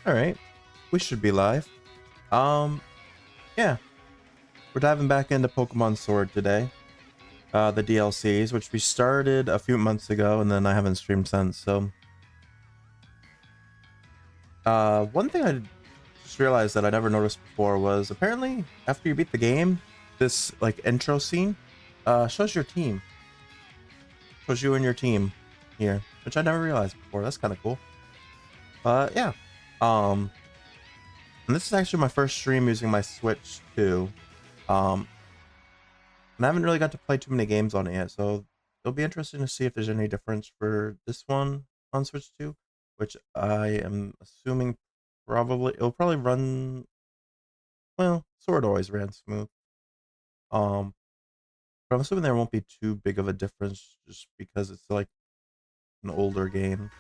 Alright, we should be live. Um, yeah, we're diving back into Pokemon Sword today. The DLCs, which we started a few months ago, and then I haven't streamed since, so... one thing I just realized that I never noticed before was, apparently, after you beat the game, this, like, intro scene, shows your team. Shows you and your team here, which I never realized before. That's kind of cool. But, yeah. Um, and this is actually my first stream using my Switch, too. Um, and I haven't really got to play too many games on it yet, so it'll be interesting to see if there's any difference for this one on Switch 2, which I am assuming it'll probably run, well, Sword always ran smooth. But I'm assuming there won't be too big of a difference just because it's like an older game.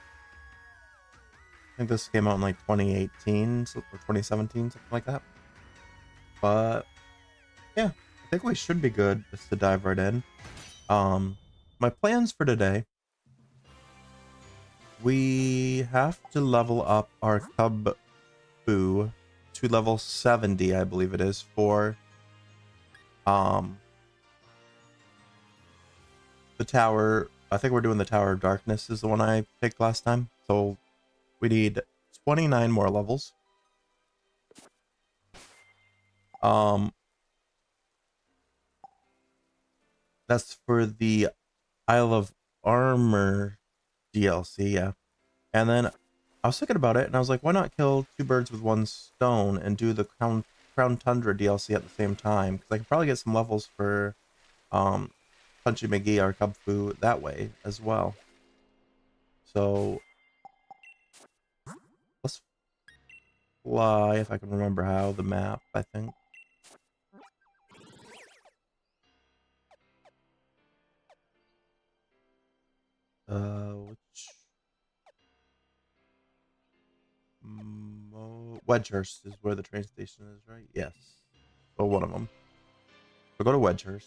I think this came out in like 2018 or 2017, something like that. But yeah, I think we should be good just to dive right in. My plans for today, we have to level up our Cub Fu to level 70, I believe it is, for the tower. I think we're doing the Tower of Darkness is the one I picked last time. So we need 29 more levels. That's for the Isle of Armor DLC, yeah. And then I was thinking about it, and I was like, why not kill two birds with one stone and do the Crown Tundra DLC at the same time? Because I could probably get some levels for Punchy McGee, our Cub Fu, that way as well. So let's fly, if I can remember how, the map, I think. Which... Wedgehurst is where the train station is, right? Yes. So one of them. So go to Wedgehurst.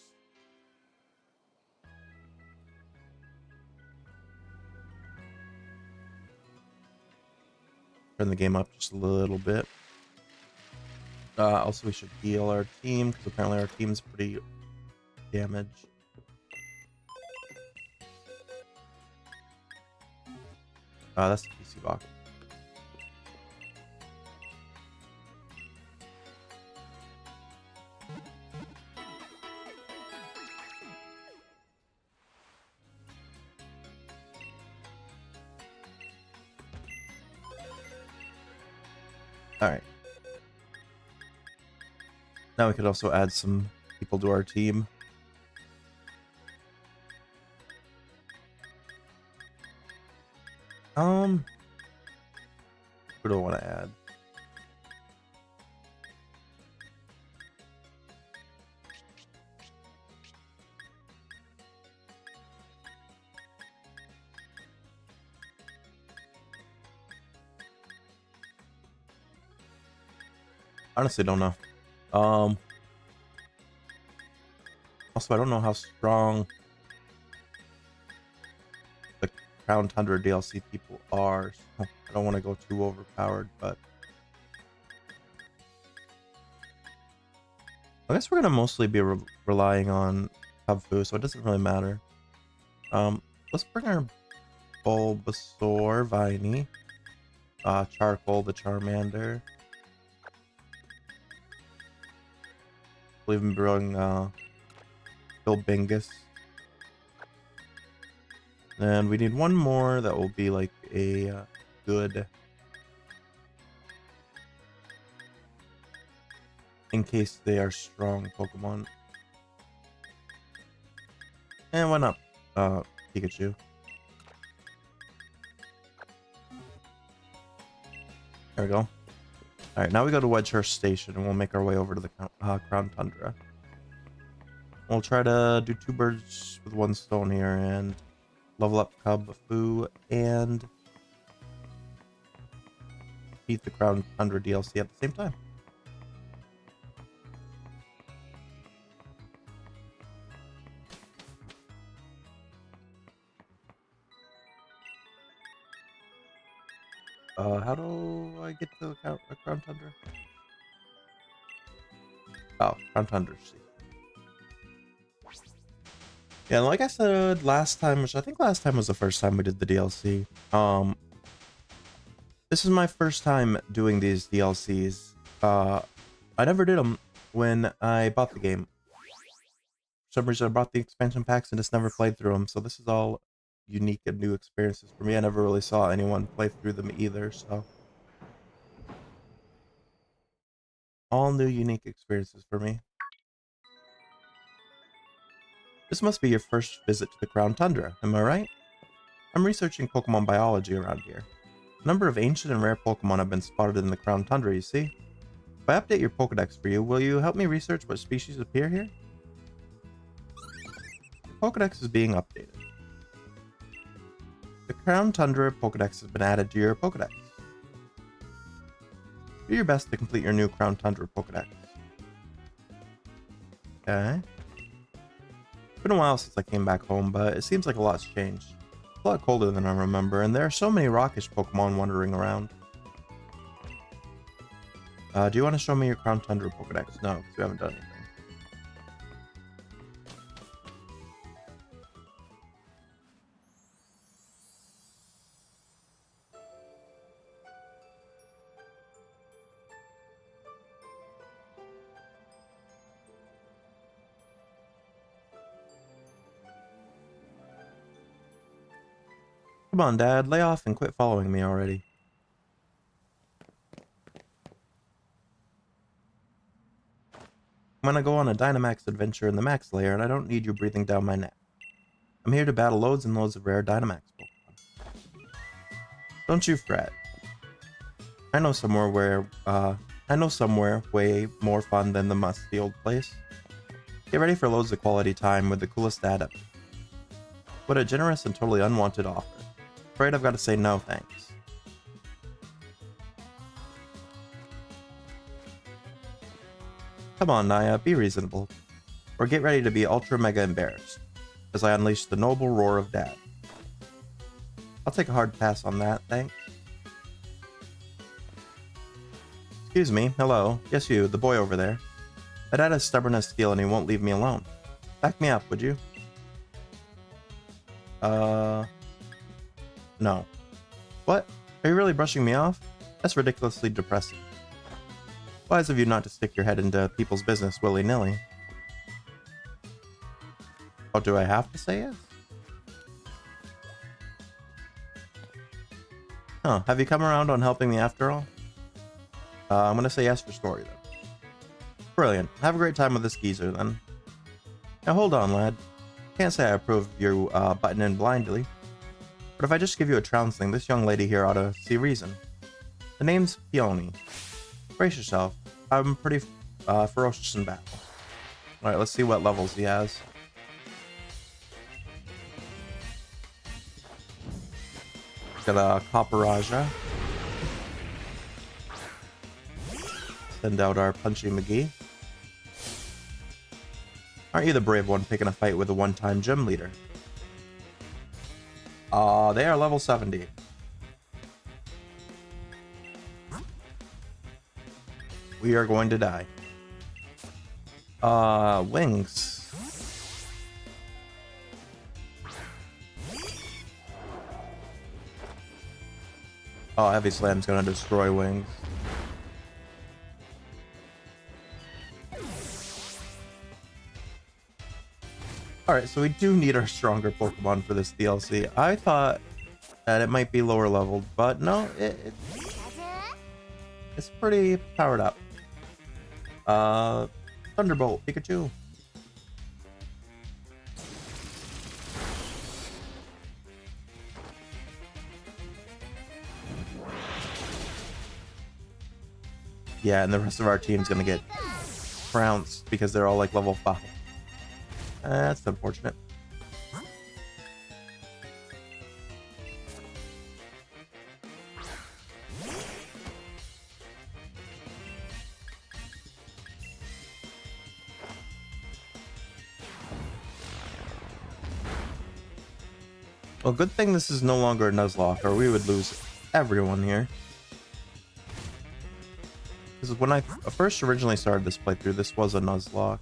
Turn the game up just a little bit. Also, we should heal our team, because apparently our team's pretty damaged. That's the PC box. Alright. Now we could also add some people to our team. Who do I want to add? Honestly, don't know. Also, I don't know how strong the Crown Tundra DLC people are, so I don't want to go too overpowered, but I guess we're gonna mostly be relying on Cub Fu, so it doesn't really matter. Let's bring our Bulbasaur, Viney, Charcoal, the Charmander. We'll even bring Bilbingus. And we need one more that will be like a good, in case they are strong Pokemon. And why not Pikachu? There we go. Alright, now we go to Wedgehurst Station and we'll make our way over to the Crown Tundra. We'll try to do two birds with one stone here and level up Cub Fu and beat the Crown Tundra DLC at the same time. How do... do I get to the Crown Tundra? Oh, Crown Tundra. Yeah, like I said last time, which I think last time was the first time we did the DLC. This is my first time doing these DLCs. I never did them when I bought the game. For some reason, I bought the expansion packs and just never played through them. So this is all unique and new experiences for me. I never really saw anyone play through them either. So all new, unique experiences for me. This must be your first visit to the Crown Tundra, am I right? I'm researching Pokemon biology around here. A number of ancient and rare Pokemon have been spotted in the Crown Tundra, you see? If I update your Pokedex for you, will you help me research what species appear here? Your Pokedex is being updated. The Crown Tundra Pokedex has been added to your Pokedex. Do your best to complete your new Crown Tundra Pokedex. Okay. It's been a while since I came back home, but it seems like a lot's changed. It's a lot colder than I remember, and there are so many rockish Pokemon wandering around. Do you want to show me your Crown Tundra Pokedex? No, because we haven't done anything. Come on, Dad, lay off and quit following me already. I'm gonna go on a Dynamax adventure in the Max layer, and I don't need you breathing down my neck. I'm here to battle loads and loads of rare Dynamax Pokemon. Don't you fret. I know somewhere way more fun than the musty old place. Get ready for loads of quality time with the coolest dad ever. What a generous and totally unwanted offer. Afraid I've got to say no thanks. Come on, Naya, be reasonable. Or get ready to be ultra mega embarrassed, as I unleash the noble roar of Dad. I'll take a hard pass on that, thanks. Excuse me, hello. Yes, you, the boy over there. My dad has stubborn as steel and he won't leave me alone. Back me up, would you? No. What? Are you really brushing me off? That's ridiculously depressing. Wise of you not to stick your head into people's business willy-nilly. Oh, do I have to say yes? Huh, have you come around on helping me after all? I'm gonna say yes for story, then. Brilliant. Have a great time with this geezer, then. Now hold on, lad. Can't say I approve of you butting in blindly. But if I just give you a trouncing, this young lady here ought to see reason. The name's Peony. Brace yourself. I'm pretty ferocious in battle. Alright, let's see what levels he has. Got a Copperaja. Send out our Punchy McGee. Aren't you the brave one picking a fight with a one-time gym leader? They are level 70. We are going to die. Wings. Oh, Heavy Slam's gonna destroy Wings. Alright, so we do need our stronger Pokemon for this DLC. I thought that it might be lower leveled, but no, it's pretty powered up. Thunderbolt, Pikachu. Yeah, and the rest of our team's gonna get trounced because they're all like level 5. That's unfortunate. Well, good thing this is no longer a Nuzlocke, or we would lose everyone here. Because when I first originally started this playthrough, this was a Nuzlocke.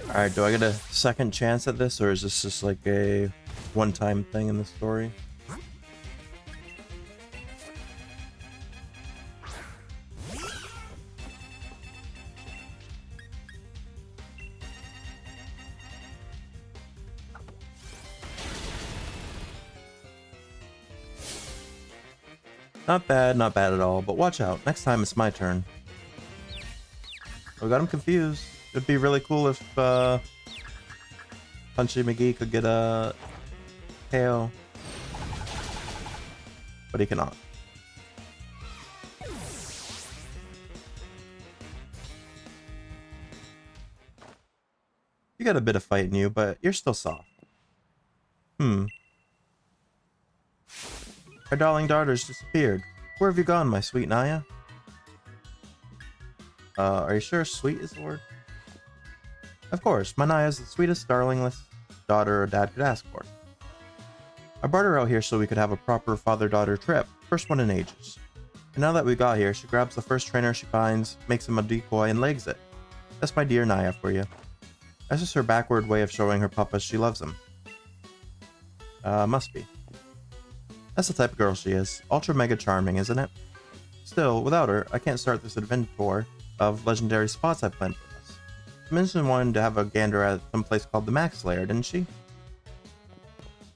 Alright, do I get a second chance at this, or is this just like a one-time thing in the story? Not bad at all, but watch out. Next time it's my turn. I got him confused. It'd be really cool if Punchy McGee could get a KO. But he cannot. You got a bit of fight in you, but you're still soft. Our darling daughter's disappeared. Where have you gone, my sweet Naya? Are you sure sweet is the word? Of course, my Naya's the sweetest, darlingless daughter a dad could ask for. I brought her out here so we could have a proper father-daughter trip. First one in ages. And now that we got here, she grabs the first trainer she finds, makes him a decoy, and legs it. That's my dear Naya for you. That's just her backward way of showing her papa she loves him. Must be. That's the type of girl she is. Ultra mega charming, isn't it? Still, without her, I can't start this adventure of legendary spots I planned for us. She mentioned wanting to have a gander at some place called the Max Lair, didn't she?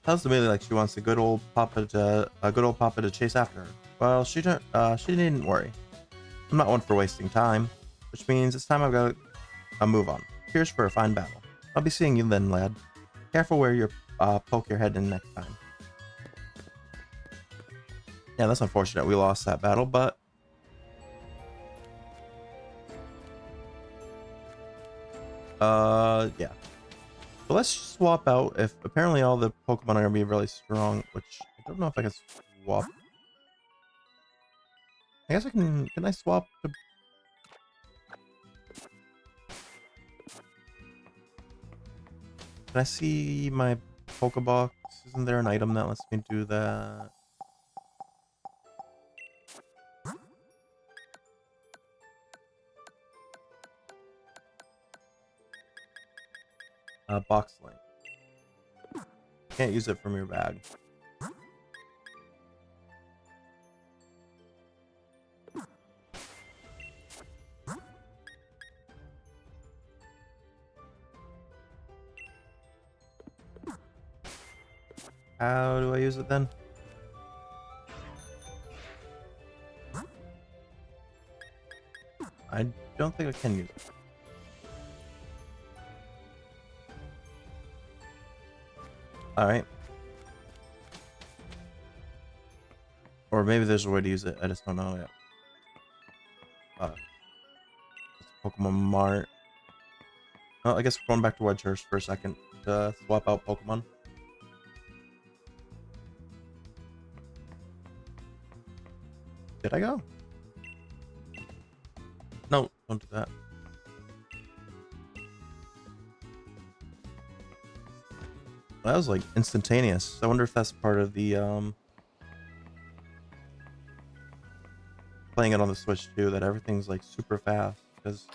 Sounds immediately like she wants a good old papa to chase after her. Well, she needn't worry. I'm not one for wasting time, which means it's time I've got to move on. Cheers for a fine battle. I'll be seeing you then, lad. Careful where you poke your head in next time. Yeah, that's unfortunate. We lost that battle, but yeah. So let's swap out. If apparently all the Pokemon are gonna be really strong, which I don't know if I can swap. I guess I can. Can I swap to? Can I see my Pokebox? Isn't there an item that lets me do that? Box link. Can't use it from your bag. How do I use it then? I don't think I can use it. Alright. Or maybe there's a way to use it. I just don't know yet. Pokemon Mart. Oh, I guess we're going back to Wedgehurst for a second to swap out Pokemon. Did I go? No, don't do that. That was like instantaneous. I wonder if that's part of the playing it on the Switch too, that everything's like super fast, because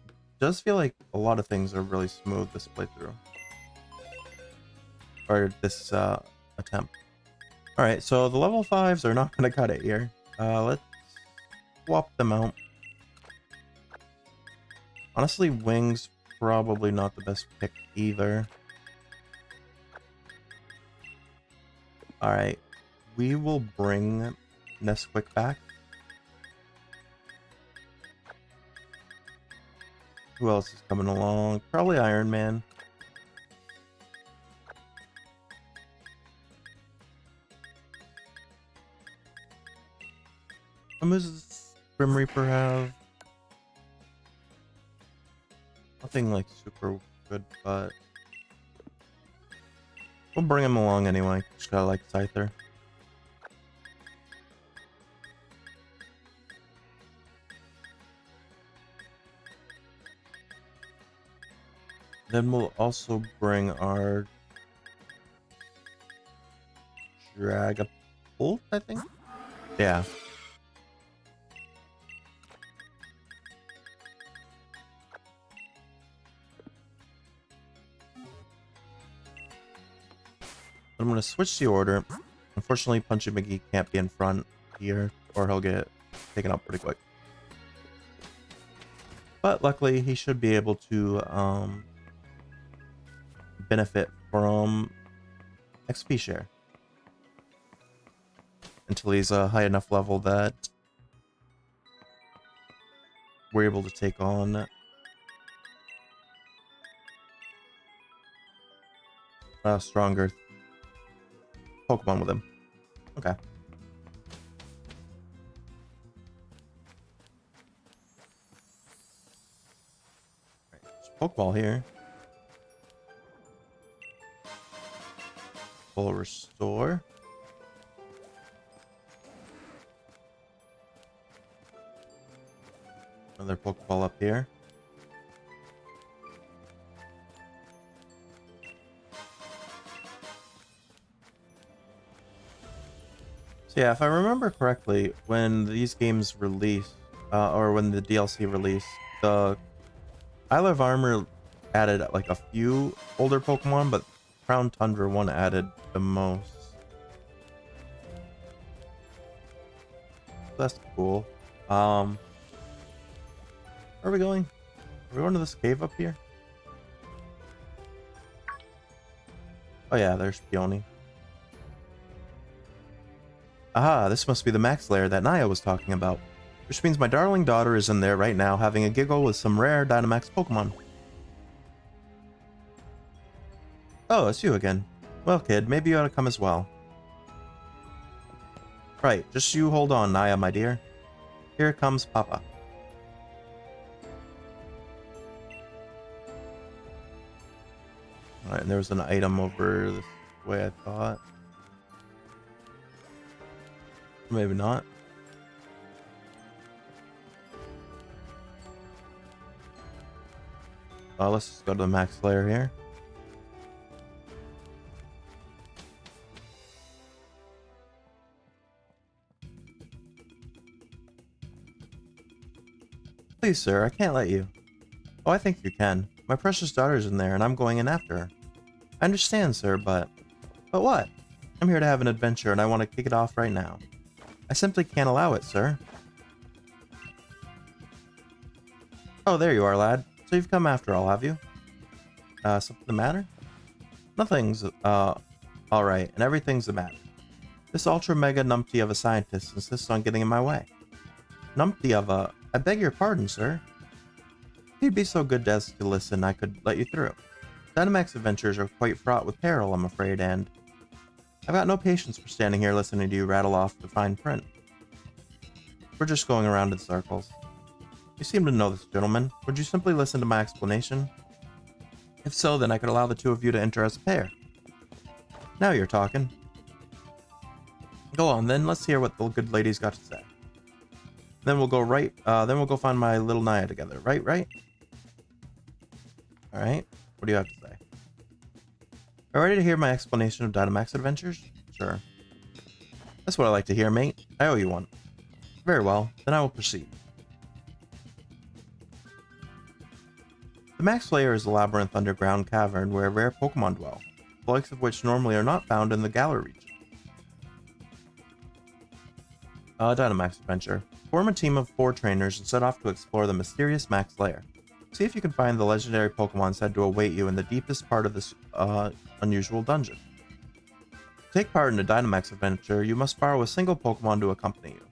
it does feel like a lot of things are really smooth this playthrough. Or this attempt. Alright, so the level 5s are not gonna cut it here. Let's swap them out. Honestly, Wing's probably not the best pick either. Alright, we will bring Nesquik back. Who else is coming along? Probably Iron Man. What moves does Grim Reaper have? Nothing like super good, but we'll bring him along anyway. Just gotta like Scyther. Then we'll also bring our Dragapult, I think? Yeah. I'm going to switch the order. Unfortunately, Punchy McGee can't be in front here, or he'll get taken out pretty quick. But luckily, he should be able to benefit from XP share. Until he's a high enough level that we're able to take on stronger Pokemon with him. Okay. Pokeball here. Full restore. Another Pokeball up here. So yeah, if I remember correctly, when these games released, or when the DLC released, the Isle of Armor added like a few older Pokemon, but Crown Tundra one added the most. That's cool. Where are we going? Are we going to this cave up here? Oh yeah, there's Peony. Aha, this must be the max lair that Naya was talking about. Which means my darling daughter is in there right now having a giggle with some rare Dynamax Pokemon. Oh, it's you again. Well, kid, maybe you ought to come as well. Right, just you hold on, Naya, my dear. Here comes Papa. Alright, and there was an item over this way, I thought. Maybe not. Let's just go to the max layer here. Please, sir, I can't let you. Oh, I think you can. My precious daughter's in there, and I'm going in after her. I understand, sir, but... But what? I'm here to have an adventure, and I want to kick it off right now. I simply can't allow it, sir. Oh, there you are, lad. So you've come after all, have you? Something the matter? Nothing's, alright, and everything's the matter. This ultra-mega numpty of a scientist insists on getting in my way. Numpty of a... I beg your pardon, sir. If you'd be so good as to listen, I could let you through. Dynamax adventures are quite fraught with peril, I'm afraid, and... I've got no patience for standing here listening to you rattle off the fine print. We're just going around in circles. You seem to know this, gentleman. Would you simply listen to my explanation? If so, then I could allow the two of you to enter as a pair. Now you're talking. Go on, then. Let's hear what the good lady's got to say. Then we'll go then we'll go find my little Naya together. Right? Alright. What do you have to say? Are you ready to hear my explanation of Dynamax adventures? Sure. That's what I like to hear, mate. I owe you one. Very well, then I will proceed. The Max Lair is a labyrinth underground cavern where rare Pokemon dwell, the likes of which normally are not found in the Galar region. Dynamax Adventure. Form a team of 4 trainers and set off to explore the mysterious Max Lair. See if you can find the legendary Pokemon said to await you in the deepest part of this unusual dungeon. To take part in a Dynamax adventure, you must borrow a single Pokemon to accompany you.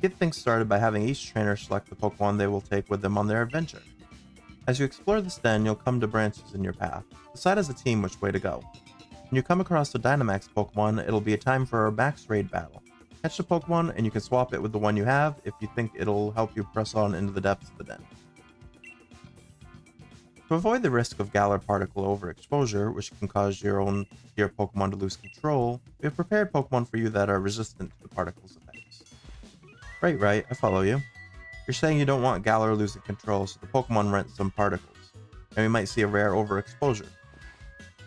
Get things started by having each trainer select the Pokemon they will take with them on their adventure. As you explore this den, you'll come to branches in your path. Decide as a team which way to go. When you come across a Dynamax Pokemon, it'll be a time for a Max Raid battle. Catch the Pokemon and you can swap it with the one you have if you think it'll help you press on into the depths of the den. To avoid the risk of Galar particle overexposure, which can cause your Pokemon to lose control, we have prepared Pokemon for you that are resistant to the particle's effects. Right, I follow you. You're saying you don't want Galar losing control, so the Pokemon rent some particles, and we might see a rare overexposure.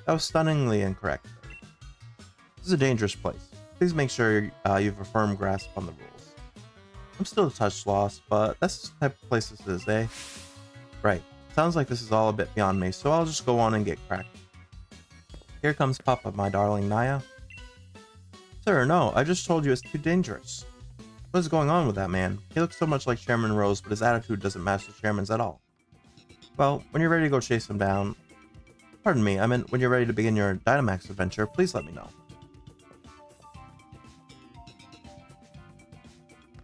That was stunningly incorrect. This is a dangerous place. Please make sure you have a firm grasp on the rules. I'm still a touch lost, but that's the type of place this is, eh? Right. Sounds like this is all a bit beyond me, so I'll just go on and get cracking. Here comes Papa, my darling Naya. Sir, no, I just told you it's too dangerous. What is going on with that man? He looks so much like Chairman Rose, but his attitude doesn't match the Chairman's at all. Well, when you're ready to go chase him down... Pardon me, I meant when you're ready to begin your Dynamax adventure, please let me know.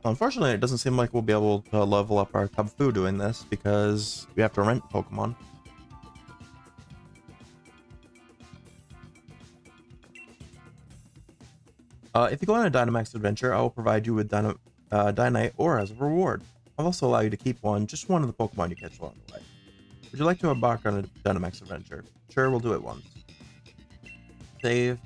Unfortunately, it doesn't seem like we'll be able to level up our Cub Fu doing this because we have to rent Pokemon. If you go on a Dynamax adventure, I will provide you with Dynite Ore as a reward. I'll also allow you to keep just one of the Pokemon you catch along the way. Would you like to embark on a Dynamax adventure? Sure, we'll do it once. Save.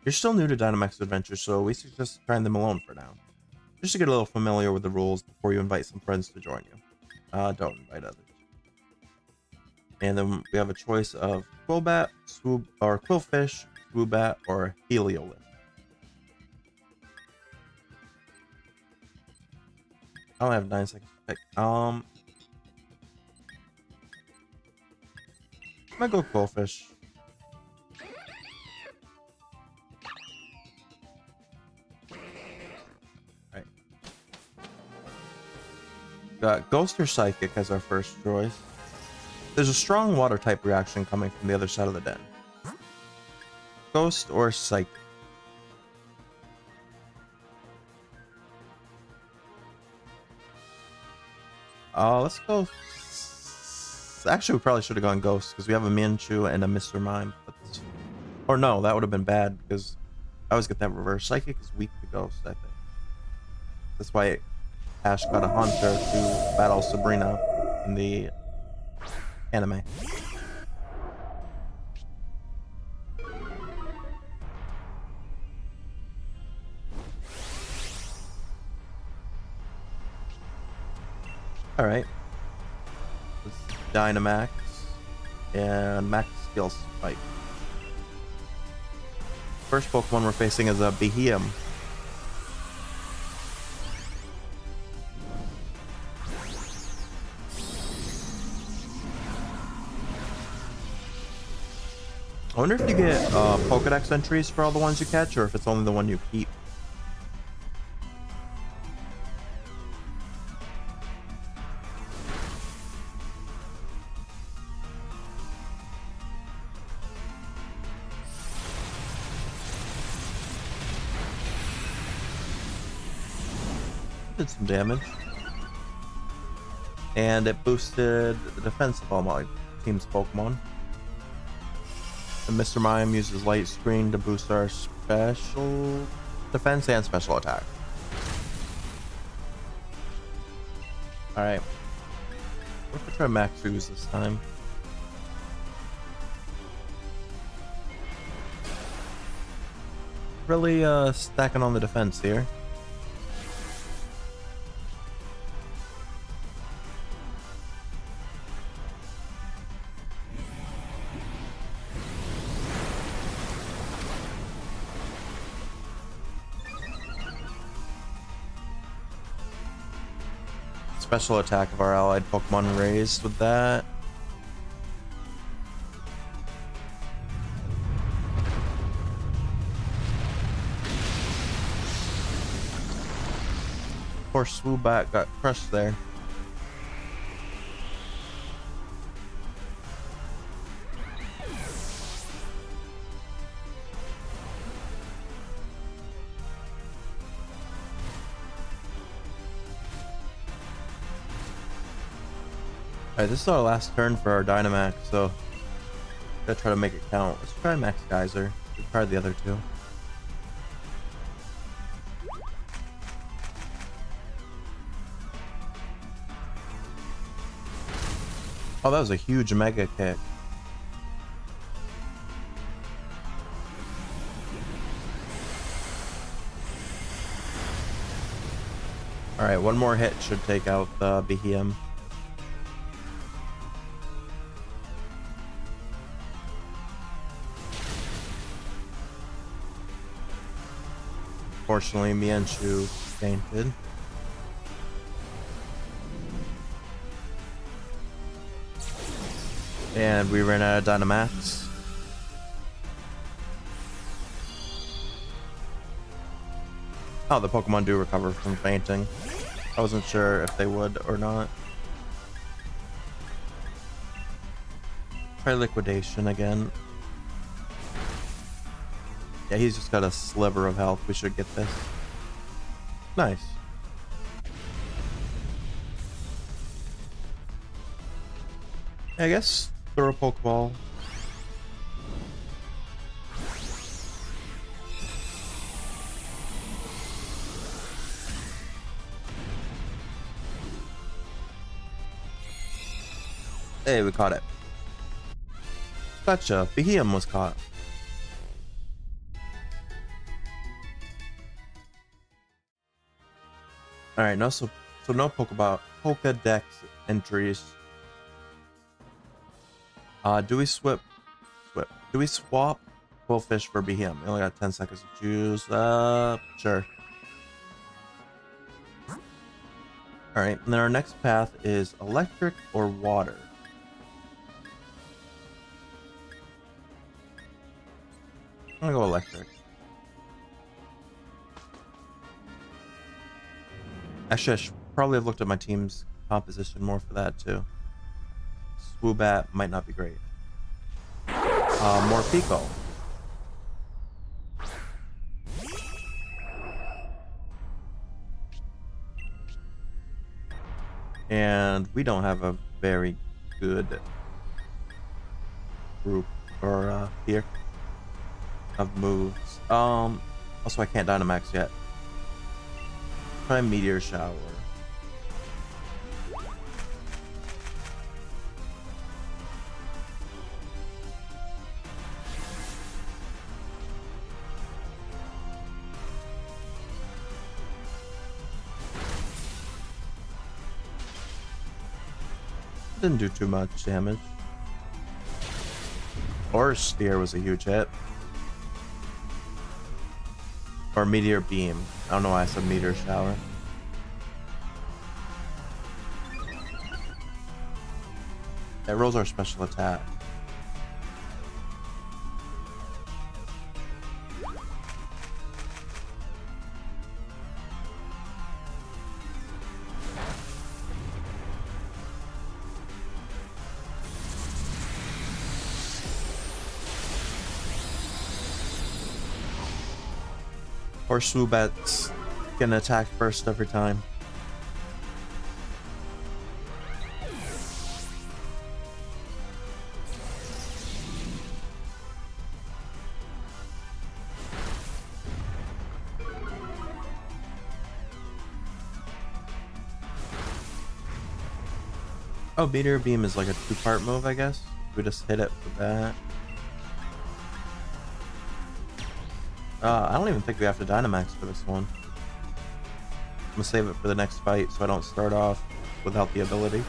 You're still new to Dynamax Adventure, so we suggest trying them alone for now. Just to get a little familiar with the rules before you invite some friends to join you. Don't invite others. And then we have a choice of Quillbat, Quillfish, Swoobat, or Heliolisk. I only have 9 seconds to pick. I might go Quillfish. Got Ghost or Psychic as our first choice. There's a strong water type reaction coming from the other side of the den. Ghost or Psychic? Let's go. Actually, we probably should have gone Ghost because we have a Manchu and a Mr. Mime. Or no, that would have been bad because I always get that reverse. Psychic is weak to Ghost, I think. That's why Ash got a Haunter to battle Sabrina in the anime. Alright. Let's Dynamax and Max Skill Spike. First Pokemon we're facing is a Beheeyem. I wonder if you get Pokedex entries for all the ones you catch, or if it's only the one you keep. Did some damage. And it boosted the defense of all my team's Pokemon. And Mr. Mime uses Light Screen to boost our special defense and special attack. Alright. What if I try Max Ooze this time? Really stacking on the defense here. Special attack of our allied Pokemon raised with that. Poor Swoobat got crushed there. Alright, this is our last turn for our Dynamax, so Gotta try to make it count. Let's try Max Geyser. We've tried the other two. Oh, that was a huge mega kick. Alright, one more hit should take out the Behem. Fortunately, Mienshao fainted. And we ran out of Dynamax. Oh, the Pokemon do recover from fainting. I wasn't sure if they would or not. Try Liquidation again. Yeah, he's just got a sliver of health. We should get this. Nice. I guess throw a Pokeball. Hey, we caught it. Gotcha. Behem was caught. Alright, so no Pokedex entries. Do we swap Quillfish for Behem? We only got 10 seconds to choose. Sure. Alright, and then our next path is electric or water. I'm gonna go electric. Actually, I should probably have looked at my team's composition more for that too. Swoobat might not be great. More Pico. And we don't have a very good group or here of moves. Also I can't Dynamax yet. Try Meteor Shower. Didn't do too much damage. Or Spear was a huge hit. Or Meteor Beam. I don't know why I said Meteor Shower. That rolls our special attack. Or Swoobat's gonna attack first every time. Oh, Meteor Beam is like a two-part move, I guess. We just hit it with that. I don't even think we have to Dynamax for this one. I'm gonna save it for the next fight so I don't start off without the ability.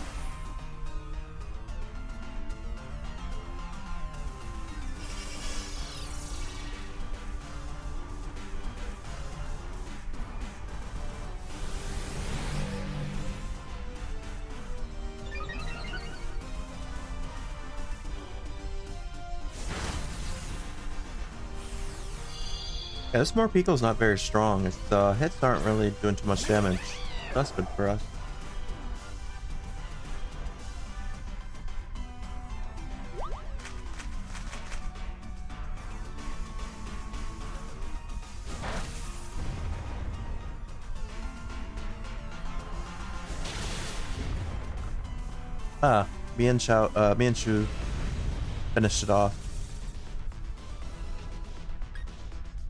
Yeah, this Morpeko's not very strong. Its hits aren't really doing too much damage. That's good for us. Mienshao finished it off.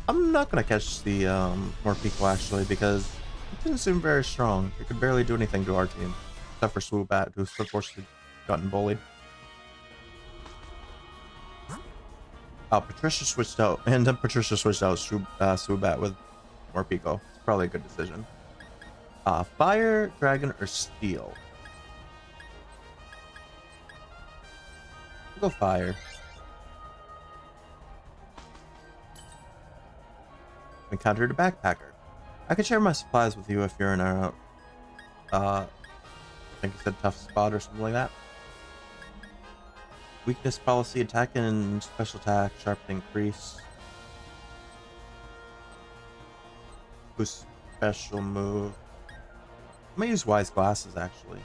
I'm not gonna catch the Morpeko actually because it didn't seem very strong. It could barely do anything to our team, except for Swoobat, who's unfortunately gotten bullied. Patricia switched out, and then Patricia switched out Swoobat with Morpeko. It's probably a good decision. Fire, Dragon, or Steel? We'll go Fire. Encountered a backpacker. I could share my supplies with you if you're in a, I think you said tough spot or something like that. Weakness policy, attack and special attack, sharpen increase. Boost special move. I'm gonna use Wise Glasses actually.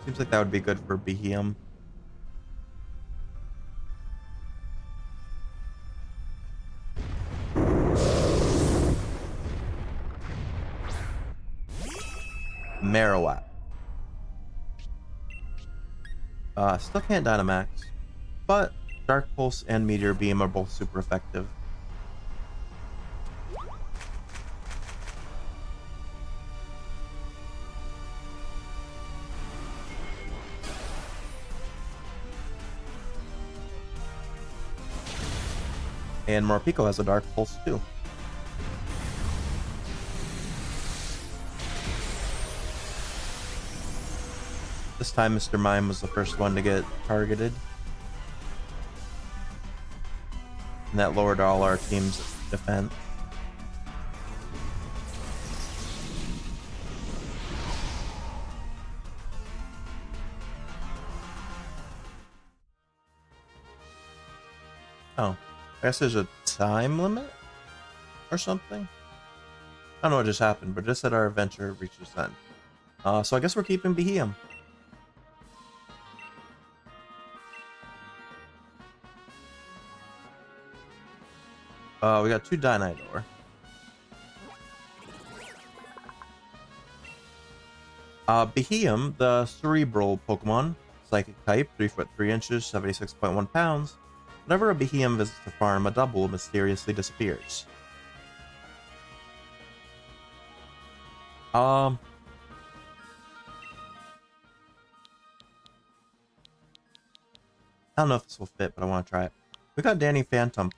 Seems like that would be good for Behem. Marowak. Still can't Dynamax, but Dark Pulse and Meteor Beam are both super effective. And Morpeko has a Dark Pulse too. This time Mr. Mime was the first one to get targeted. And that lowered all our team's defense. Oh, I guess there's a time limit or something? I don't know what just happened, but just said our adventure reached its end. So I guess we're keeping Behem. We got 2 Dynidor. Behem, the cerebral Pokemon, psychic type, 3 foot 3 inches, 76.1 pounds. Whenever a Behem visits the farm, a double mysteriously disappears. I don't know if this will fit, but I want to try it. We got Danny Phantom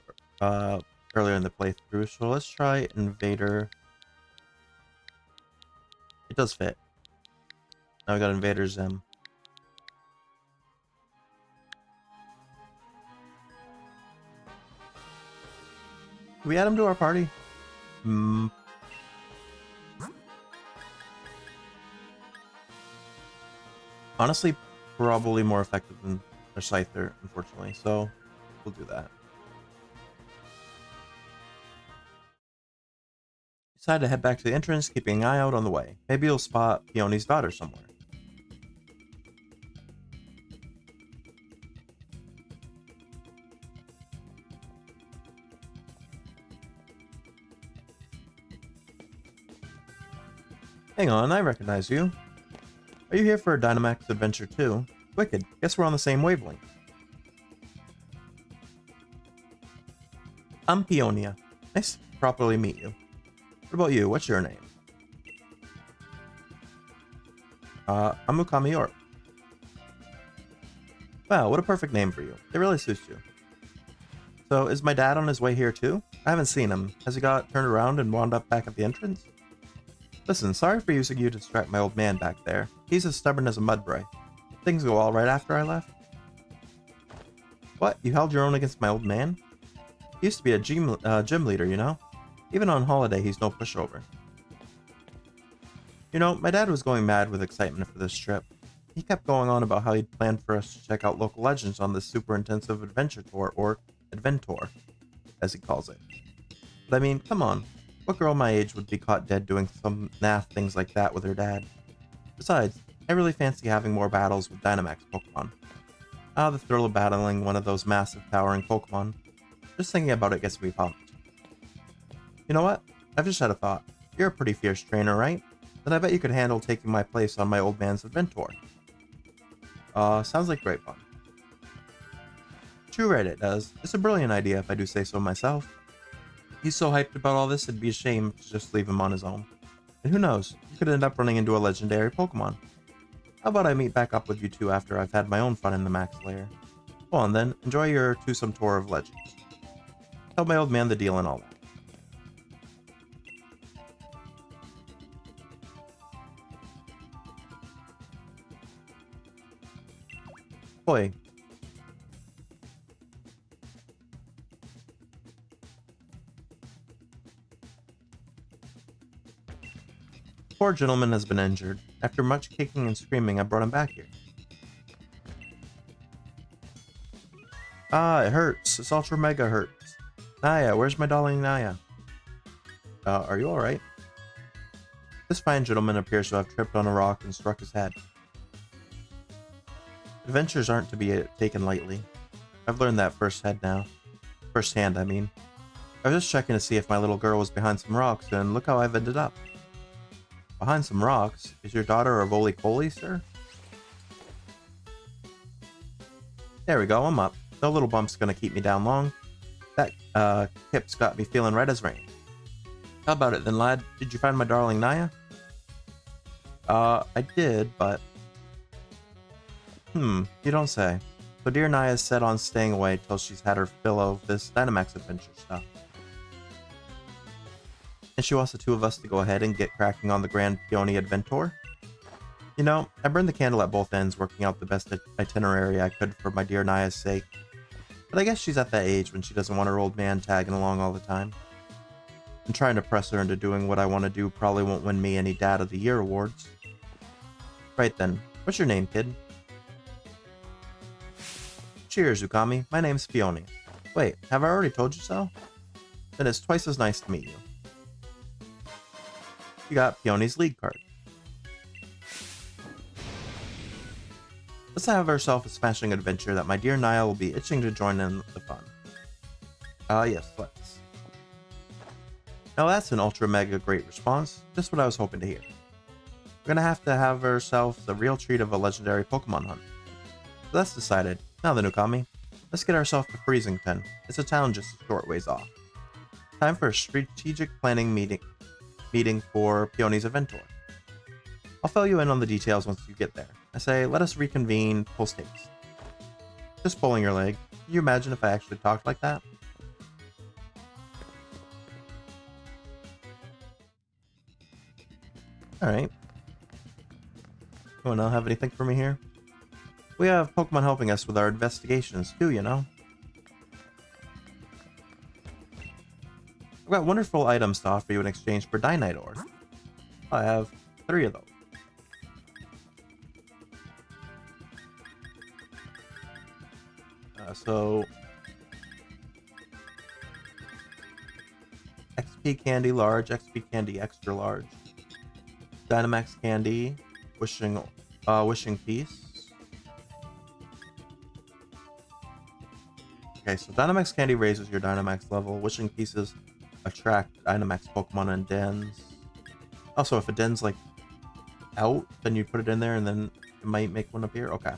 earlier in the playthrough, so let's try Invader. It does fit. Now we got Invader Zim. Can we add him to our party? Honestly, probably more effective than their Scyther, unfortunately, so we'll do that. Decide to head back to the entrance, keeping an eye out on the way. Maybe you'll spot Peony's daughter somewhere. Hang on, I recognize you. Are you here for a Dynamax adventure too? Wicked, guess we're on the same wavelength. I'm Peonia. Nice to properly meet you. What about you? What's your name? I'm Ookamiyoru. Wow, what a perfect name for you. It really suits you. So, is my dad on his way here too? I haven't seen him. Has he got turned around and wound up back at the entrance? Listen, sorry for using you to distract my old man back there. He's as stubborn as a mudbray. Things go all right after I left. What? You held your own against my old man? He used to be a gym leader, you know? Even on holiday, he's no pushover. You know, my dad was going mad with excitement for this trip. He kept going on about how he'd planned for us to check out local legends on this super intensive adventure tour, or Adventour, as he calls it. But I mean, come on. What girl my age would be caught dead doing some naff things like that with her dad? Besides, I really fancy having more battles with Dynamax Pokemon. The thrill of battling one of those massive towering Pokemon. Just thinking about it gets me pumped. You know what? I've just had a thought. You're a pretty fierce trainer, right? Then I bet you could handle taking my place on my old man's Adventour. Sounds like great fun. You're right, it does. It's a brilliant idea if I do say so myself. He's so hyped about all this, it'd be a shame to just leave him on his own. And who knows, you could end up running into a legendary Pokemon. How about I meet back up with you two after I've had my own fun in the Max Lair? Go on then, enjoy your twosome tour of Legends. Tell my old man the deal and all that. Boy. Poor gentleman has been injured. After much kicking and screaming, I brought him back here. Ah, it hurts. This ultra mega hurts. Naya, where's my darling Naya? Are you alright? This fine gentleman appears to have tripped on a rock and struck his head. Adventures aren't to be taken lightly. I've learned that firsthand, I mean. I was just checking to see if my little girl was behind some rocks, and look how I've ended up. Behind some rocks? Is your daughter a roly-poly, sir? There we go, I'm up. No little bump's gonna keep me down long. That, kip's got me feeling right as rain. How about it then, lad? Did you find my darling Naya? I did, but... you don't say. So dear Naya's set on staying away till she's had her fill of this Dynamax adventure stuff. And she wants the two of us to go ahead and get cracking on the Grand Peony Adventure. You know, I burned the candle at both ends, working out the best itinerary I could for my dear Naya's sake. But I guess she's at that age when she doesn't want her old man tagging along all the time. And trying to press her into doing what I want to do probably won't win me any Dad of the Year awards. Right then, what's your name, kid? Cheers, Ookami. My name's Peony. Wait, have I already told you so? Then it's twice as nice to meet you. You got Peony's league card. Let's have ourselves a smashing adventure that my dear Naya will be itching to join in the fun. Yes, let's. Now that's an ultra mega great response, just what I was hoping to hear. We're gonna have to have ourselves a real treat of a legendary Pokemon hunt. So that's decided. Now then, Ookami, let's get ourselves to Freezington. It's a town just a short ways off. Time for a strategic planning meeting for Peony's Adventure. I'll fill you in on the details once you get there. I say, let us reconvene post-haste. Just pulling your leg. Can you imagine if I actually talked like that? Alright. Anyone else have anything for me here? We have Pokemon helping us with our investigations too, you know? I've got wonderful items to offer you in exchange for Dynite ore. I have 3 of those. So XP candy large, XP candy extra large, Dynamax candy, wishing piece. Okay, so Dynamax candy raises your Dynamax level. Wishing pieces attract Dynamax Pokemon and dens. Also, if a den's like out, then you put it in there and then it might make one appear. Okay.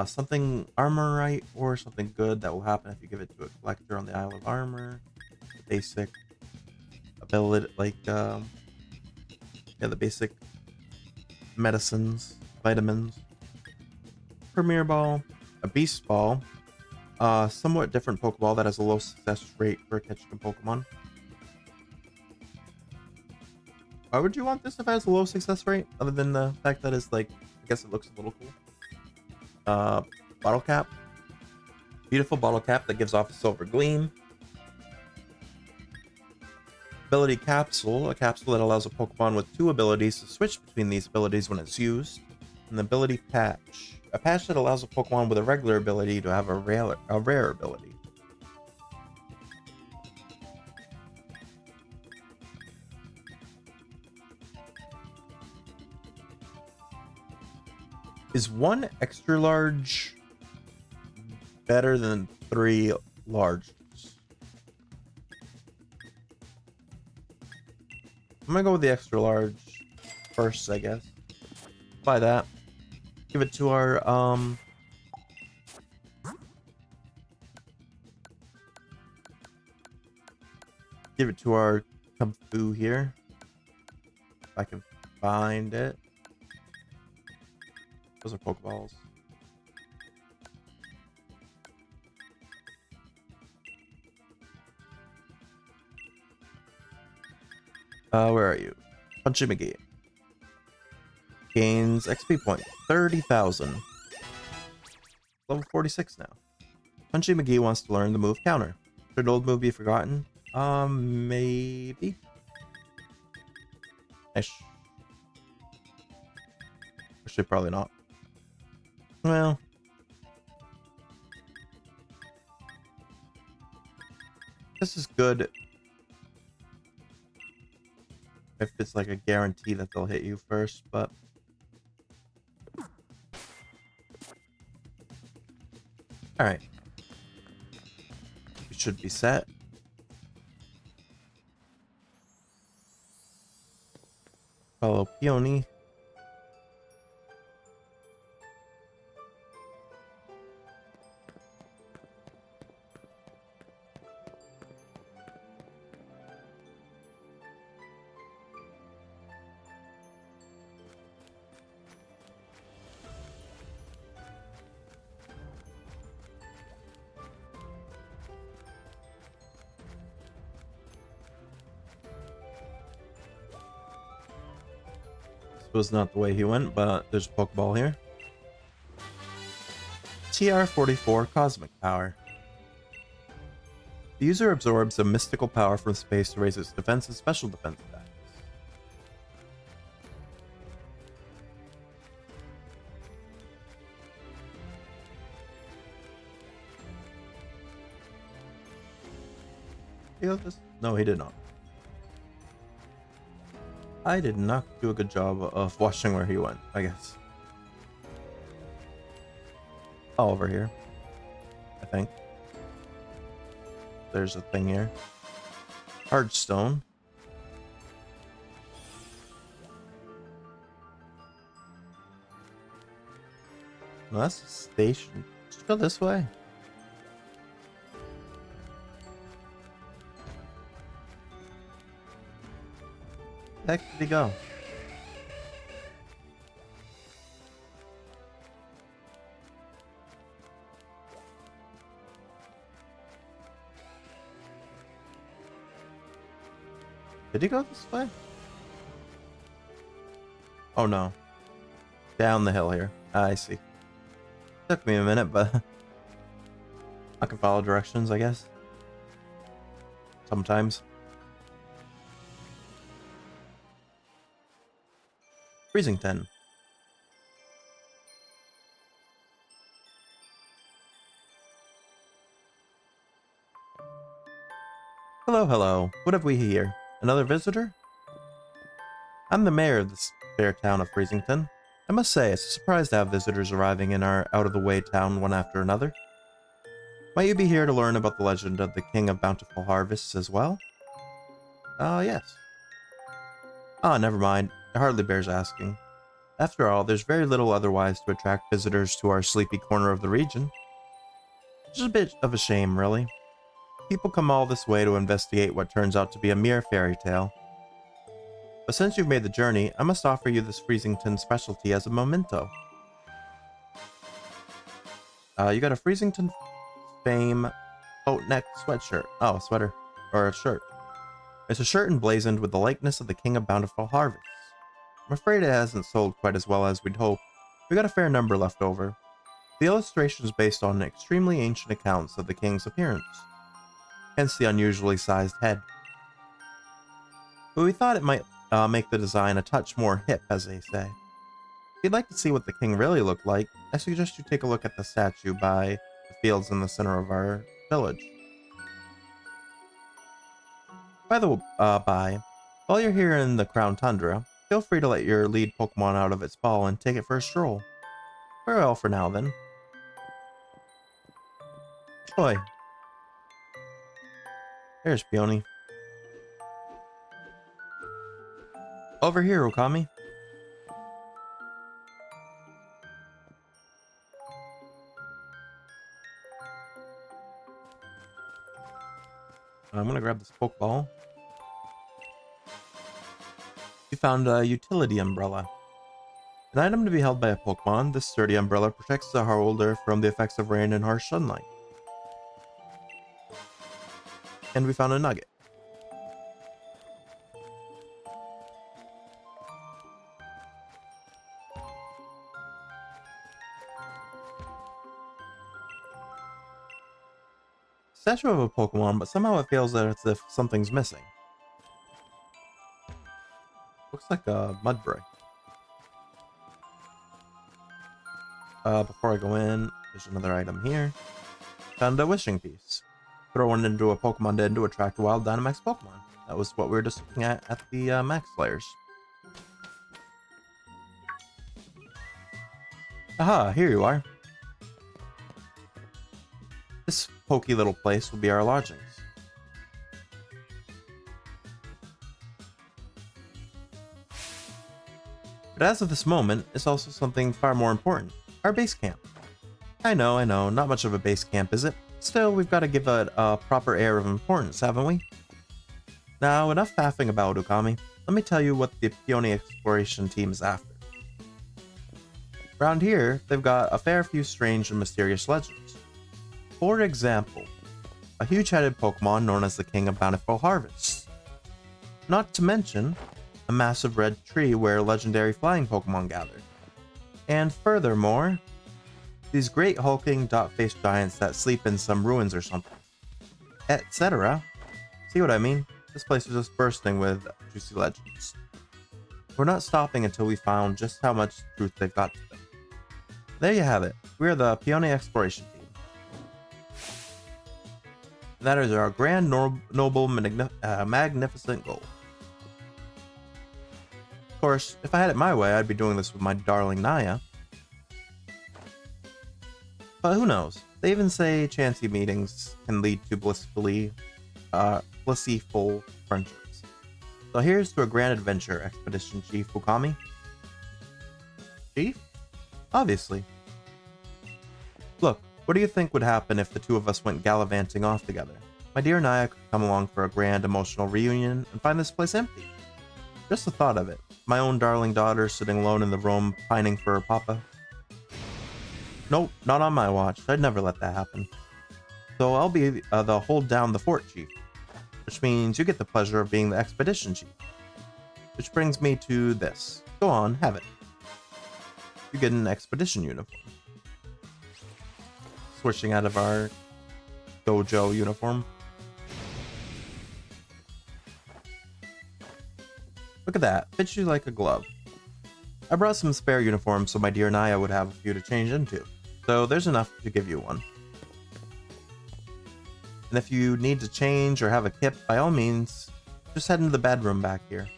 Something Armorite or something good that will happen if you give it to a collector on the Isle of Armor. Basic ability, like, yeah, the basic medicines, vitamins. Premier Ball, a Beast Ball, somewhat different Pokeball that has a low success rate for catching a Pokemon. Why would you want this if it has a low success rate? Other than the fact that it's like, I guess it looks a little cool. Bottle cap. Beautiful bottle cap that gives off a silver gleam. Ability capsule, a capsule that allows a Pokemon with 2 abilities to switch between these abilities when it's used. And the ability patch, a patch that allows a Pokemon with a regular ability to have a rare ability. Is 1 extra large better than 3 large? I'm gonna go with the extra large first, I guess. Buy that. Give it to our give it to our Kung Fu here. If I can find it. Those are Pokeballs. Where are you? Punchy McGee. Gains XP point 30,000. Level 46 now. Punchy McGee wants to learn the move counter. Should an old move be forgotten? Maybe. Actually, probably not. Well, this is good if it's like a guarantee that they'll hit you first, but all right, you should be set. Follow Peony. This was not the way he went, but there's a Pokeball here. TR-44 Cosmic Power. The user absorbs a mystical power from space to raise its defense and special defense attacks. No, he did not. I did not do a good job of watching where he went, I guess. Oh, over here. I think. There's a thing here. Hard stone. No, that's a station. Just go this way. Where the heck did he go? Did he go this way? Oh no. Down the hill here. I see. Took me a minute, but I can follow directions, I guess. Sometimes. Freezington. Hello, hello. What have we here? Another visitor? I'm the mayor of this fair town of Freezington. I must say, it's a surprise to have visitors arriving in our out-of-the-way town one after another. Might you be here to learn about the legend of the King of Bountiful Harvests as well? Yes. Never mind. It hardly bears asking. After all, there's very little otherwise to attract visitors to our sleepy corner of the region. It's just a bit of a shame, really. People come all this way to investigate what turns out to be a mere fairy tale. But since you've made the journey, I must offer you this Freezington specialty as a memento. You got a Freezington Fame coat neck sweatshirt. Oh, sweater. Or a shirt. It's a shirt emblazoned with the likeness of the King of Bountiful Harvests. I'm afraid it hasn't sold quite as well as we'd hoped. We got a fair number left over. The illustration is based on extremely ancient accounts of the king's appearance, hence the unusually sized head. But we thought it might make the design a touch more hip, as they say. If you'd like to see what the king really looked like, I suggest you take a look at the statue by the fields in the center of our village. By the by, while you're here in the Crown Tundra, feel free to let your lead Pokemon out of its ball and take it for a stroll. Farewell for now, then. Boy. There's Peony. Over here, Okami. I'm gonna grab this Pokeball. You found a utility umbrella. An item to be held by a Pokemon, this sturdy umbrella protects the holder from the effects of rain and harsh sunlight. And we found a nugget. Statue of a Pokemon, but somehow it feels as if something's missing. Looks like a mud brick. Before I go in, there's another item here. Found a wishing piece. Throw one into a Pokemon Den to attract wild Dynamax Pokemon. That was what we were just looking at the Max Layers. Aha, here you are. This pokey little place will be our lodgings. But as of this moment, it's also something far more important. Our base camp. I know, not much of a base camp, is it? Still, we've got to give it a proper air of importance, haven't we? Now, enough faffing about, Okami. Let me tell you what the Peony Exploration team is after. Around here, they've got a fair few strange and mysterious legends. For example, a huge-headed Pokemon known as the King of Bountiful Harvests. Not to mention, a massive red tree where legendary flying Pokemon gathered. And furthermore, these great hulking dot-faced giants that sleep in some ruins or something. Etc. See what I mean? This place is just bursting with juicy legends. We're not stopping until we found just how much truth they've got to them. There you have it. We are the Peony Exploration team. That is our grand, noble, magnificent goal. Of course, if I had it my way, I'd be doing this with my darling Naya. But who knows? They even say chancy meetings can lead to blissful friendships. So here's to a grand adventure, Expedition Chief Okami. Chief? Obviously. Look, what do you think would happen if the two of us went gallivanting off together? My dear Naya could come along for a grand emotional reunion and find this place empty. Just the thought of it. My own darling daughter sitting alone in the room, pining for her papa. Nope, not on my watch. I'd never let that happen. So I'll be the hold down the fort chief, which means you get the pleasure of being the expedition chief. Which brings me to this. Go on, have it. You get an expedition uniform. Switching out of our dojo uniform. Look at that, fits you like a glove. I brought some spare uniforms so my dear Naya would have a few to change into. So there's enough to give you one. And if you need to change or have a kip, by all means, just head into the bedroom back here.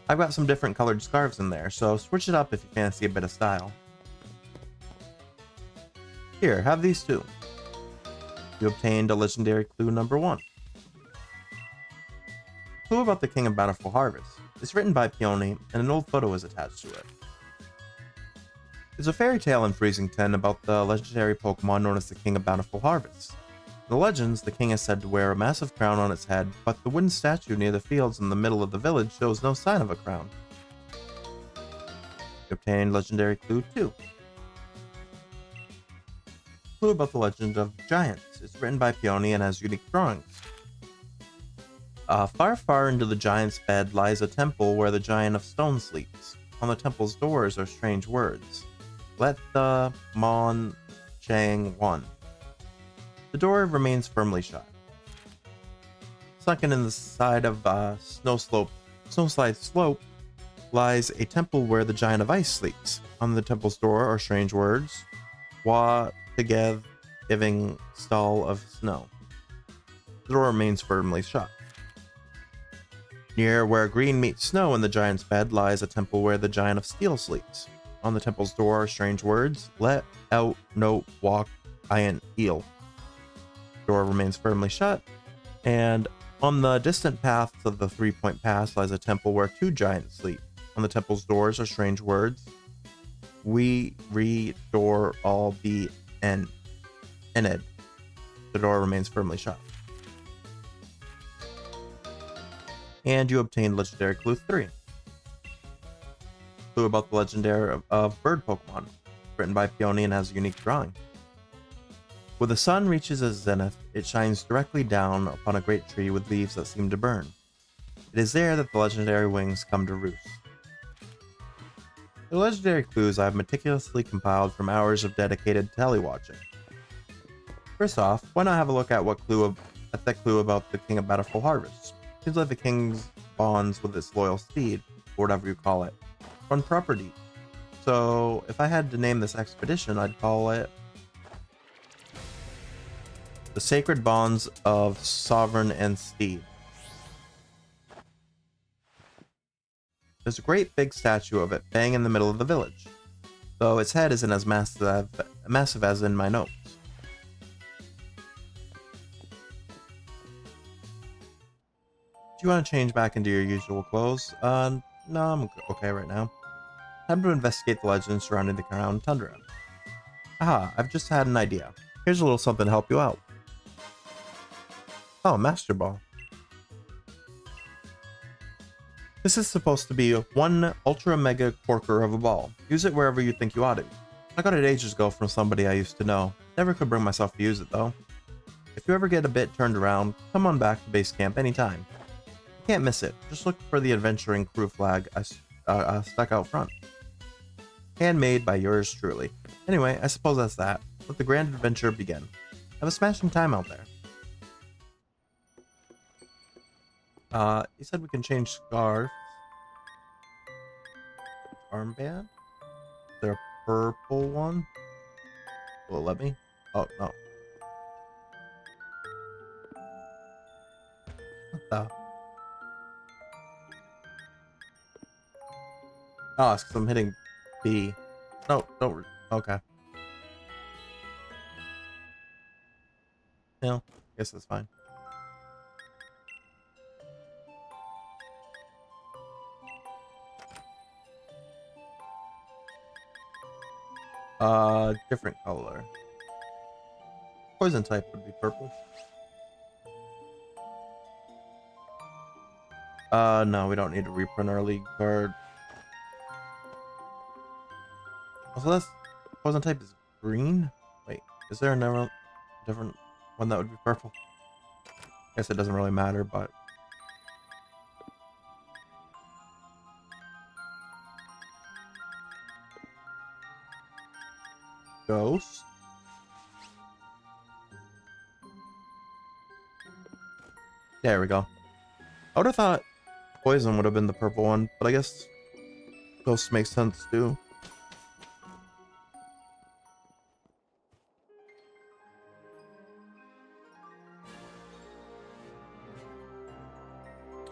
I've got some different colored scarves in there, so switch it up if you fancy a bit of style. Here, have these too. You obtained a legendary clue number 1. Clue about the King of Bountiful Harvest. It's written by Peony, and an old photo is attached to it. There's a fairy tale in Freezington about the legendary Pokemon known as the King of Bountiful Harvest. In the legends, the king is said to wear a massive crown on its head, but the wooden statue near the fields in the middle of the village shows no sign of a crown. You obtained legendary clue 2. Clue about the legend of giants. It's written by Peony and has unique drawings. Far into the giant's bed lies a temple where the giant of stone sleeps. On the temple's doors are strange words. Let the Mon Chang One. The door remains firmly shut. Sunken in the side of snowslide slope lies a temple where the giant of ice sleeps. On the temple's door are strange words. Wa Tegev giving stall of snow. The door remains firmly shut. Near where green meets snow in the giant's bed lies a temple where the giant of steel sleeps. On the temple's door are strange words. Let out no walk iron eel. The door remains firmly shut. And on the distant path of the 3-point pass lies a temple where 2 giants sleep. On the temple's doors are strange words. We re door all be en ened. The door remains firmly shut. And you obtained Legendary Clue 3. Clue about the legendary of bird Pokemon, written by Peony and has a unique drawing. When the sun reaches its zenith, it shines directly down upon a great tree with leaves that seem to burn. It is there that the legendary wings come to roost. The legendary clues I have meticulously compiled from hours of dedicated telewatching. First off, why not have a look at that clue about the King of Bountiful Harvest? Seems like the king's bonds with its loyal steed, or whatever you call it, run property. So if I had to name this expedition, I'd call it The Sacred Bonds of Sovereign and Steed. There's a great big statue of it bang in the middle of the village, though its head isn't as massive as in my notes. Do you want to change back into your usual clothes? No, I'm okay right now. Time to investigate the legends surrounding the Crown Tundra. Aha, I've just had an idea. Here's a little something to help you out. Oh, Master Ball. This is supposed to be one ultra mega corker of a ball. Use it wherever you think you ought to. I got it ages ago from somebody I used to know. Never could bring myself to use it though. If you ever get a bit turned around, come on back to base camp anytime. You can't miss it. Just look for the adventuring crew flag I stuck out front. Handmade by yours truly. Anyway, I suppose that's that. Let the grand adventure begin. Have a smashing time out there. You said we can change scarves. Armband? Is there a purple one? Will it let me? Oh, no. What the? Oh, it's because I'm hitting B. No, don't. Okay. Yeah, guess that's fine. Different color. Poison type would be purple. No, we don't need to reprint our league card. Also, that's poison type is green. Wait, is there another different one that would be purple? Guess it doesn't really matter, but ghost. There we go. I would have thought poison would have been the purple one, but I guess ghost makes sense too.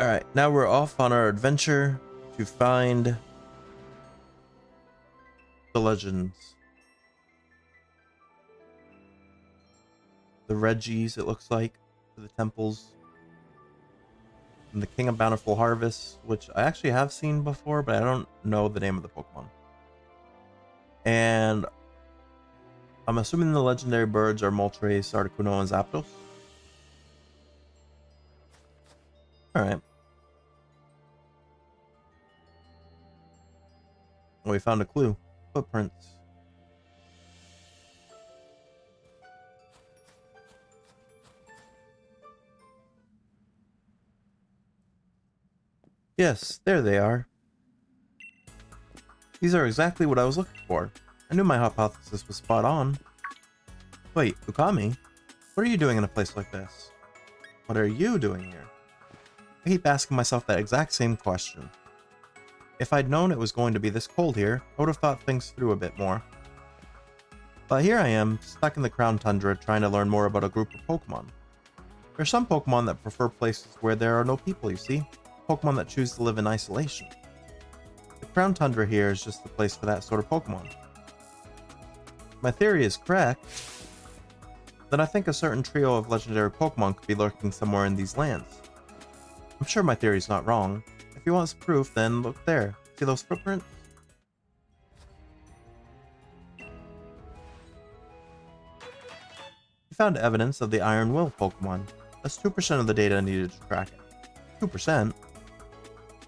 Alright, now we're off on our adventure to find the legends. The Reggies, it looks like, for the temples. And the King of Bountiful Harvest, which I actually have seen before, but I don't know the name of the Pokemon. And I'm assuming the legendary birds are Moltres, Articuno, and Zapdos. Alright. Well, we found a clue. Footprints. Yes, there they are. These are exactly what I was looking for. I knew my hypothesis was spot on. Wait, Ukami? What are you doing in a place like this? What are you doing here? I keep asking myself that exact same question. If I'd known it was going to be this cold here, I would have thought things through a bit more. But here I am, stuck in the Crown Tundra trying to learn more about a group of Pokemon. There are some Pokemon that prefer places where there are no people, you see. Pokemon that choose to live in isolation. The Crown Tundra here is just the place for that sort of Pokemon. If my theory is correct, then I think a certain trio of legendary Pokemon could be lurking somewhere in these lands. I'm sure my theory's not wrong. If you want some proof, then look there. See those footprints? We found evidence of the Iron Will Pokemon. That's 2% of the data needed to track it. 2%?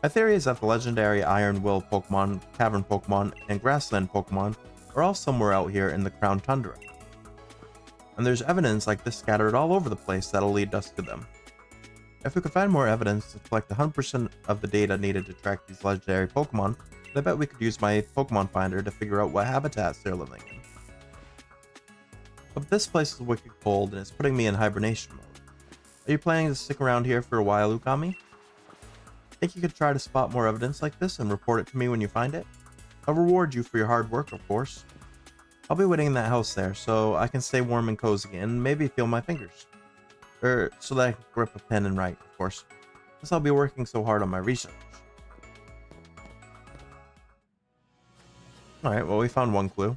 My theory is that the legendary Iron Will Pokemon, Cavern Pokemon, and Grassland Pokemon are all somewhere out here in the Crown Tundra. And there's evidence like this scattered all over the place that'll lead us to them. If we could find more evidence to collect 100% of the data needed to track these legendary Pokemon, I bet we could use my Pokemon Finder to figure out what habitats they're living in. But this place is wicked cold and it's putting me in hibernation mode. Are you planning to stick around here for a while, Ukami? Think you could try to spot more evidence like this and report it to me when you find it? I'll reward you for your hard work, of course. I'll be waiting in that house there, so I can stay warm and cozy and maybe feel my fingers. So that I can grip a pen and write, of course. Since I'll be working so hard on my research. Alright, well we found one clue.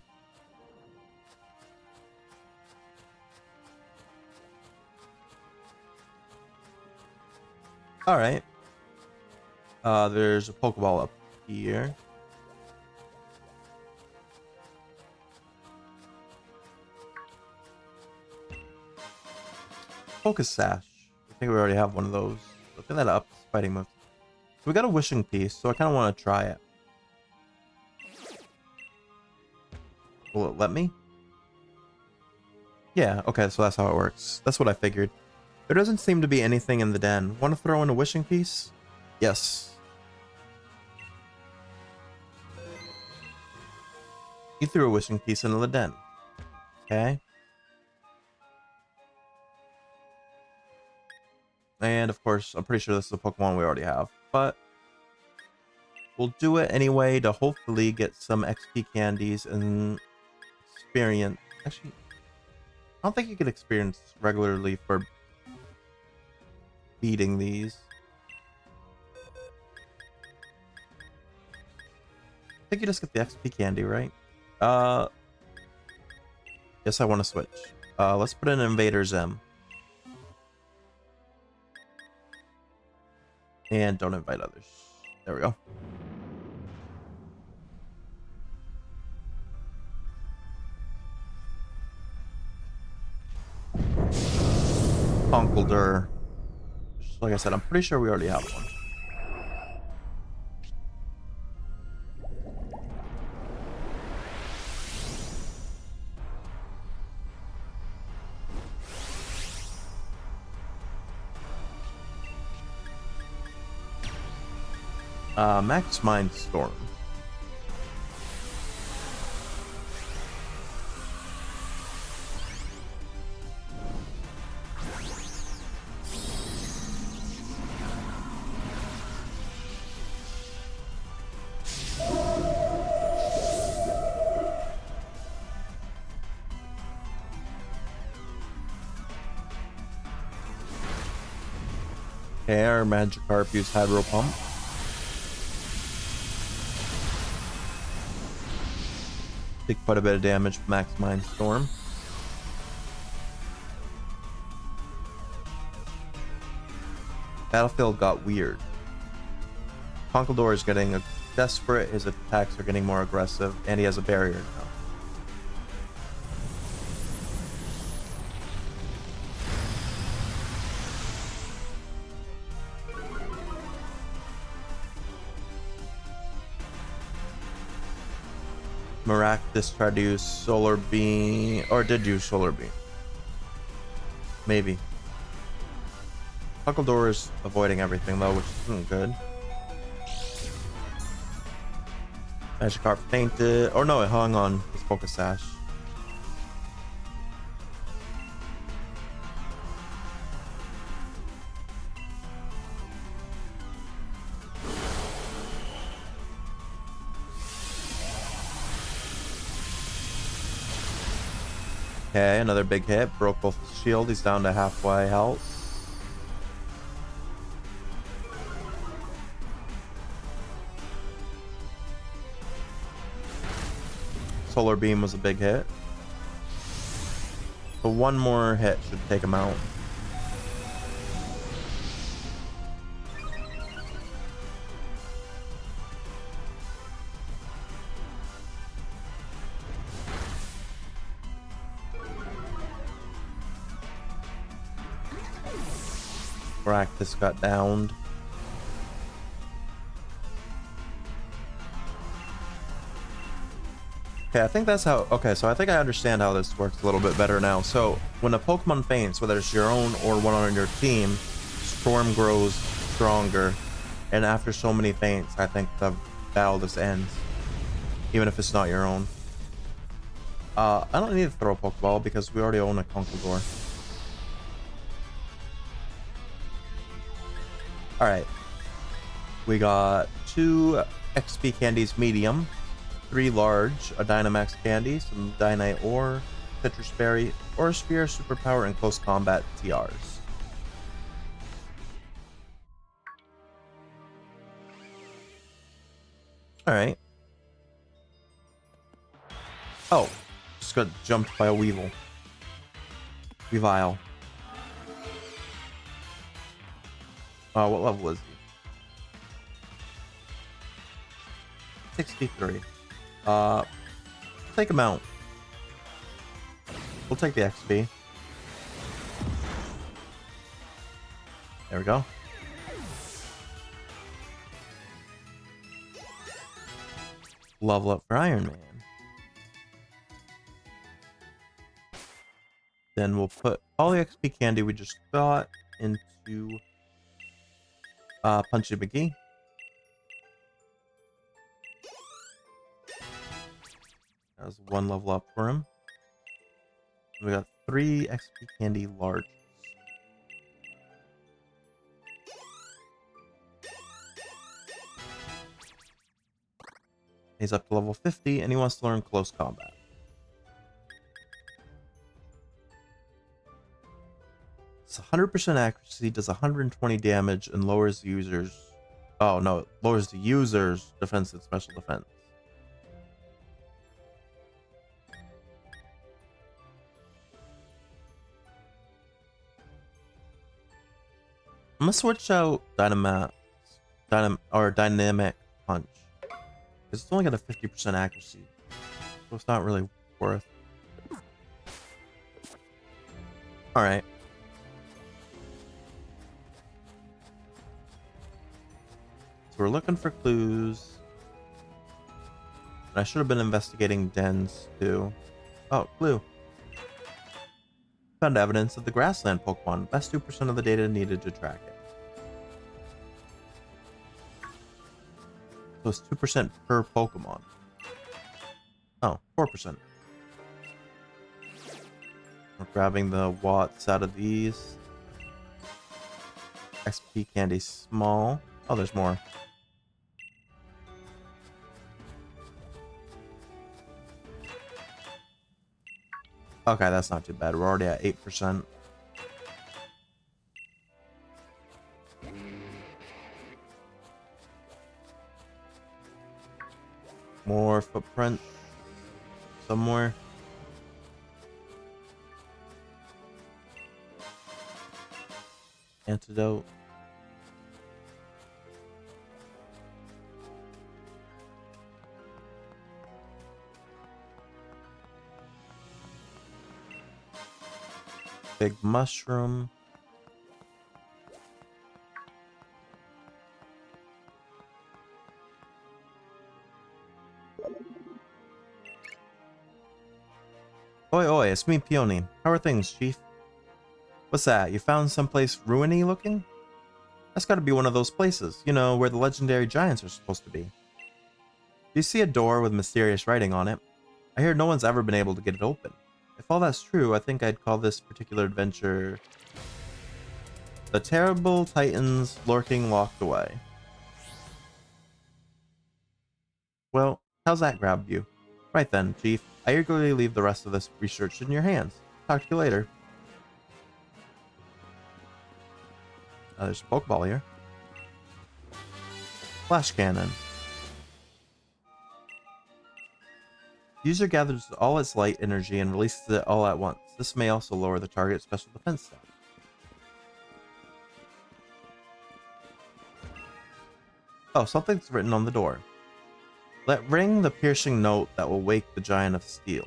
Alright. There's a Pokeball up here. Focus Sash. I think we already have one of those. Look at that up fighting move. So we got a wishing piece, so I kind of want to try it. Will it let me? Yeah, okay, so that's how it works. That's what I figured. There doesn't seem to be anything in the den. Want to throw in a wishing piece? Yes. You threw a wishing piece into the den. Okay. And of course, I'm pretty sure this is a Pokemon we already have. But we'll do it anyway to hopefully get some XP candies and experience. Actually, I don't think you can experience regularly for beating these. I think you just get the XP candy, right? Yes, I want to switch. Let's put in Invader Zim. And don't invite others. There we go. Conkeldurr. Just like I said, I'm pretty sure we already have one. Max Mind Storm. Okay, our Magikarp used Hydro Pump. Did quite a bit of damage with Max Mind Storm. Battlefield got weird. Conkeldurr is getting desperate, his attacks are getting more aggressive, and he has a barrier now. Maractus tried to use Solar Beam, or did use Solar Beam. Maybe. Conkeldurr is avoiding everything though, which isn't good. Magikarp fainted. Or no, it hung on his Focus Sash. Okay, another big hit. Broke both his shield. He's down to halfway health. Solar Beam was a big hit. So one more hit should take him out. Maractus got downed. Okay, I think that's how. Okay, so I think I understand how this works a little bit better now. So when a Pokemon faints, whether it's your own or one on your team, Storm grows stronger, and after so many faints, I think the battle just ends, even if it's not your own. I don't need to throw a Pokeball because we already own a Conkeldurr. All right, we got 2 XP candies medium, 3 large, a Dynamax candy, some Dynite ore, Citrus berry, Aura Sphere, superpower, and close combat TRs. All right. Oh, just got jumped by a Weevil. Weavile. What level is he? 63. Take him out. We'll take the XP. There we go. Level up for Iron Man. Then we'll put all the XP candy we just got into Punchy McGee. That was 1 level up for him. We got 3 XP candy large. He's up to level 50 and he wants to learn close combat. It's 100% accuracy, does 120 damage, and lowers the user's... Oh no, it lowers the user's defense and special defense. I'm gonna switch out Dynamic Punch. Because it's only got a 50% accuracy. So it's not really worth. Alright. So we're looking for clues. And I should have been investigating dens too. Oh, clue. Found evidence of the grassland Pokemon. Best 2% of the data needed to track it. So it's 2% per Pokemon. Oh, 4%. We're grabbing the watts out of these. XP candy small. Oh, there's more. Okay, that's not too bad. We're already at 8%. More footprint somewhere. Antidote. Big mushroom. Oi, oi, it's me, Peony. How are things, Chief? What's that? You found someplace ruiny looking? That's gotta be one of those places, you know, where the legendary giants are supposed to be. Do you see a door with mysterious writing on it? I hear no one's ever been able to get it open. If all that's true, I think I'd call this particular adventure The Terrible Titans Lurking Locked Away. Well, how's that grab you? Right then, Chief. I eagerly leave the rest of this research in your hands. Talk to you later. There's a Pokeball here. Flash Cannon. User gathers all its light energy and releases it all at once. This may also lower the target's special defense stat. Oh, something's written on the door. Let ring the piercing note that will wake the Giant of Steel.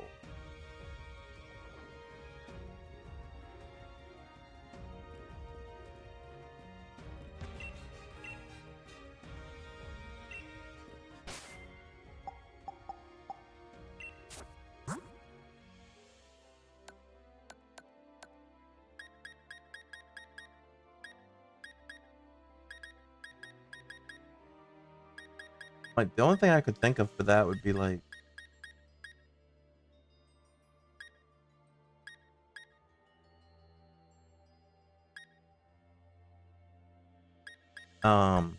Like the only thing I could think of for that would be like um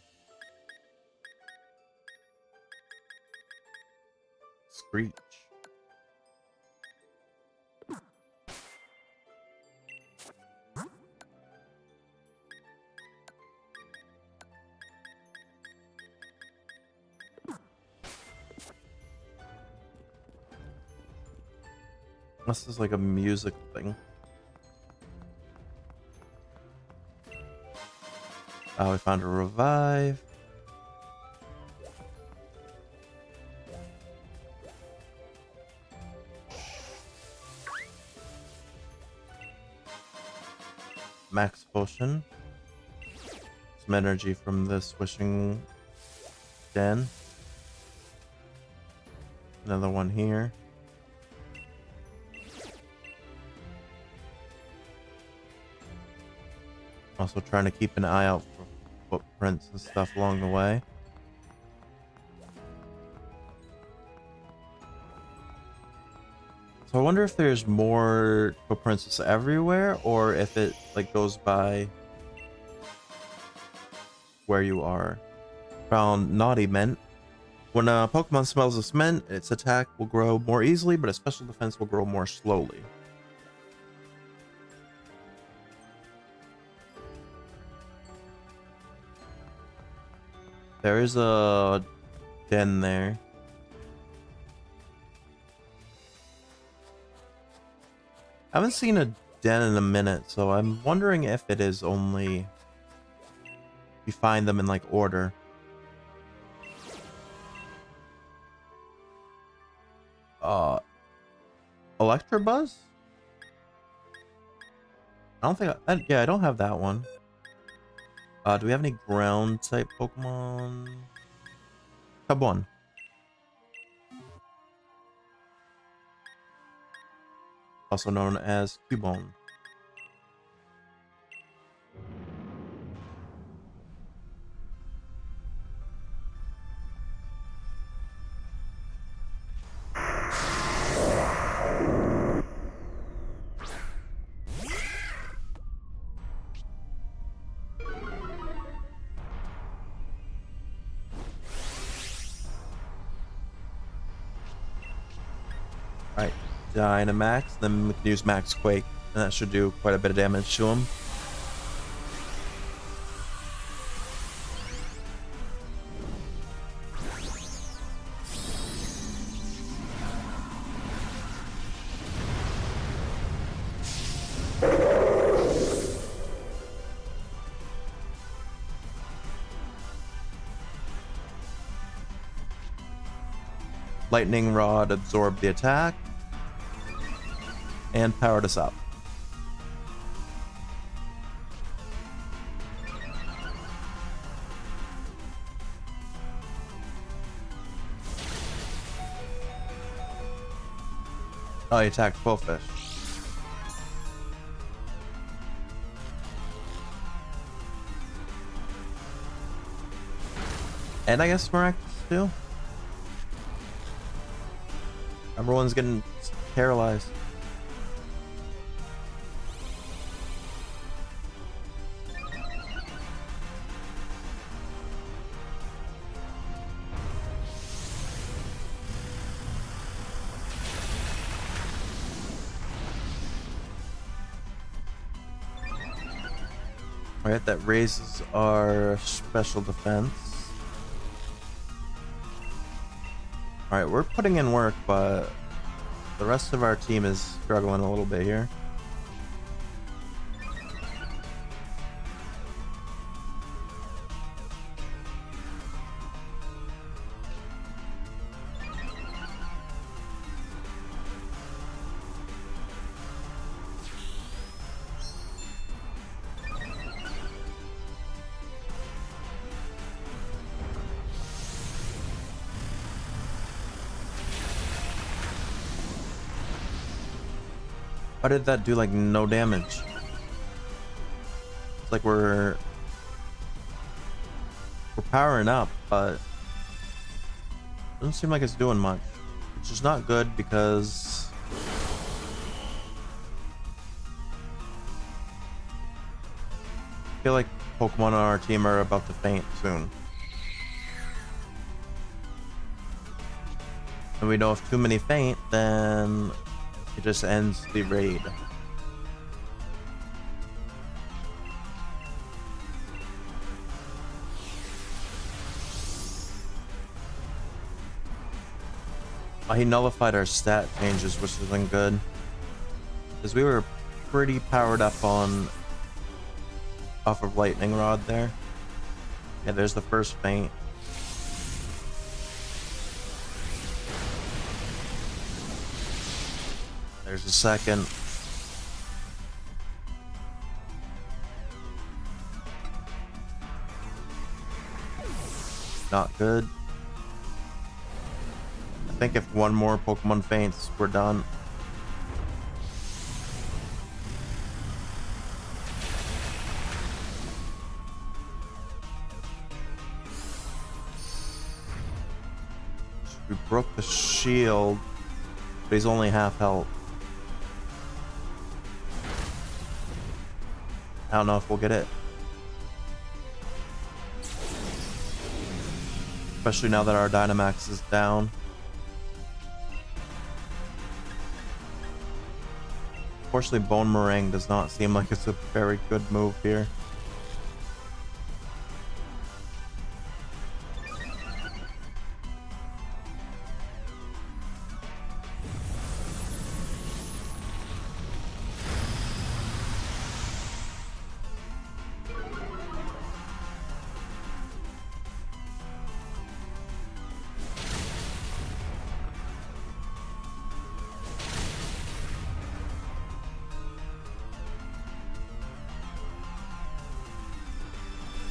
Screech. This is like a music thing. Oh, we found a revive. Max potion. Some energy from this wishing den. Another one here. Also trying to keep an eye out for footprints and stuff along the way. So I wonder if there's more footprints everywhere, or if it like goes by where you are. Found naughty mint. When a Pokemon smells of cement, its attack will grow more easily, but its special defense will grow more slowly. There is a den there. I haven't seen a den in a minute, so I'm wondering if it is only you find them in like order. Electabuzz? I don't think yeah, I don't have that one. Do we have any ground type Pokemon? Have one. Also known as Cubone. Alright, Dynamax, then we can use Max Quake, and that should do quite a bit of damage to him. Lightning Rod absorbed the attack and powered us up. Oh, he attacked Bullfish. And I guess Miraculous too. Everyone's getting paralyzed. Alright, that raises our special defense. Alright, we're putting in work, but the rest of our team is struggling a little bit here. Why did that do like no damage? It's like we're powering up, but doesn't seem like it's doing much, which is not good because I feel like Pokemon on our team are about to faint soon. And we know if too many faint, then it just ends the raid. He nullified our stat changes, which isn't good. Because we were pretty powered up on off of Lightning Rod there. Yeah, there's the first faint. There's a second. Not good. I think if one more Pokemon faints, we're done. We broke the shield, but he's only half health. I don't know if we'll get it. Especially now that our Dynamax is down. Unfortunately, Bone Meringue does not seem like it's a very good move here.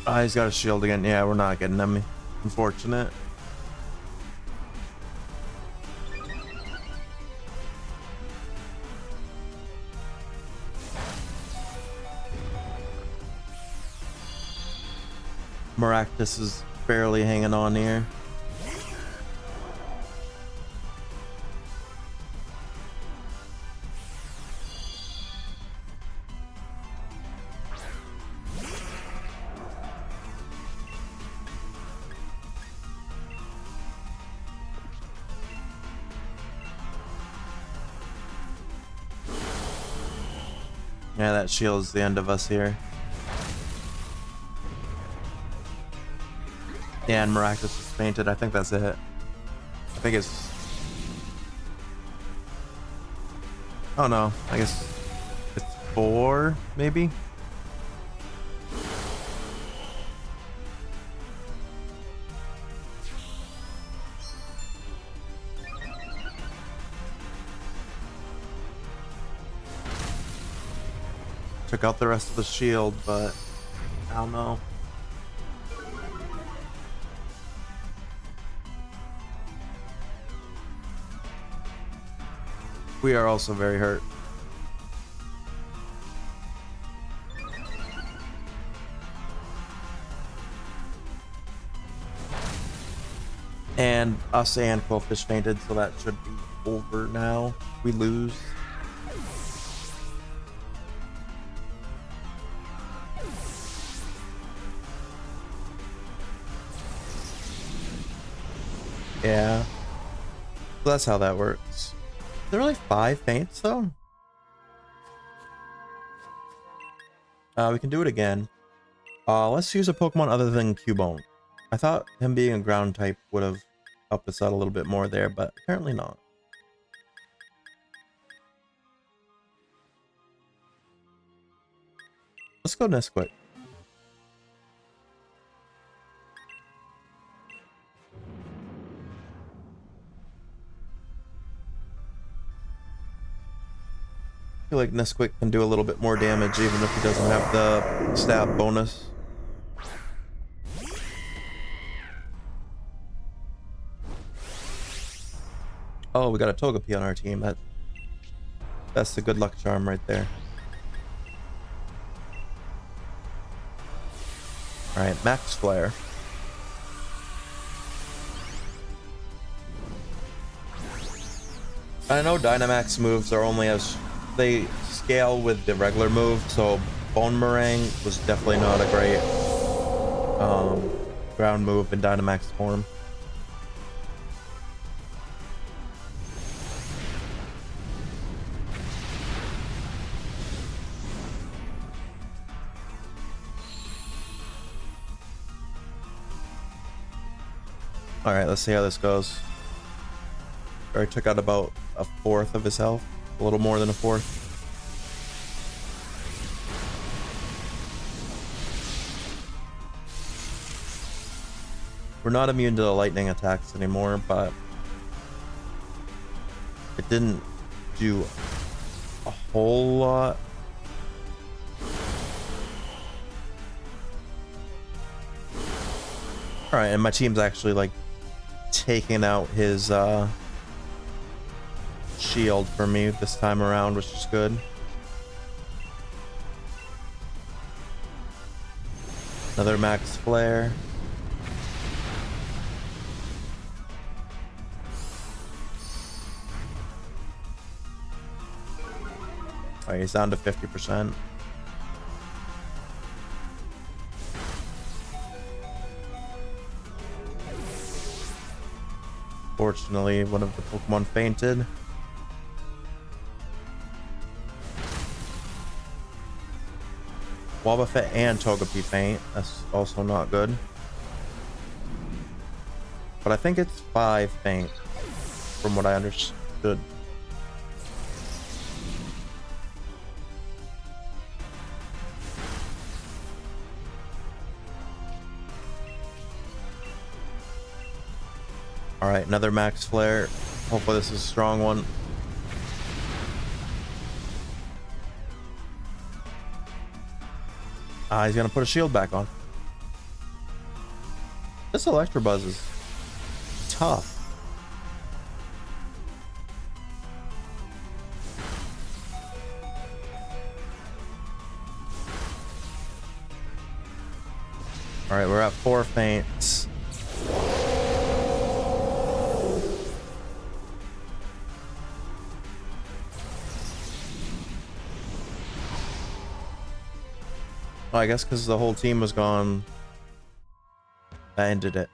Ah, he's got a shield again. Yeah, we're not getting him. Unfortunate. Maractus is barely hanging on here. Yeah, that shield's the end of us here. Yeah, and Maractus is fainted. I think that's it. I think it's... Oh no, I guess it's 4, maybe? Took out the rest of the shield, but I don't know. We are also very hurt. And us and Quillfish fainted, so that should be over now. We lose. Yeah. So that's how that works. Is there really 5 faints though? We can do it again. Let's use a Pokemon other than Cubone. I thought him being a ground type would have helped us out a little bit more there, but apparently not. Let's go Nesquik. I feel like Nesquik can do a little bit more damage even if he doesn't have the stab bonus. Oh, we got a Togepi on our team. That's the good luck charm right there. Alright, Max Flare. I know Dynamax moves are only as they scale with the regular move, so Bone Meringue was definitely not a great ground move in Dynamax form. All right, let's see how this goes. I took out about a fourth of his health, a little more than a fourth. We're not immune to the lightning attacks anymore, but it didn't do a whole lot. All right, and my team's actually like taking out his shield for me this time around, which is good. Another max flare. All right, he's down to 50%. Fortunately, one of the Pokemon fainted. Wobbuffet and Togepi faint. That's also not good. But I think it's 5 faint, from what I understood. All right, another max flare. Hopefully this is a strong one. He's gonna put a shield back on. This Electabuzz is tough. All right, we're at 4 faints. Oh, I guess because the whole team was gone, that ended it.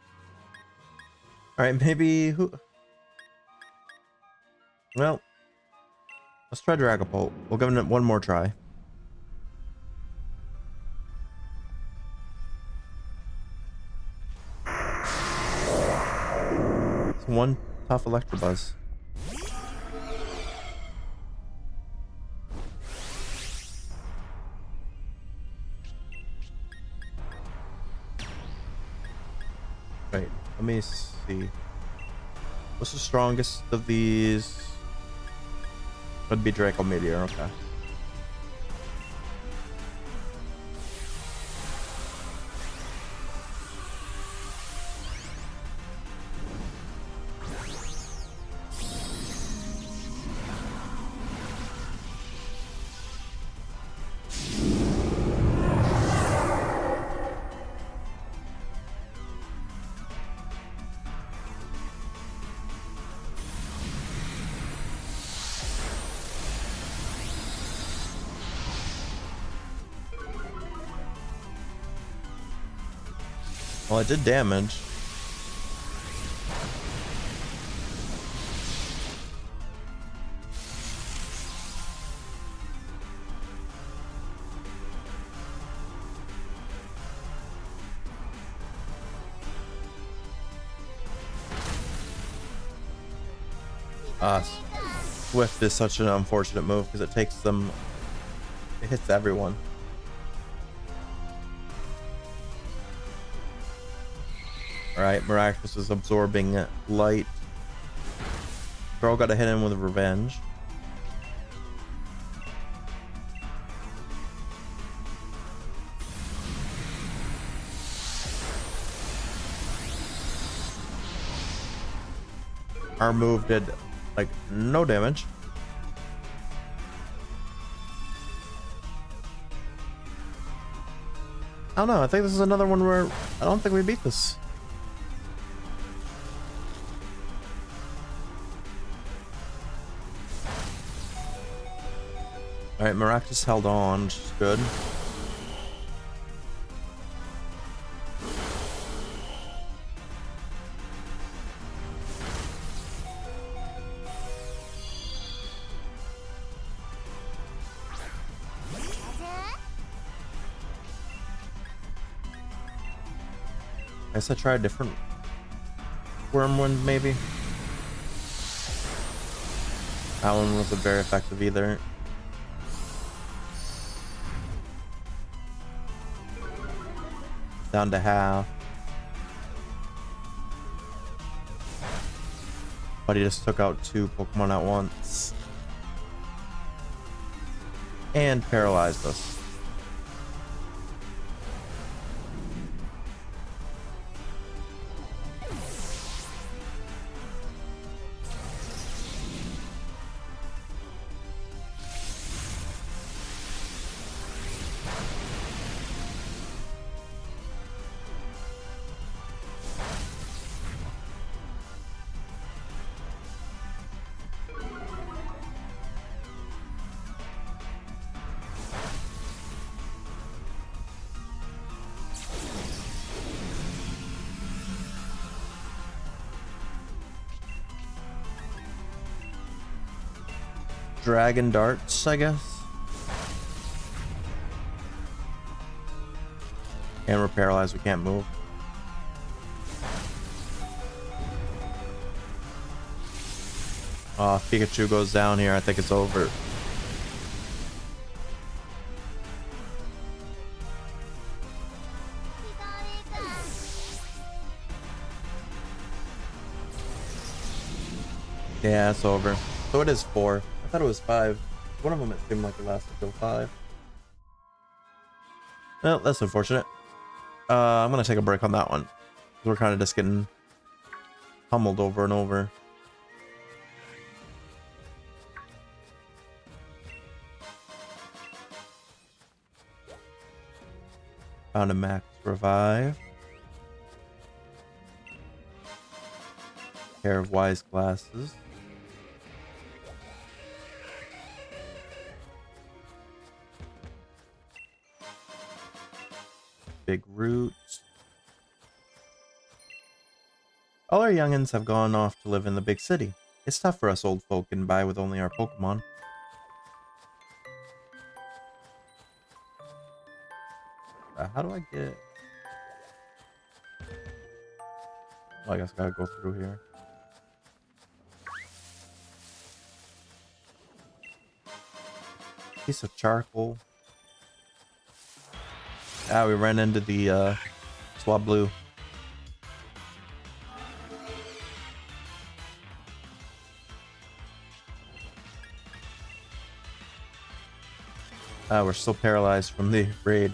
All right, maybe who? Well, let's try Dragapult. We'll give it one more try. It's one tough Electabuzz. Right, let me see. What's the strongest of these? Would be Draco Meteor, okay. Well, it did damage. Swift is such an unfortunate move because it takes them, it hits everyone. Alright, Miraculous is absorbing light. Girl got to hit him with revenge. Our move did like no damage. I don't know. I think this is another one where I don't think we beat this. Alright, Maractus held on, which is good. I guess I try a different Wormwind, maybe. That one wasn't very effective either. Down to half. But he just took out 2 Pokemon at once. And paralyzed us. Dragon darts, I guess. And we're paralyzed, we can't move. If Pikachu goes down here, I think it's over. Yeah, it's over. So it is 4. I thought it was 5. One of them, it seemed like it lasted till 5. Well, that's unfortunate. I'm gonna take a break on that one. We're kind of just getting pummeled over and over. Found a max revive. Pair of wise glasses. Big roots. All our youngins have gone off to live in the big city. It's tough for us old folk getting by with only our Pokemon. How do I get... Oh, I guess I gotta go through here. Piece of charcoal. Ah, we ran into the Swablu. We're still paralyzed from the raid.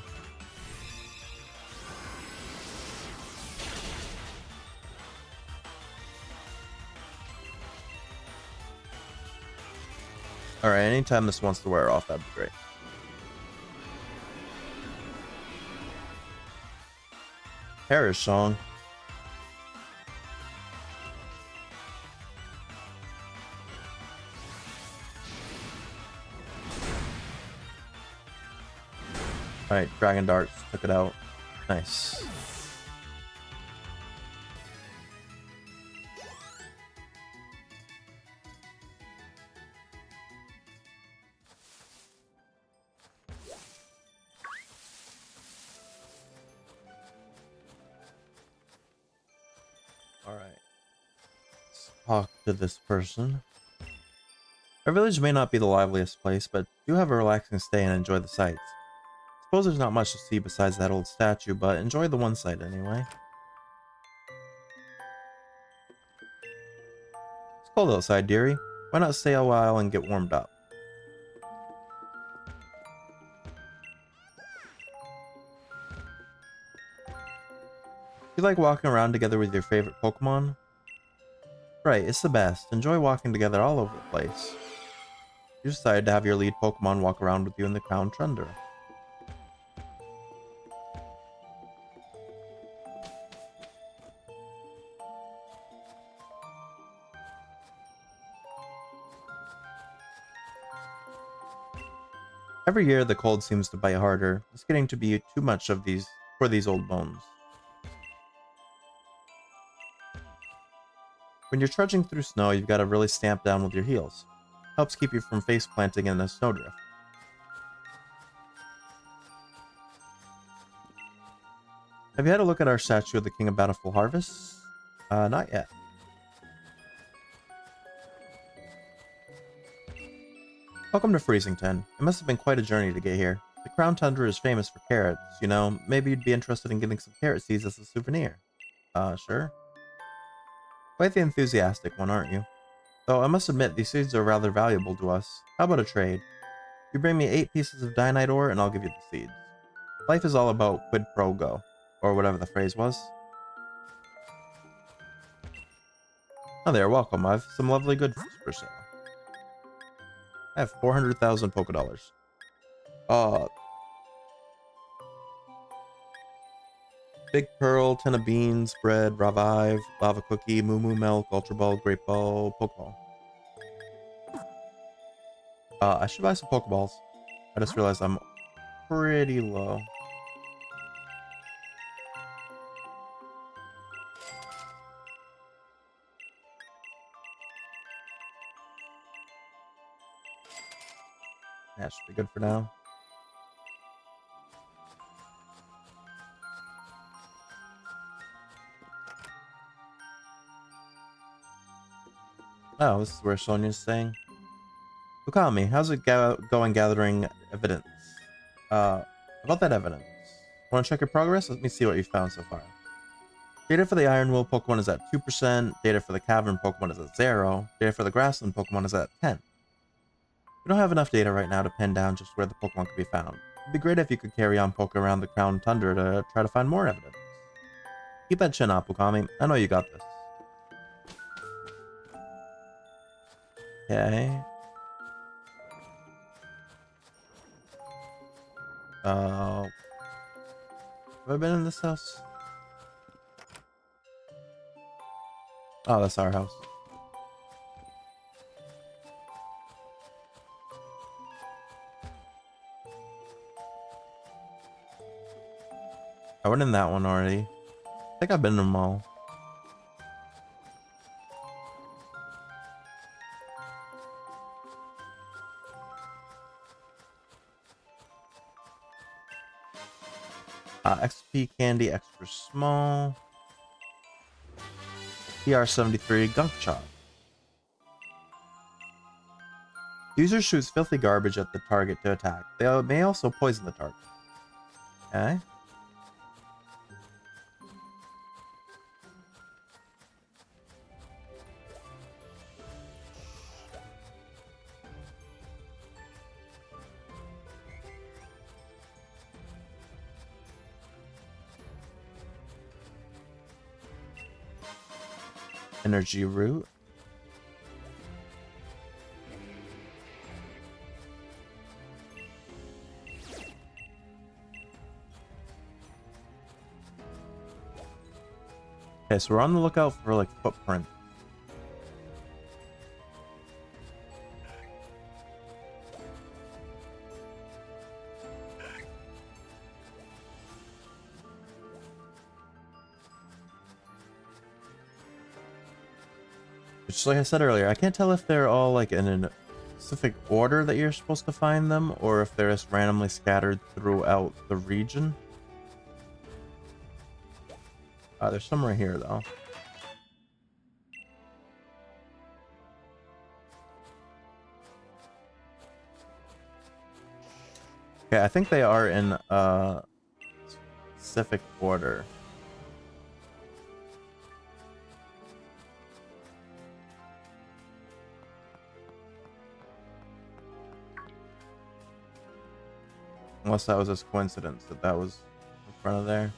Alright, anytime this wants to wear off, that'd be great. Perish song. Alright, Dragon Darts took it out. Nice. Alright. Let's talk to this person. Our village may not be the liveliest place, but do have a relaxing stay and enjoy the sights. Suppose there's not much to see besides that old statue, but enjoy the one sight anyway. It's cold outside, dearie. Why not stay a while and get warmed up? You like walking around together with your favorite Pokemon? Right, it's the best. Enjoy walking together all over the place. You decided to have your lead Pokemon walk around with you in the crown Tundra. Every year the cold seems to bite harder. It's getting to be too much of these for these old bones. When you're trudging through snow, you've got to really stamp down with your heels. Helps keep you from face planting in a snowdrift. Have you had a look at our statue of the King of Bountiful Harvests? Not yet. Welcome to Freezington. It must have been quite a journey to get here. The Crown Tundra is famous for carrots. You know, maybe you'd be interested in getting some carrot seeds as a souvenir. Sure. Quite the enthusiastic one, aren't you? Though I must admit, these seeds are rather valuable to us. How about a trade? You bring me 8 pieces of Dynite ore, and I'll give you the seeds. Life is all about quid pro quo, or whatever the phrase was. Oh, there, welcome. I have some lovely goods for sale. I have 400,000 polka dollars. Big Pearl, 10 of beans, bread, revive, lava cookie, moo moo milk, ultra ball, grape ball, pokeball. I should buy some pokeballs. I just realized I'm pretty low. That should be good for now. Oh, this is where Sonia's staying. Okami, how's it going gathering evidence? About that evidence. Want to check your progress? Let me see what you found so far. Data for the Iron Will Pokemon is at 2%. Data for the Cavern Pokemon is at 0. Data for the Grassland Pokemon is at 10. We don't have enough data right now to pin down just where the Pokemon could be found. It'd be great if you could carry on poking around the Crown Tundra to try to find more evidence. Keep that chin up, Okami. I know you got this. Okay. Have I been in this house? Oh, that's our house. I went in that one already. I think I've been in them all. XP candy extra small. PR73 gunk chop. User shoots filthy garbage at the target to attack. They may also poison the target. Okay. Energy root. Okay, so we're on the lookout for like footprint. Just like I said earlier, I can't tell if they're all like in a specific order that you're supposed to find them, or if they're just randomly scattered throughout the region. There's some right here though. Okay, I think they are in a specific order. Unless that was just coincidence that was in front of there.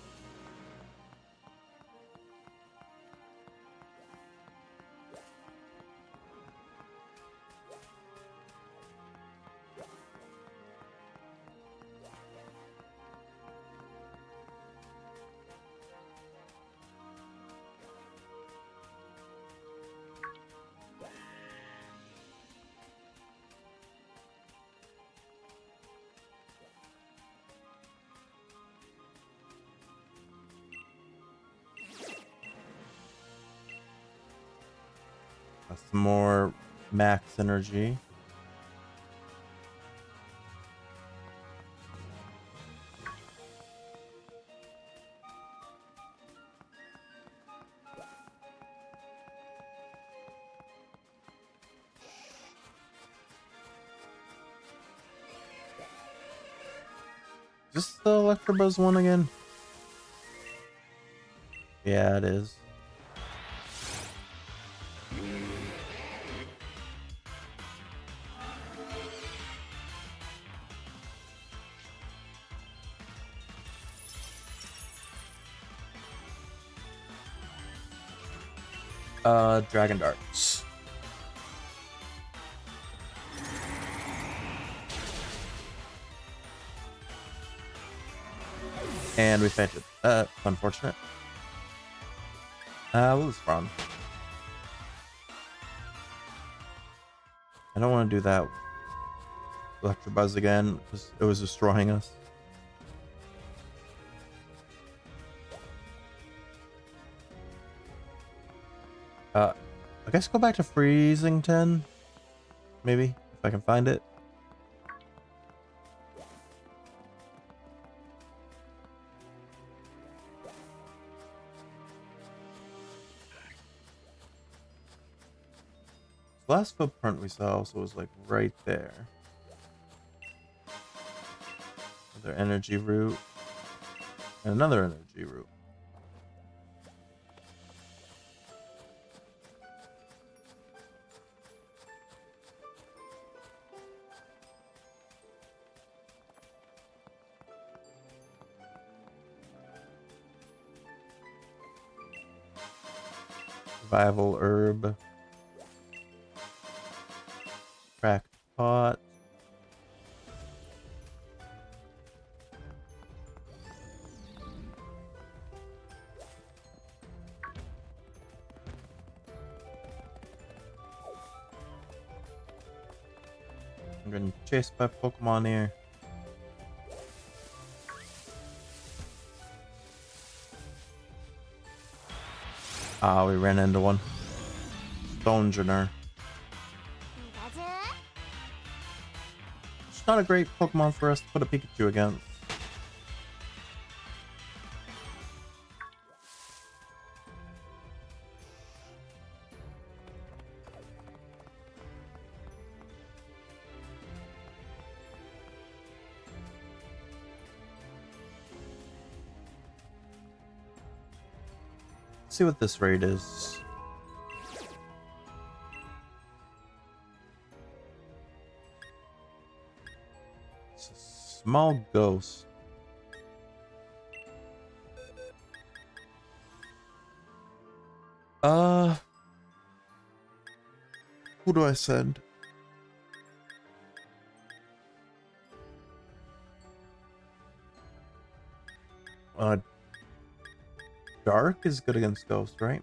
Some more max energy. Is this the Electabuzz one again? Yeah, it is. Dragon Darts. And we fainted. Unfortunate. What was wrong? I don't want to do that Electabuzz again because it was destroying us. I guess go back to Freezing 10. Maybe, if I can find it. The last footprint we saw also was like right there. Another energy root. And another energy root. Survival herb. Cracked pot. I'm getting chased by Pokemon here. Ah, we ran into one. Tundra. It's not a great Pokemon for us to put a Pikachu against. Let's see what this raid is. It's a small ghost. Who do I send? Dark is good against Ghost, right?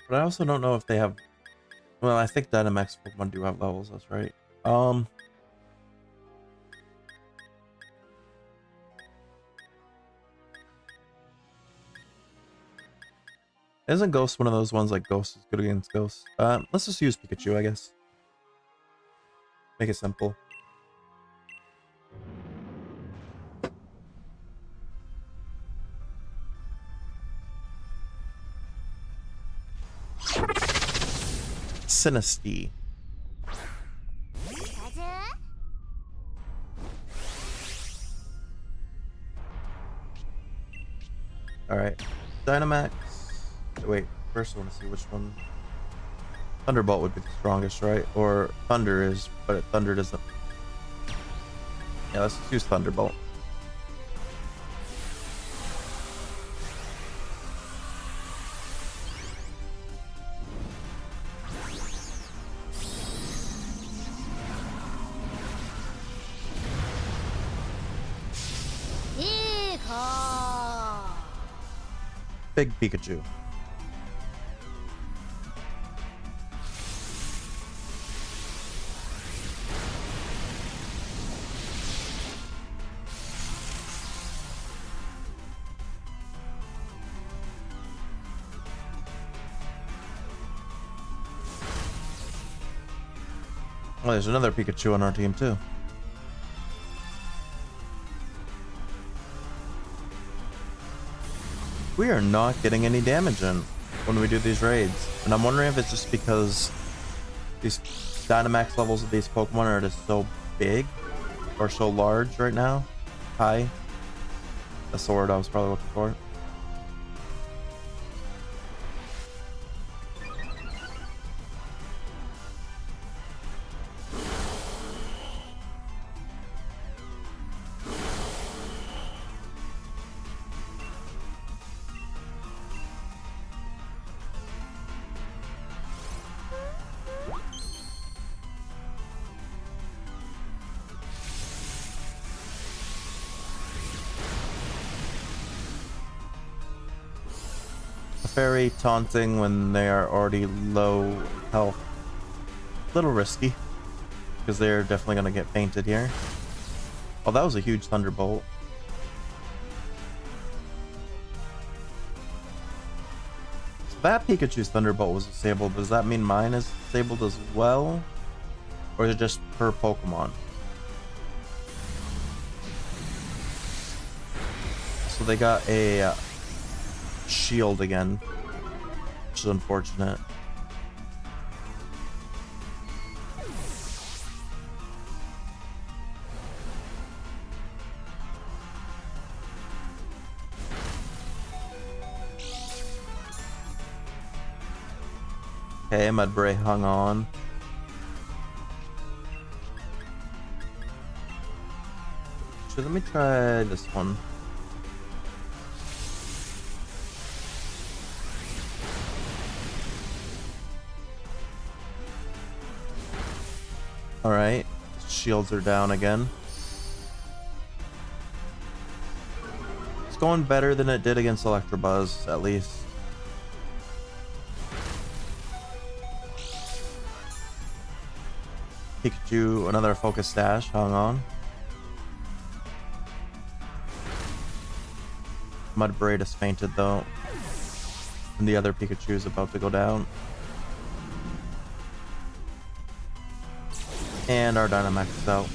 But I also don't know if they have... Well, I think Dynamax Pokemon do have levels, that's right. Isn't Ghost one of those ones like Ghost is good against Ghost? Let's just use Pikachu, I guess. Make it simple. Sinistea. Alright. Dynamax. Wait, first I want to see which one. Thunderbolt would be the strongest, right? Or Thunder is, but Thunder doesn't. Yeah, let's use Thunderbolt. Big Pikachu. Oh, there's another Pikachu on our team too. We are not getting any damage in when we do these raids. And I'm wondering if it's just because these Dynamax levels of these Pokemon are just so big or so large right now. High. The sword I was probably looking for. Fairy taunting when they are already low health. A little risky, because they're definitely going to get fainted here. Oh, that was a huge Thunderbolt. So that Pikachu's Thunderbolt was disabled. Does that mean mine is disabled as well? Or is it just per Pokemon? So they got a shield again, which is unfortunate. Okay, Mudbray hung on. So let me try this one. Alright, shields are down again. It's going better than it did against Electabuzz, at least. Pikachu, another focus dash, hung on. Mudbray just fainted though. And the other Pikachu is about to go down. And our Dynamax is out.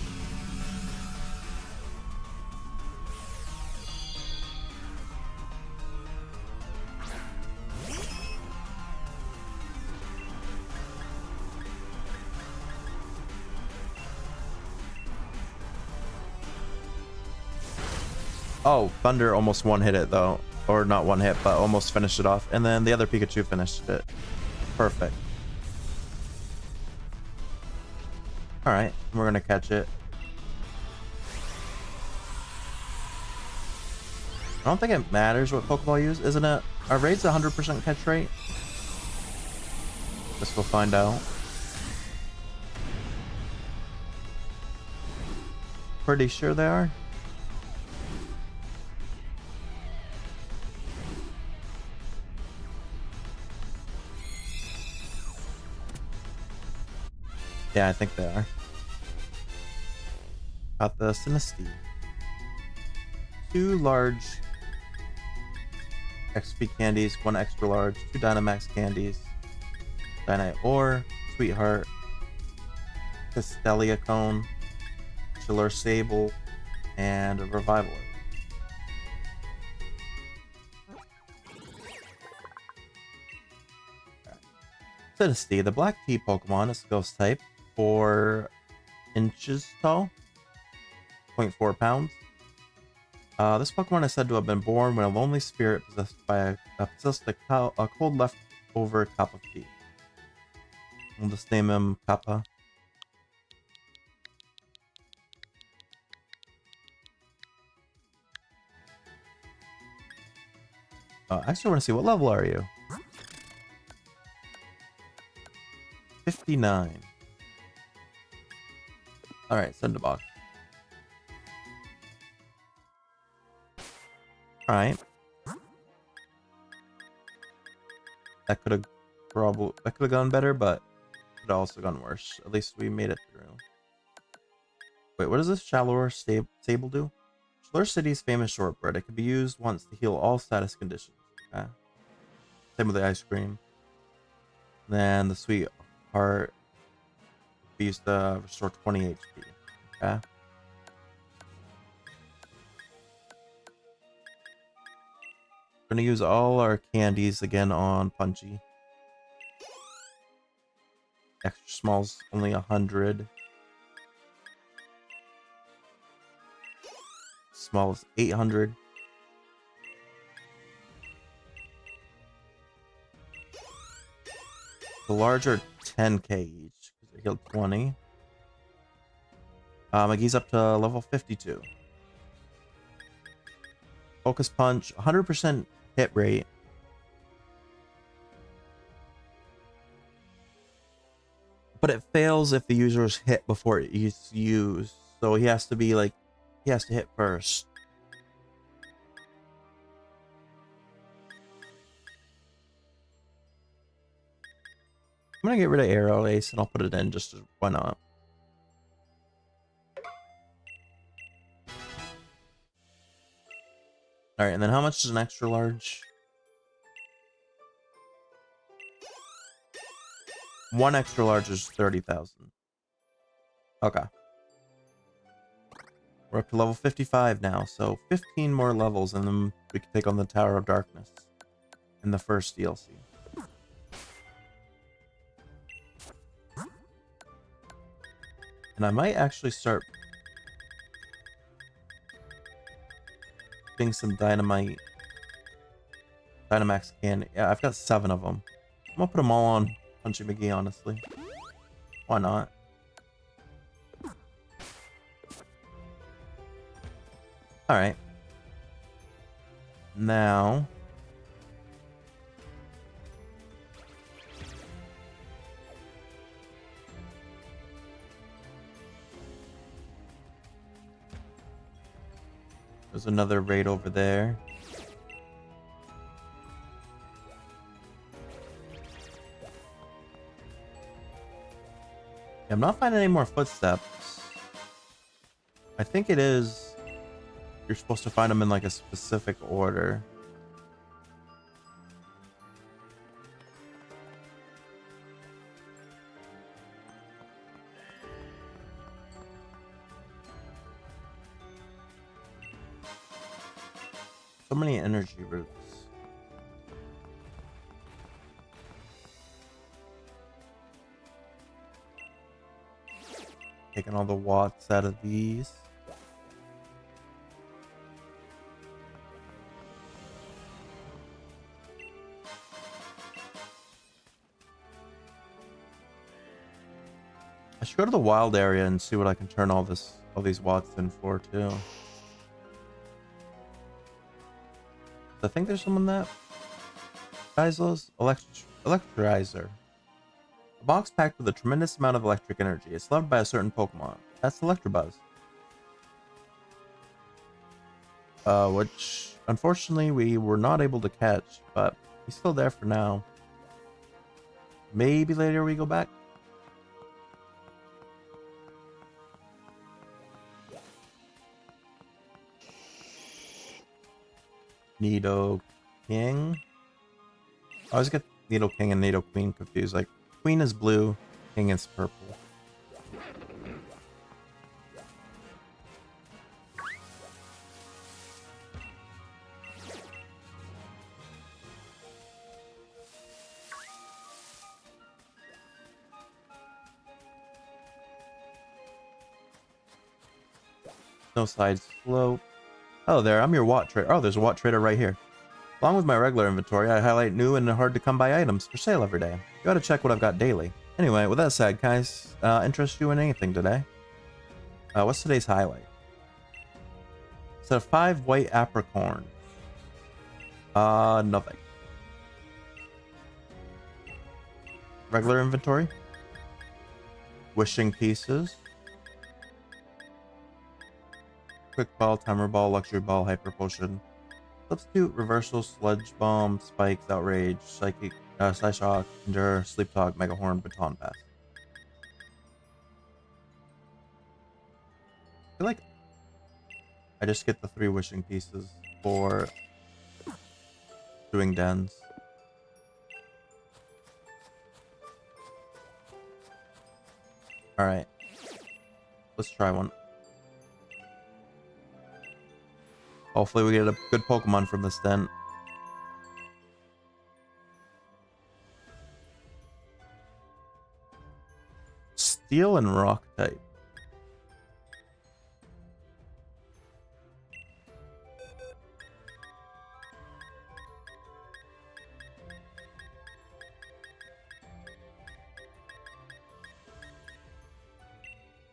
Oh, Thunder almost one-hit it though. Or not one hit, but almost finished it off. And then the other Pikachu finished it. Perfect. Alright, we're gonna catch it. I don't think it matters what Pokeball you use, isn't it? Are raids 100% catch rate? Guess we'll find out. Pretty sure they are. Yeah, I think they are. Got the Sinistea. 2 large XP candies, 1 extra large, 2 Dynamax candies, Dynite Ore, Sweetheart, Castelia Cone, Chiller Sable, and a Revival. Sinistea, the Black Tea Pokemon, is Ghost type, 4 inches tall, 0.4 pounds. This Pokemon is said to have been born when a lonely spirit possessed a cold leftover cup of tea. We'll just name him Kappa. I actually want to see, what level are you? 59. Alright, send a box. Alright. That could have gone better, but could have also gone worse. At least we made it through. Wait, what does this Shallower Sable do? Shallower City's famous shortbread. It can be used once to heal all status conditions. Okay. Same with the ice cream. Then the Sweetheart be used to restore 20 HP. Okay. We're gonna use all our candies again on Punchy. Extra small's only 100. Small is 800. The larger 10k each because they healed 20. McGee's up to level 52. Focus Punch, 100% hit rate. But it fails if the user is hit before it's used. So he has to be like, he has to hit first. I'm gonna get rid of Arrow Ace and I'll put it in just to, why not? Alright, and then how much is an extra large? One extra large is 30,000. Okay. We're up to level 55 now, so 15 more levels and then we can take on the Tower of Darkness in the first DLC. And I might actually start getting some Dynamax candy. Yeah, I've got 7 of them. I'm gonna put them all on Punchy McGee, honestly. Why not? Alright. Now... there's another raid over there. I'm not finding any more footsteps. I think it is... you're supposed to find them in like a specific order. So many energy roots. Taking all the watts out of these. I should go to the wild area and see what I can turn all these watts in for too. I think there's someone that buys those electrizer. A box packed with a tremendous amount of electric energy. It's loved by a certain Pokemon. That's Electabuzz. Which unfortunately we were not able to catch, but he's still there for now. Maybe later we go back. Nido King. I always get Nido King and Nido Queen confused. Like, Queen is blue, King is purple. No side slope. Oh, there. I'm your Watt trader. Oh, there's a Watt trader right here. Along with my regular inventory, I highlight new and hard to come by items for sale every day. You gotta check what I've got daily. Anyway, with that said, can I interest you in anything today? What's today's highlight? Set of 5 white apricorns. Nothing. Regular inventory. Wishing pieces. Quick ball, timer ball, luxury ball, hyper potion. Substitute, reversal, sludge bomb, spikes, outrage, psychic, side shock, endure, sleep talk, mega horn, baton pass. I feel like I just get the 3 wishing pieces for doing dens. All right, let's try one. Hopefully we get a good Pokemon from this then. Steel and rock type.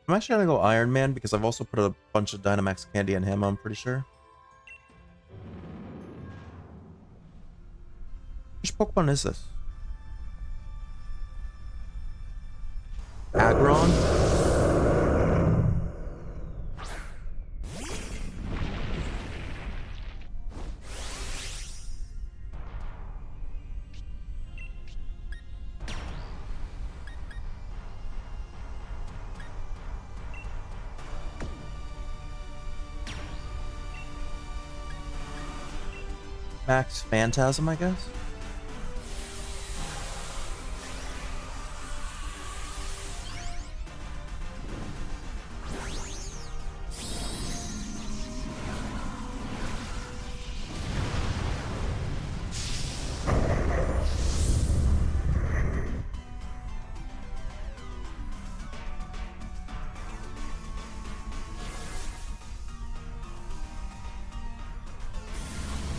I'm actually gonna go Iron Man because I've also put a bunch of Dynamax candy in him, I'm pretty sure. Which Pokemon is this? Aggron? Max Phantasm, I guess?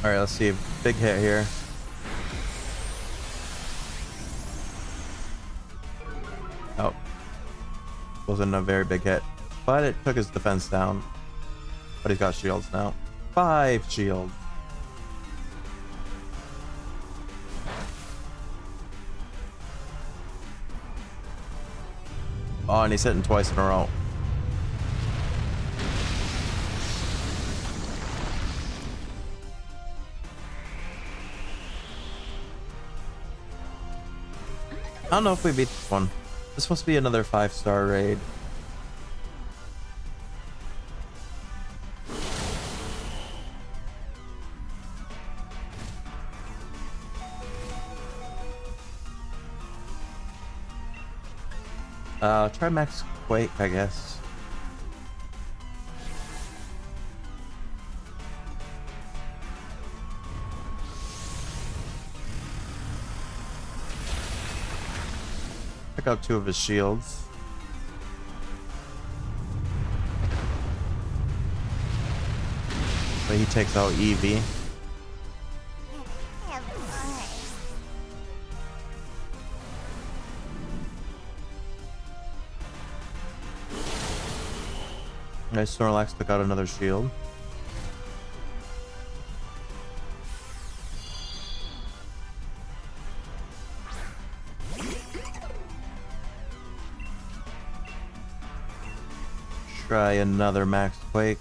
Alright, let's see. Big hit here. Oh. Wasn't a very big hit. But it took his defense down. But he's got shields now. 5 shields. Oh, and he's hitting twice in a row. I don't know if we beat this one. This must be another 5-star raid. Try Max Quake, I guess. Pick out 2 of his shields. But he takes out Eevee. Nice, Snorlax took out another shield. Try another Max Quake.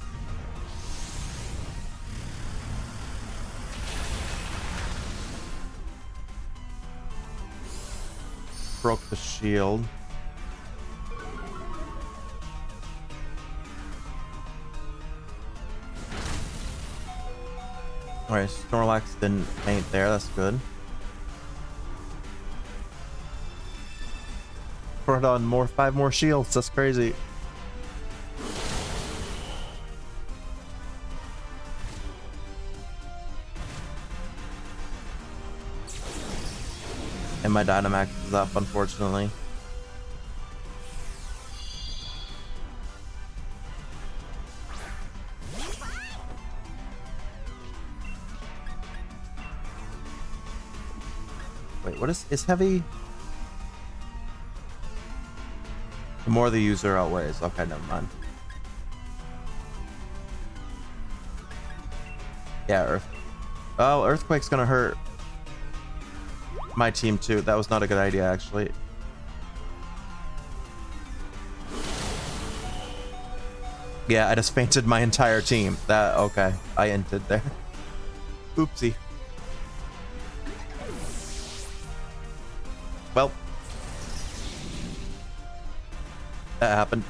Broke the shield. Alright, Snorlax didn't faint there, that's good. Brought on 5 more shields, that's crazy. And my Dynamax is up, unfortunately. Wait, what is heavy? The more the user outweighs. Okay, never mind. Yeah, Earth. Oh, Earthquake's gonna hurt my team too. That was not a good idea, actually. Yeah, I just fainted my entire team. That, okay. I entered there. Oopsie. Well. That happened.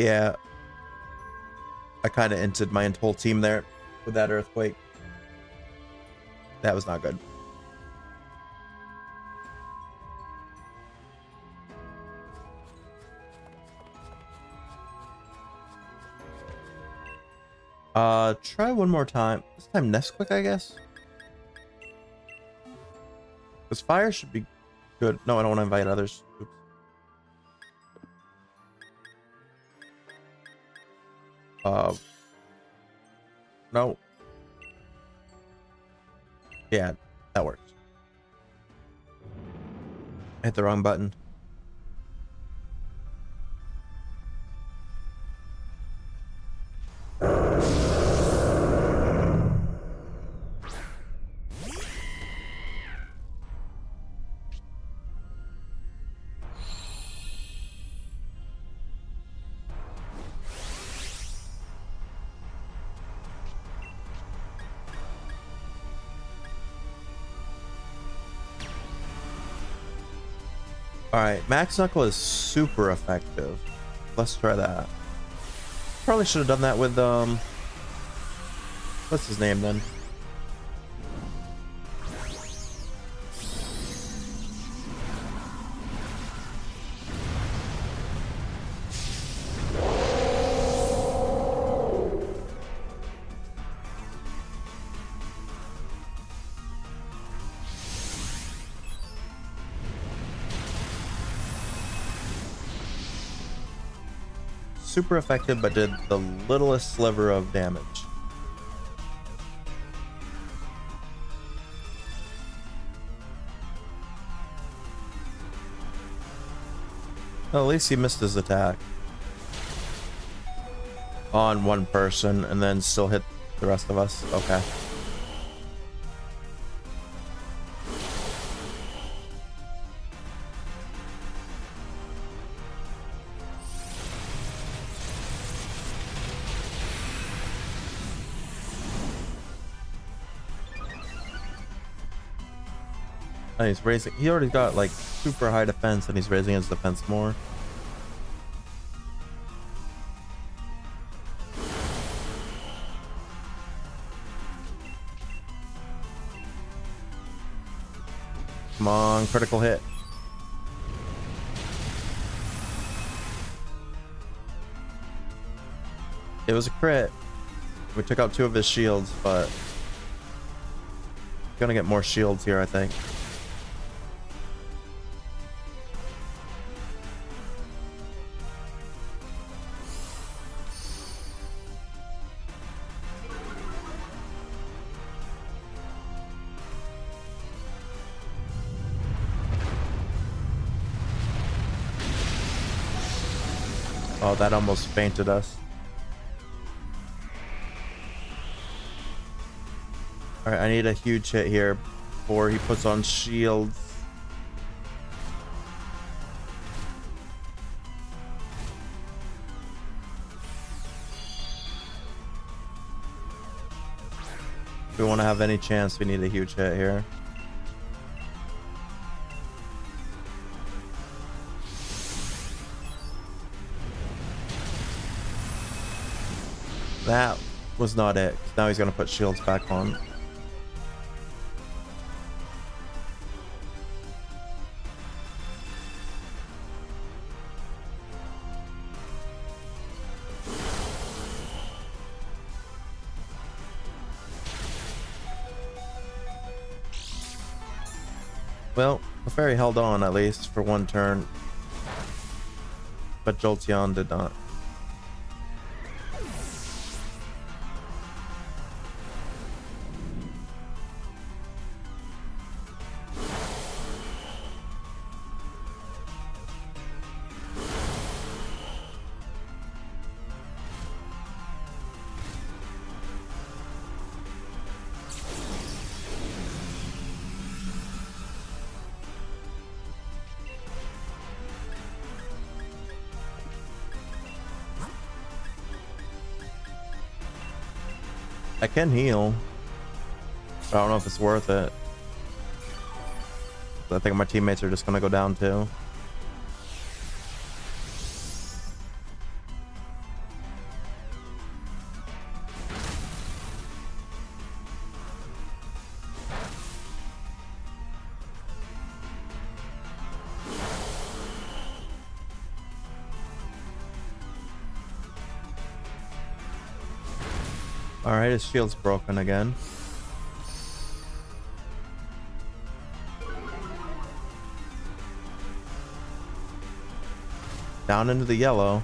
Yeah, I kind of entered my whole team there with that earthquake. That was not good. Try one more time. This time nest quick, I guess. Because fire should be good. No, I don't want to invite others. Oops. No. Yeah, that works. I hit the wrong button. Alright, Max Knuckle is super effective. Let's try that. Probably should have done that with, what's his name then? Super effective, but did the littlest sliver of damage. Well, at least he missed his attack on one person and then still hit the rest of us. Okay. And he's raising, he already got like super high defense and he's raising his defense more. Come on, critical hit. It was a crit. We took out 2 of his shields, but gonna get more shields here, I think. Oh, that almost fainted us. Alright, I need a huge hit here before he puts on shields. If we want to have any chance, we need a huge hit here. That was not it. Now he's gonna put shields back on. Well, the fairy held on at least for one turn, but Jolteon did not. I can heal. I don't know if it's worth it. I think my teammates are just gonna go down too. Alright, his shield's broken again. Down into the yellow.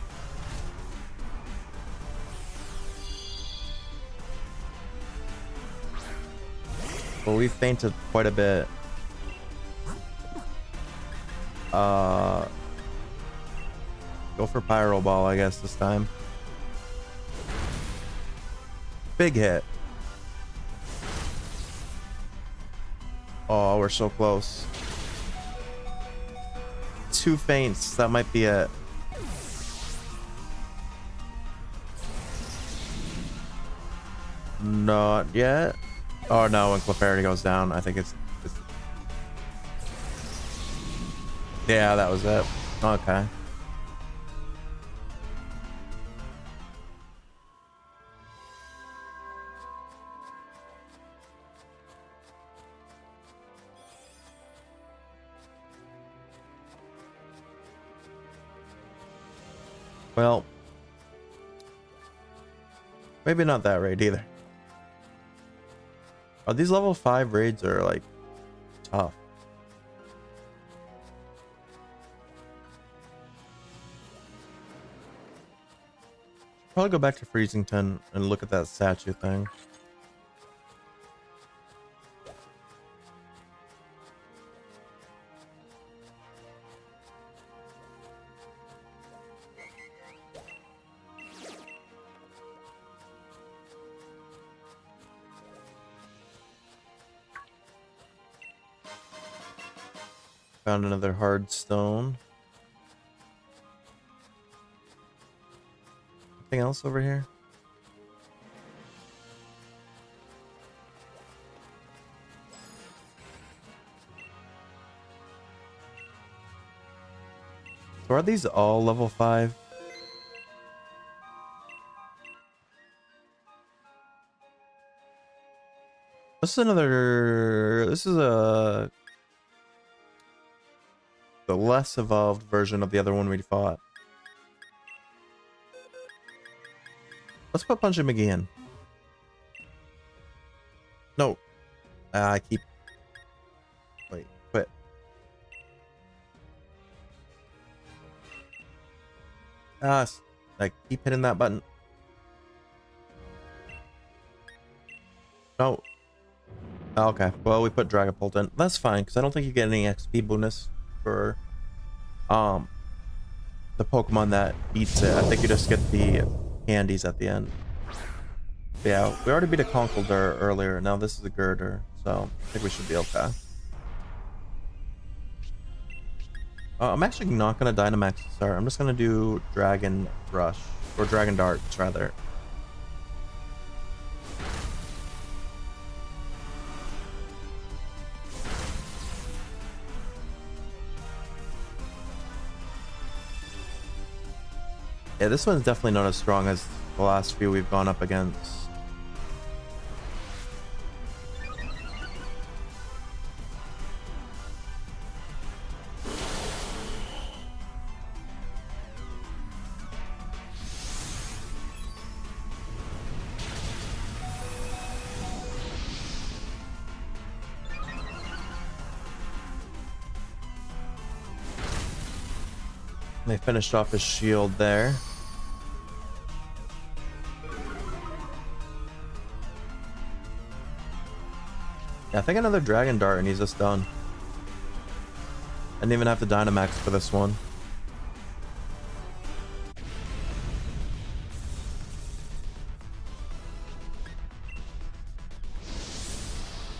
Well, we fainted quite a bit. Go for Pyro Ball, I guess, this time. Big hit. Oh, we're so close. 2 feints. That might be it. Not yet. Oh no, when Clefairy goes down, I think it's... Yeah, that was it. Okay. Well, maybe not that raid either. Oh, these level 5 raids are like tough. Probably go back to Freezington and look at that statue thing. Found another hard stone. Anything else over here? So are these all level 5? This is another... This is a... the less evolved version of the other one we fought. Let's put Punchy McGee in. No. I keep... Wait, quit. I keep hitting that button. No. Okay, well, we put Dragapult in. That's fine, because I don't think you get any XP bonus for the Pokemon that beats it. I think you just get the candies at the end. But yeah, we already beat a Conkeldurr earlier. Now this is a Girder, so I think we should be okay. I'm actually not going to Dynamax to start. I'm just going to do Dragon Rush, or Dragon Darts, rather. Yeah, this one's definitely not as strong as the last few we've gone up against. They finished off his shield there. Yeah, I think another Dragon Dart and he's just done. I didn't even have to Dynamax for this one.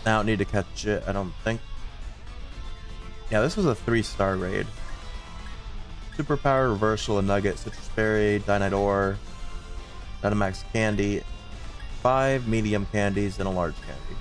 I don't need to catch it, I don't think. Yeah, this was a 3-star raid. Superpower, Reversal, a Nugget, Citrus Berry, Dynite Ore, Dynamax Candy, 5 medium candies, and a large candy.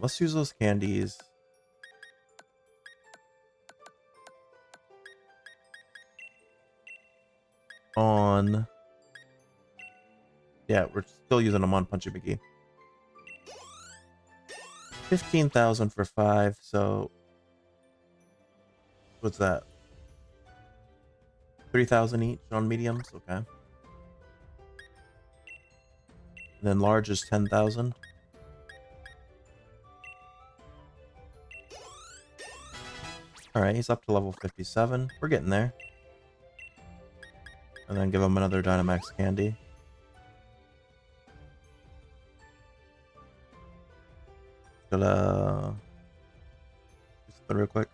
Let's use those candies. on... Yeah, we're still using them on Punchy McGee. 15,000 for 5, so... What's that? 3,000 each on mediums? Okay. And then large is 10,000. Alright, he's up to level 57. We're getting there. And then give him another Dynamax candy. Gonna... do something real quick.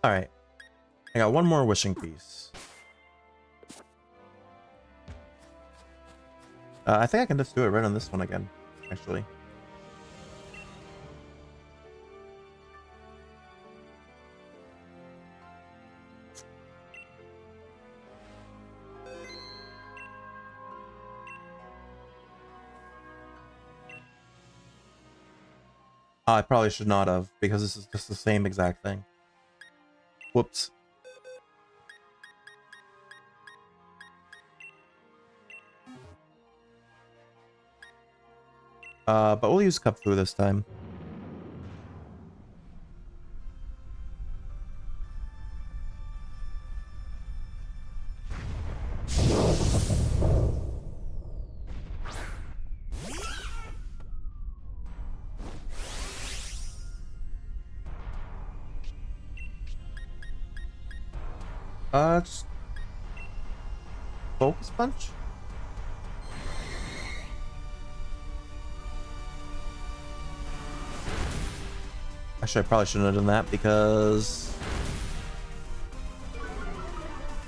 Alright. I got one more wishing piece. I think I can just do it right on this one again, actually. I probably should not have, because this is just the same exact thing. Whoops. But we'll use Cup Fu this time. Just Focus Punch? Actually, I probably shouldn't have done that because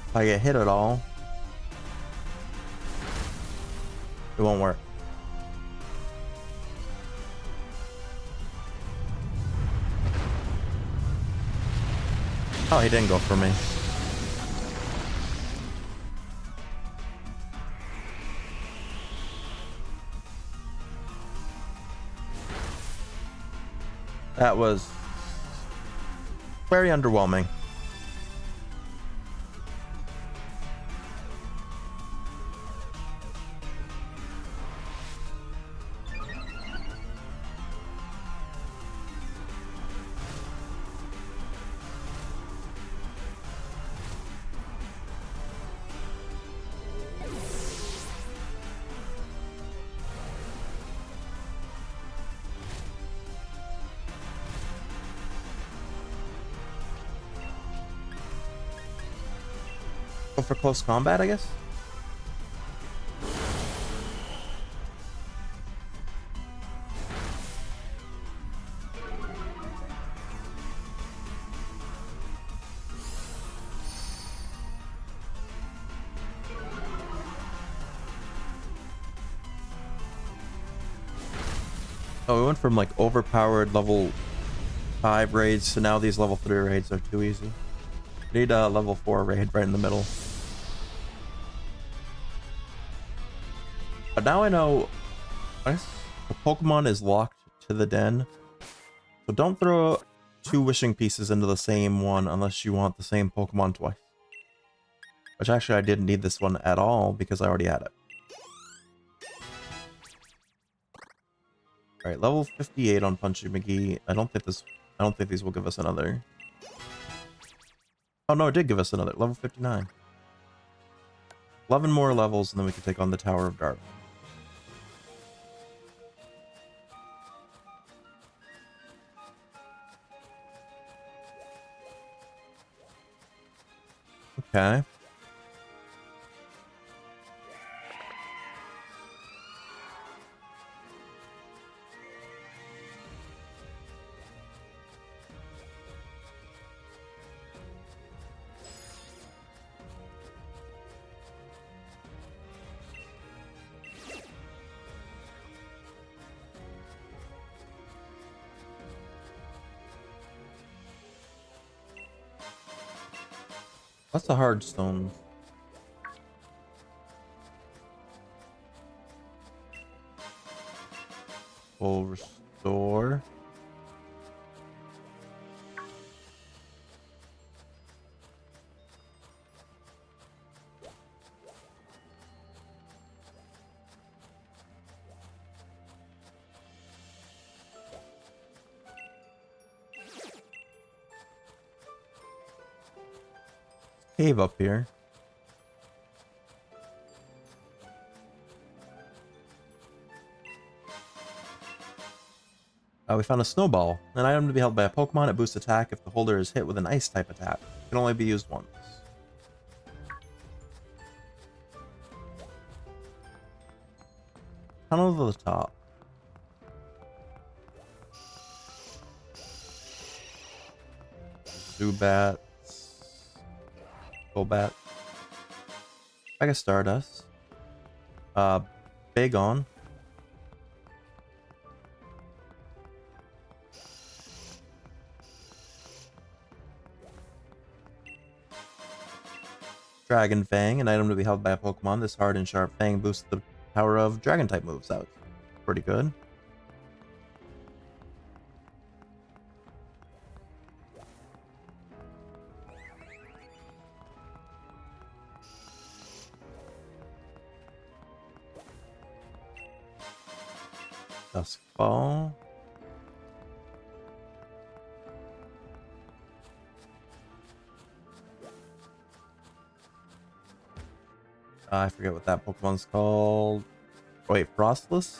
if I get hit at all, it won't work. Oh, he didn't go for me. That was very underwhelming. Go for close combat, I guess? Oh, we went from like overpowered level 5 raids to now these level 3 raids are too easy. Need a level 4 raid right in the middle. But now I know, I guess the Pokemon is locked to the den. So don't throw 2 wishing pieces into the same one unless you want the same Pokemon twice. Which actually I didn't need this one at all because I already had it. Alright, level 58 on Punchy McGee. I don't think these will give us another. Oh no, it did give us another. Level 59. 11 more levels and then we can take on the Tower of Dark. Okay. Lots of hard stones. We'll restore. Cave up here. We found a snowball, an item to be held by a Pokemon. It boosts attack if the holder is hit with an ice type attack. It can only be used once. Tunnel to the top. Zubats. Golbat. Mega Stardust. Bagon. Dragon Fang, an item to be held by a Pokemon. This hard and sharp fang boosts the power of dragon type moves out. Pretty good. Dusk Ball. I forget what that Pokemon's called. Oh, wait, Frostlass?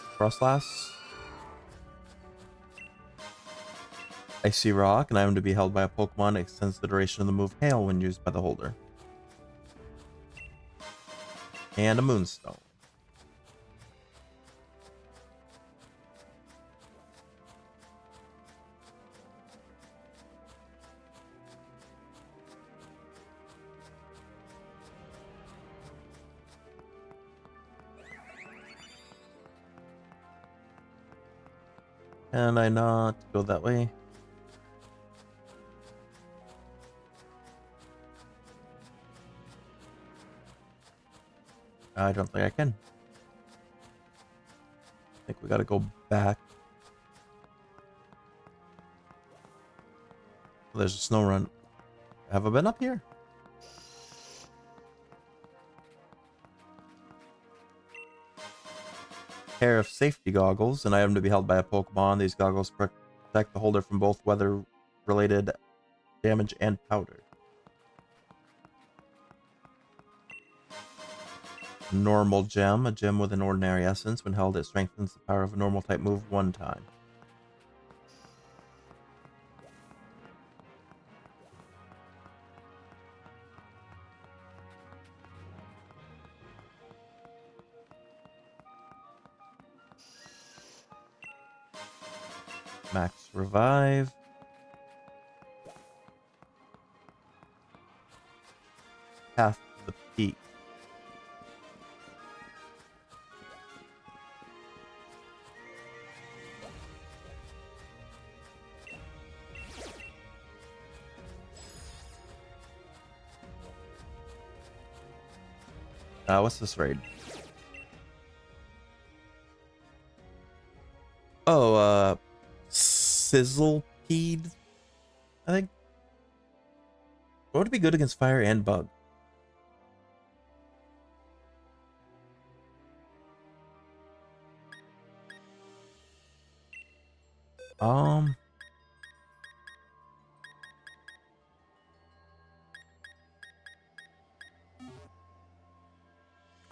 Icy Rock, an item to be held by a Pokemon. It extends the duration of the move Hail when used by the holder. And a Moonstone. Can I not go that way? I don't think I can. I think we gotta go back. Oh, there's a snow run. Have I been up here? Pair of safety goggles, an item to be held by a Pokemon. These goggles protect the holder from both weather-related damage and powder. Normal gem, a gem with an ordinary essence. When held, it strengthens the power of a normal type move 1 time. Max Revive. Path to the Peak. What's this raid? Oh, Sizzlepede, I think. What would be good against fire and bug?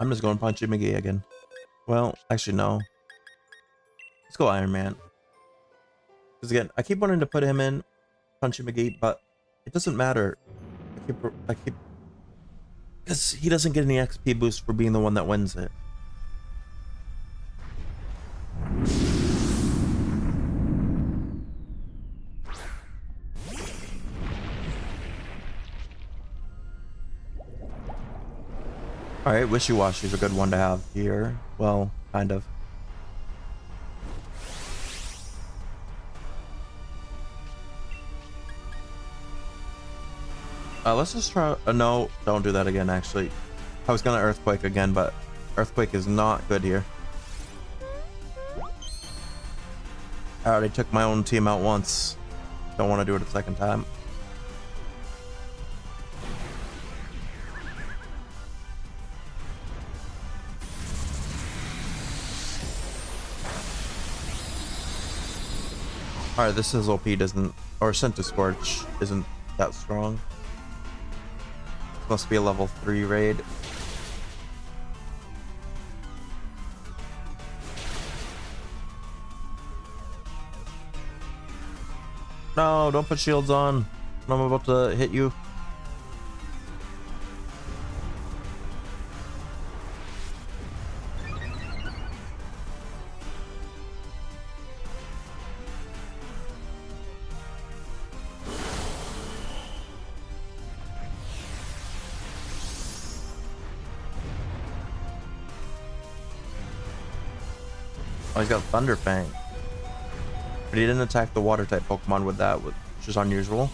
I'm just going Punchy McGee again. Well, actually, no. Let's go Iron Man. Because again, I keep wanting to put him in Punchy McGee, but it doesn't matter. I keep... Because he doesn't get any XP boost for being the one that wins it. Alright, Wishy-Washy's a good one to have here. Well, kind of. Let's just try. No, don't do that again. Actually, I was gonna earthquake again, but earthquake is not good here. I already took my own team out once. Don't want to do it a second time. Alright, this is OP doesn't, or Scent Scorch isn't that strong. This must be a level 3 raid. No, don't put shields on. I'm about to hit you. Oh, he's got Thunder Fang. But he didn't attack the water type Pokemon with that, which is unusual.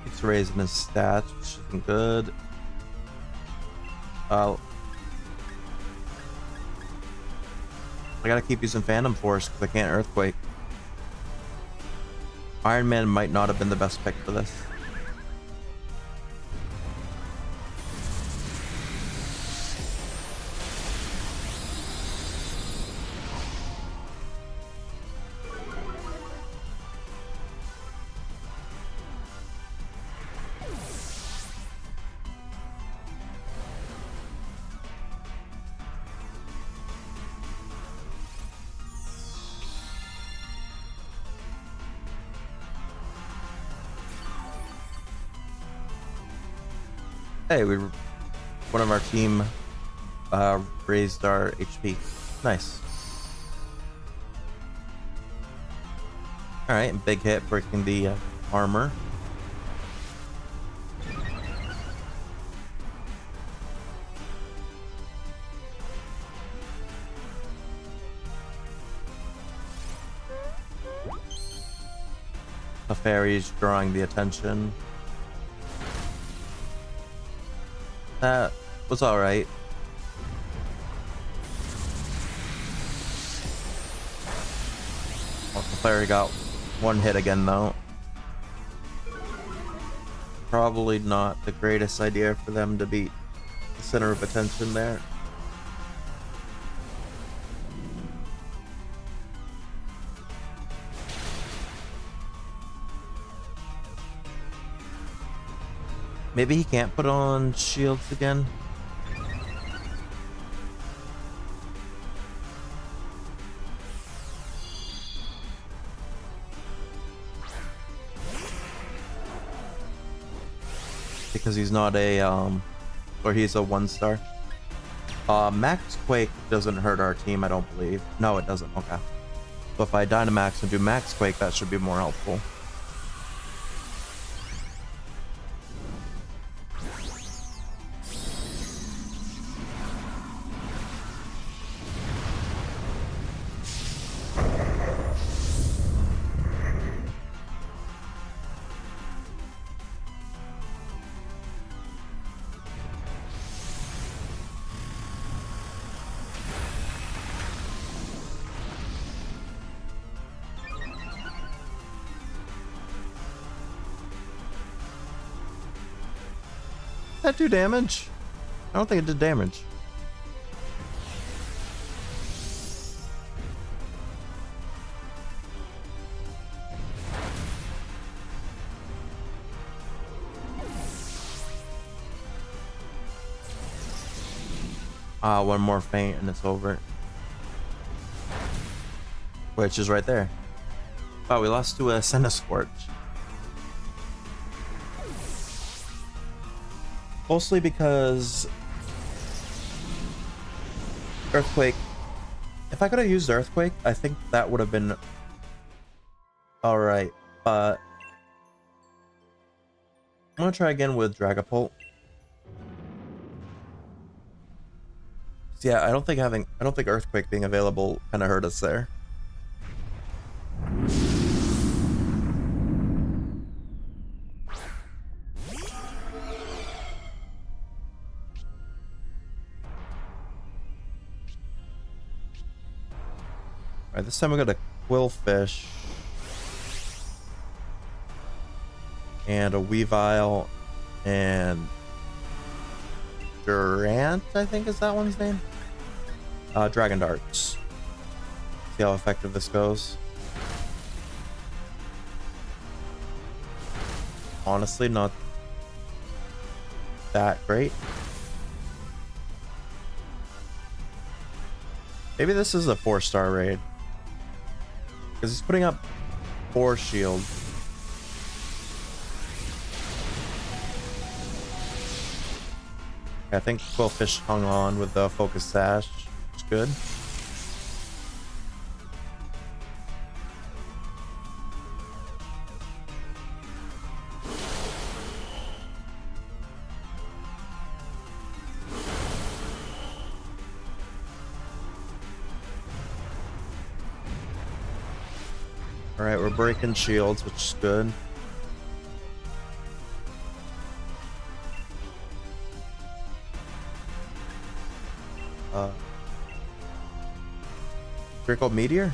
He's raising his stats, which isn't good. I gotta keep using Phantom Force because I can't Earthquake. Iron Man might not have been the best pick for this. Hey, one of our team raised our HP. Nice. All right, big hit, breaking the armor. The fairy's drawing the attention. That was alright. Well, the fairy got one hit again though. Probably not the greatest idea for them to be the center of attention there. Maybe he can't put on shields again. Because he's not a or he's a 1-star. Max Quake doesn't hurt our team, I don't believe. No, it doesn't. Okay. So if I Dynamax and do Max Quake, that should be more helpful. That do damage? I don't think it did damage. One more feint and it's over. Which is right there. Wow, we lost to a Scorch. Mostly because Earthquake. If I could have used Earthquake, I think that would have been All right, but I'm gonna try again with Dragapult. So yeah, I don't think Earthquake being available kind of hurt us there. All right, this time we got a Quillfish and a Weavile and Durant, I think is that one's name. Dragon Darts. See how effective this goes. Honestly, not that great. Maybe this is a 4-star raid. Because he's putting up 4 shield. I think Quillfish hung on with the Focus Sash. It's good. Alright, we're breaking shields, which is good. Called Meteor?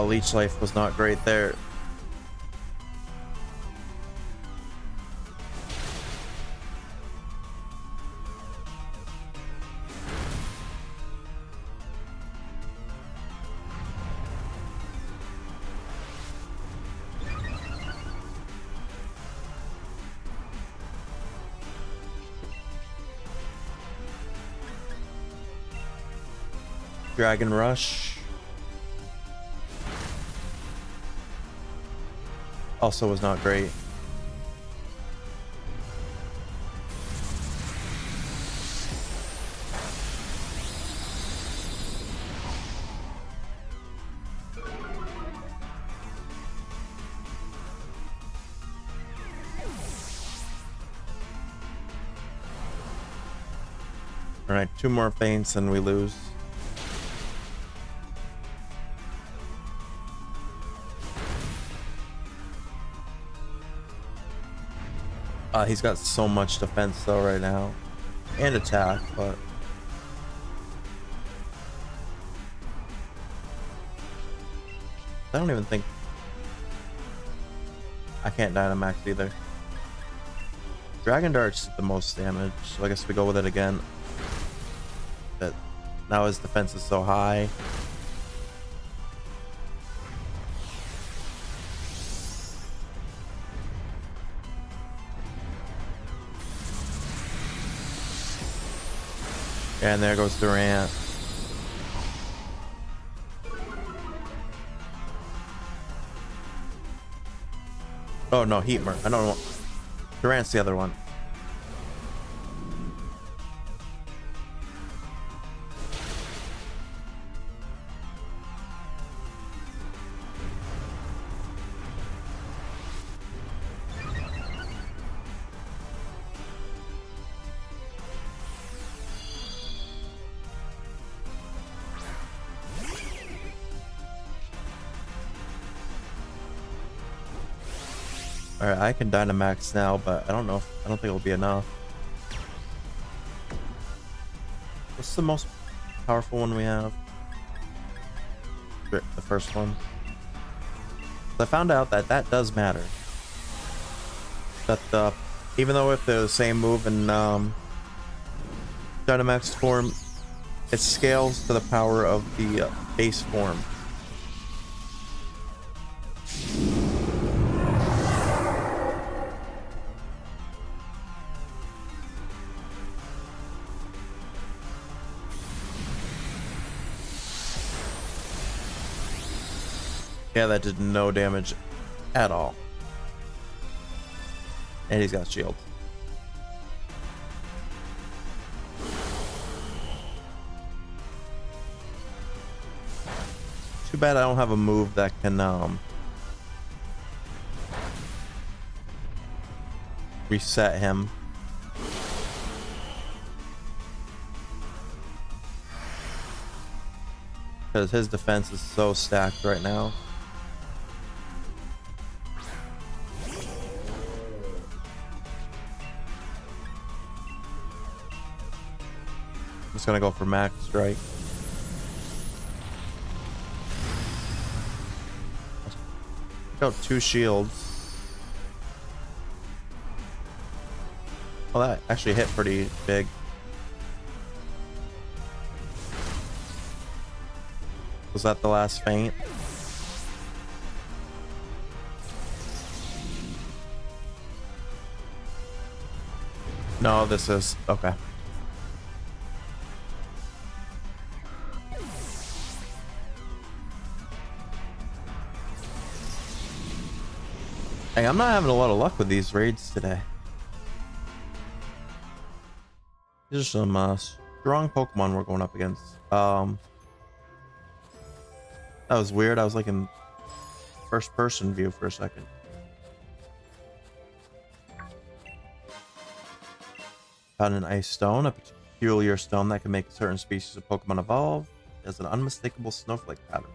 Leech Life was not great there. Dragon Rush. Also was not great. All right, 2 more feints and we lose. He's got so much defense though right now, and attack, but I don't even think I can't Dynamax either. Dragon Dart's the most damage, so I guess we go with it again. But now his defense is so high. And there goes Durant. Oh no, Heatmer. I don't know. Durant's the other one. Alright, I can Dynamax now, but I don't think it'll be enough. What's the most powerful one we have? The first one. I found out that that does matter. That even though if they're the same move in Dynamax form, it scales to the power of the base form. Yeah, that did no damage at all. And he's got shield. Too bad I don't have a move that can reset him. Because his defense is so stacked right now. I'm just gonna go for max strike. Took out 2 shields. Well, that actually hit pretty big. Was that the last feint? No, this is okay. Hey, I'm not having a lot of luck with these raids today. These are some strong Pokemon we're going up against. That was weird. I was like in first person view for a second. Found an ice stone, a peculiar stone that can make a certain species of Pokemon evolve. It has an unmistakable snowflake pattern.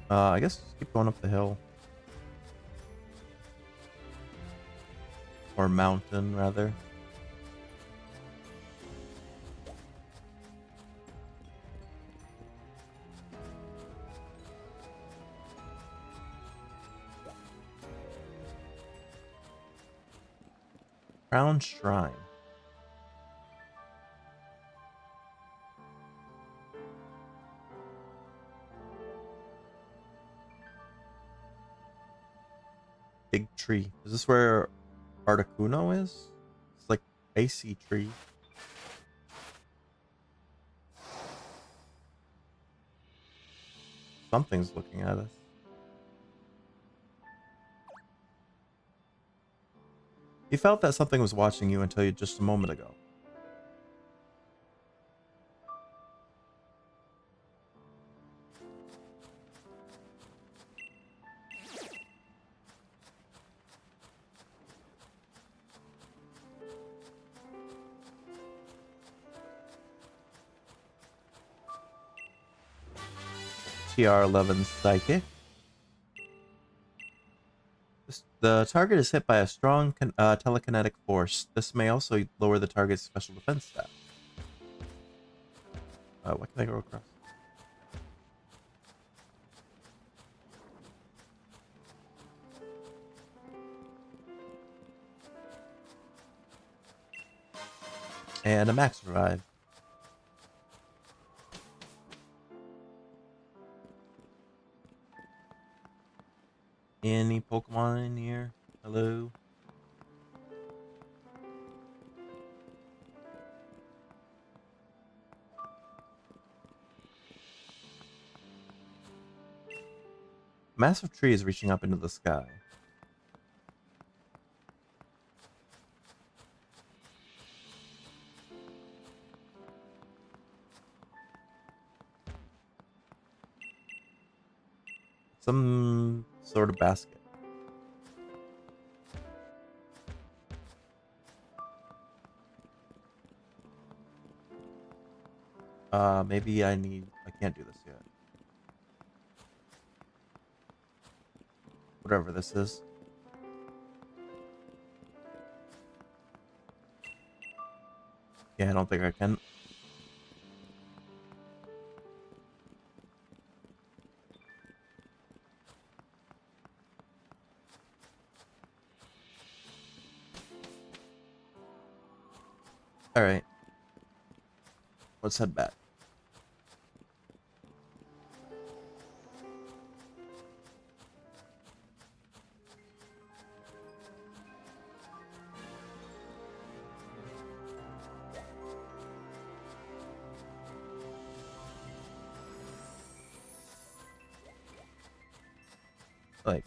I guess just keep going up the hill. Or mountain, rather. Crown Shrine. Big tree. Is this where Articuno is? It's like icy tree. Something's looking at us. You felt that something was watching you until just a moment ago. TR11 Psychic. The target is hit by a strong telekinetic force. This may also lower the target's special defense stat. What can I go across? And a max revive. Any Pokemon in here? Hello? Massive tree is reaching up into the sky. Some sort of basket. Maybe I can't do this yet. Whatever this is. Yeah, I don't think I can. Alright. Let's head back. like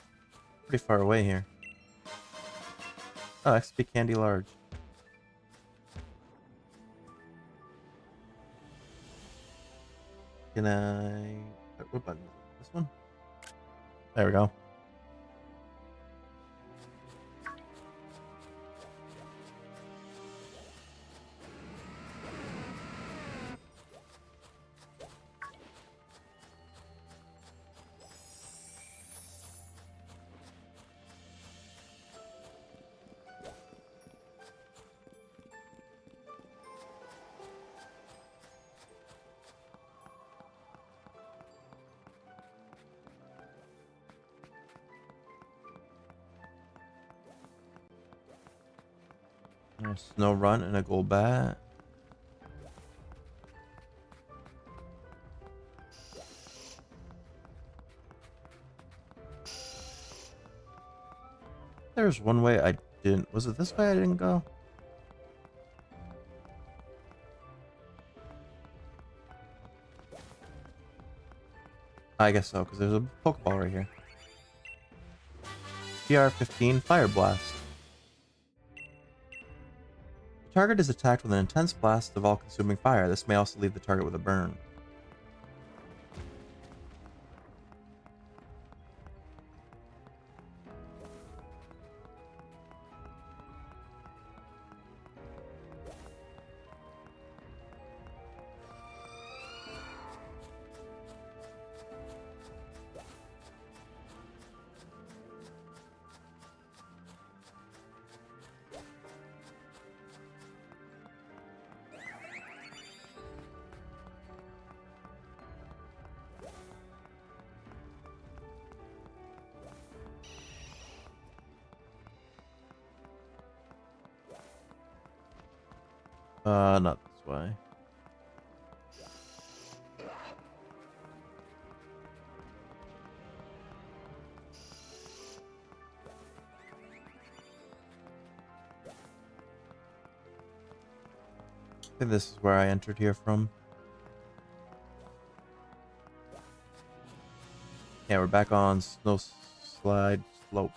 pretty far away here. Oh, XP candy large. Can I... What button? This one? There we go. Nice snow run and a gold bat. There's one way I didn't. Was it this way I didn't go? I guess so, because there's a Pokeball right here. PR-15 Fire Blast. The target is attacked with an intense blast of all-consuming fire. This may also leave the target with a burn. Not this way. I think this is where I entered here from. Yeah, we're back on Snow Slide Slope.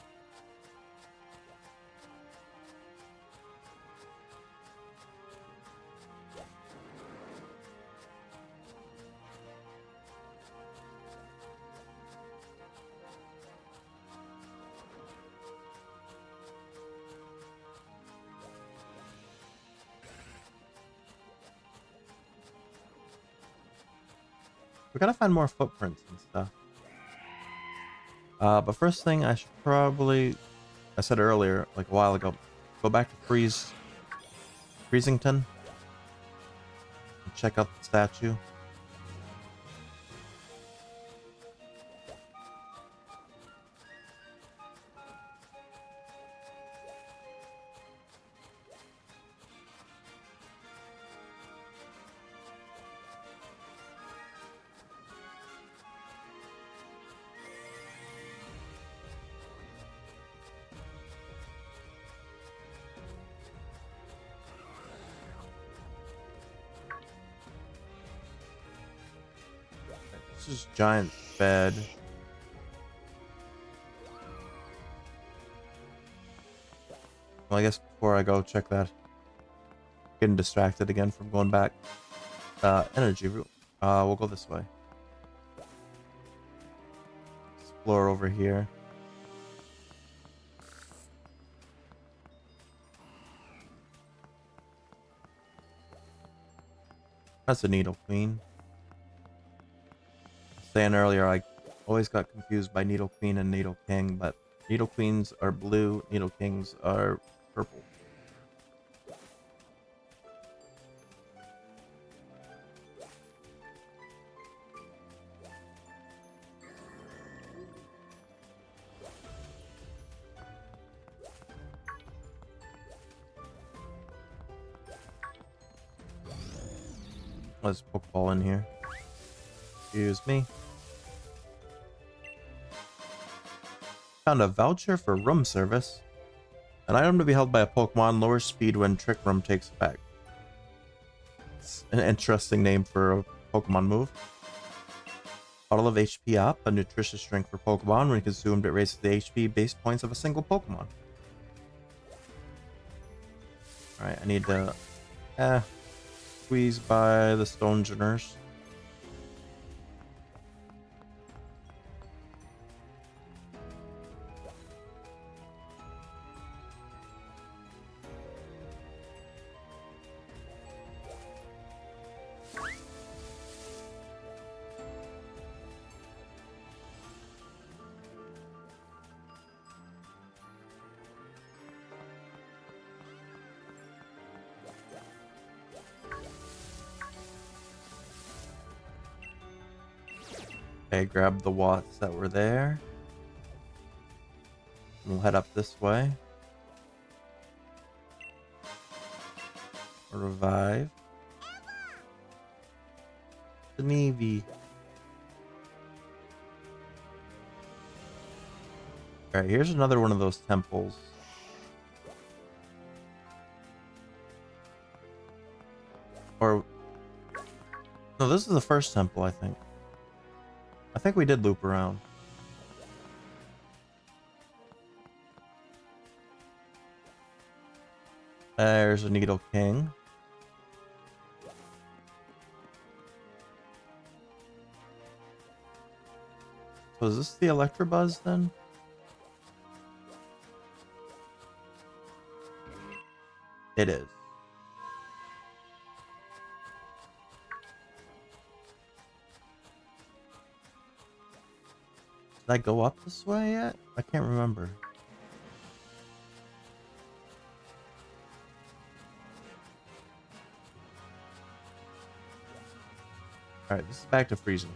We gotta find more footprints and stuff. But first thing, I should probably, I said earlier, like a while ago, go back to Freezington and check out the statue. This is giant bed. Well, I guess before I go check that, getting distracted again from going back. Energy room. We'll go this way. Explore over here. That's a Needle Queen. Saying earlier, I always got confused by Needle Queen and Needle King, but Needle Queens are blue, Needle Kings are purple. Let's Pokeball in here. Excuse me. Found a voucher for room service. An item to be held by a Pokemon lowers speed when Trick Room takes effect. It's an interesting name for a Pokemon move. bottle of HP up, a nutritious drink for Pokemon. When consumed, it raises the HP base points of a single Pokemon. Alright, I need to squeeze by the Stongeners. Okay, grab the watts that were there. We'll head up this way. Revive. The Navy. Alright, here's another one of those temples. Or... no, this is the first temple, I think. I think we did loop around. There's a Needle King. So is this the Electabuzz then? It is. Did I go up this way yet? I can't remember. Alright, this is back to freezing.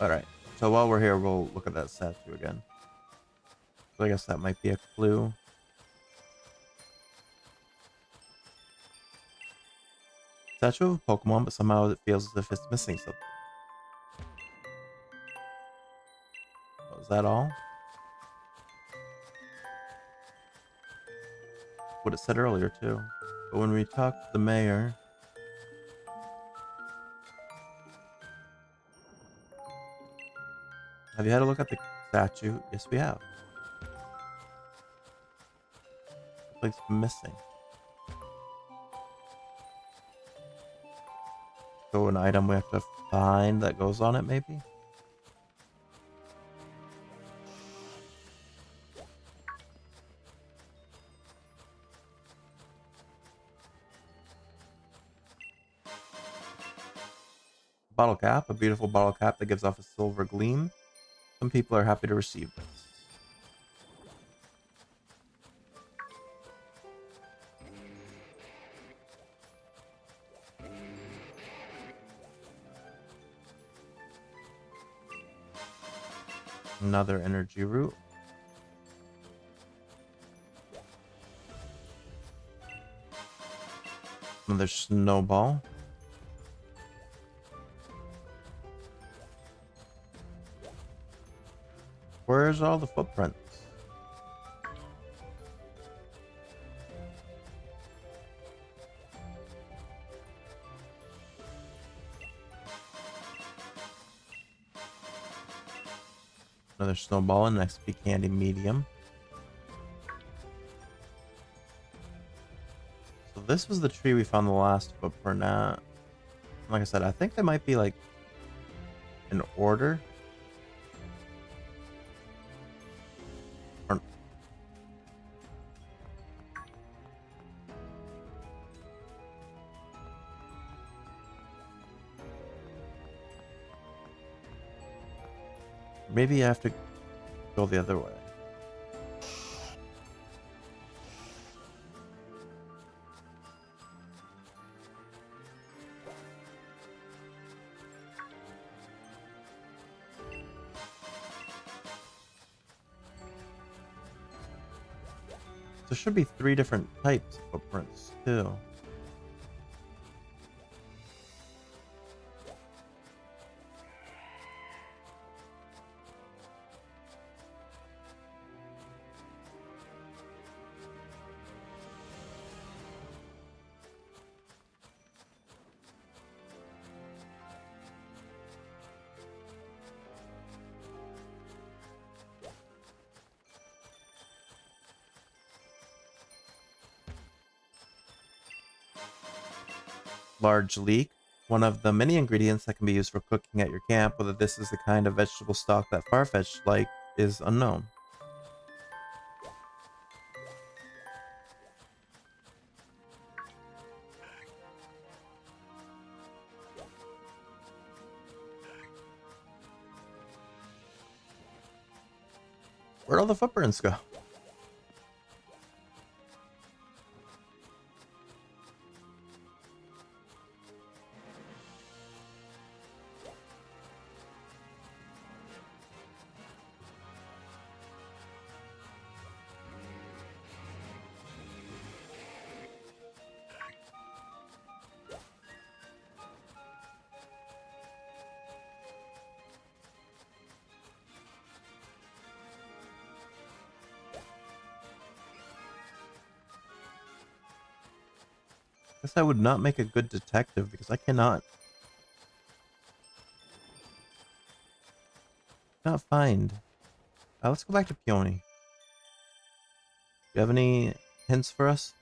Alright, so while we're here, we'll look at that statue again. So I guess that might be a clue. Statue of a Pokemon, but somehow it feels as if it's missing something. Was that all? What it said earlier too. But when we talked to the mayor, have you had a look at the statue? Yes, we have. Something's missing. So an item we have to find that goes on it, maybe? Bottle cap, a beautiful bottle cap that gives off a silver gleam. Some people are happy to receive this. Another energy root. Another snowball. Where's all the footprints? Another snowball and an XP candy medium. So this was the tree we found the last footprint at. Like I said, I think they might be like in order. Or... maybe I have to go the other way. There should be 3 different types of footprints too. Large leek. One of the many ingredients that can be used for cooking at your camp. Whether this is the kind of vegetable stock that Farfetch'd like is unknown. Where'd all the footprints go? Guess I would not make a good detective because I cannot find. Let's go back to Peony. Do you have any hints for us?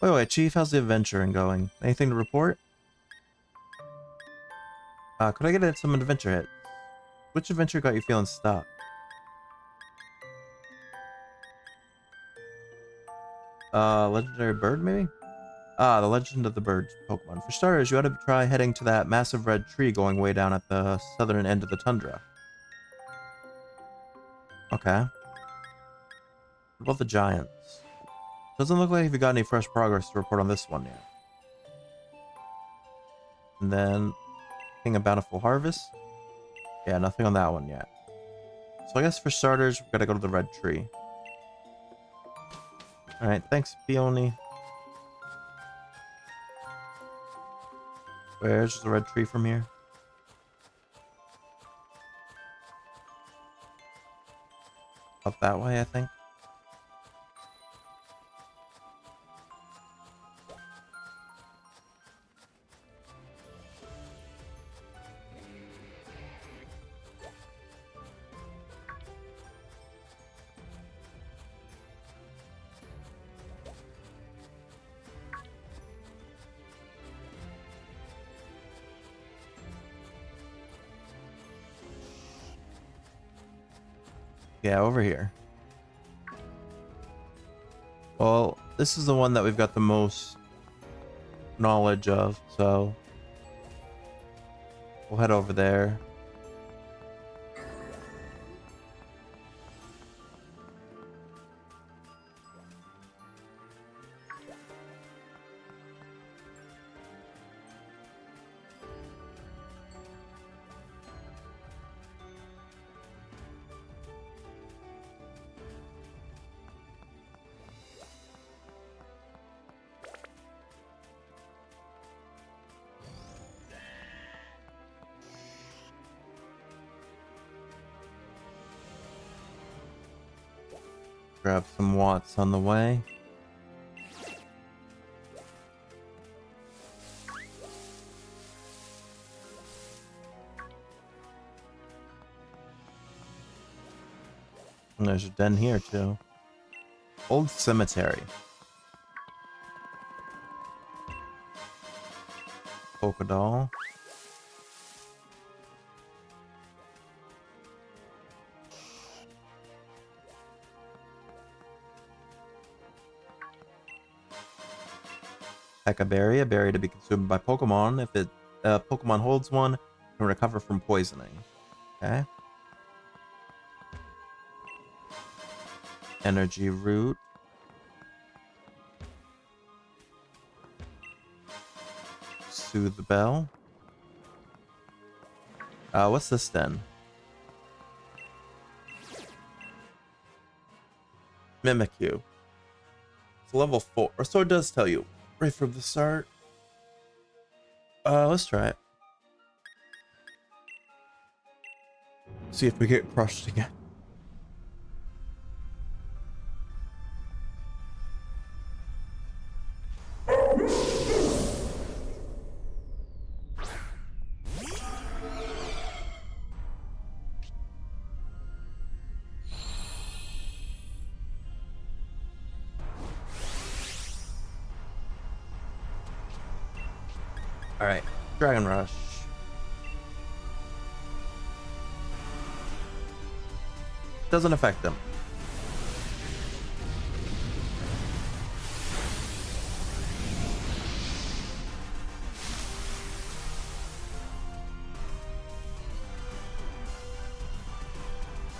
Wait, Chief, how's the adventuring going? Anything to report? Could I get some adventure hits? Which adventure got you feeling stuck? Legendary bird, maybe? The Legend of the Bird Pokemon. For starters, you ought to try heading to that massive red tree going way down at the southern end of the Tundra. Okay. What about the Giants? Doesn't look like you've got any fresh progress to report on this one yet. And then, King of Bountiful Harvest? Yeah, nothing on that one yet. So I guess for starters, we've got to go to the red tree. Alright, thanks, Peony. Where's the red tree from here? Up that way, I think. Yeah, over here. Well, this is the one that we've got the most knowledge of, so we'll head over there. Grab some watts on the way. And there's a den here too. Old cemetery. Polka doll. Peck a berry to be consumed by Pokemon. If it Pokemon holds one, it can recover from poisoning. Okay. Energy root. Soothe the bell. What's this then? Mimikyu. It's level 4. So it does tell you right from the start. Let's try it. See if we get crushed again. All right, Dragon Rush. Doesn't affect them.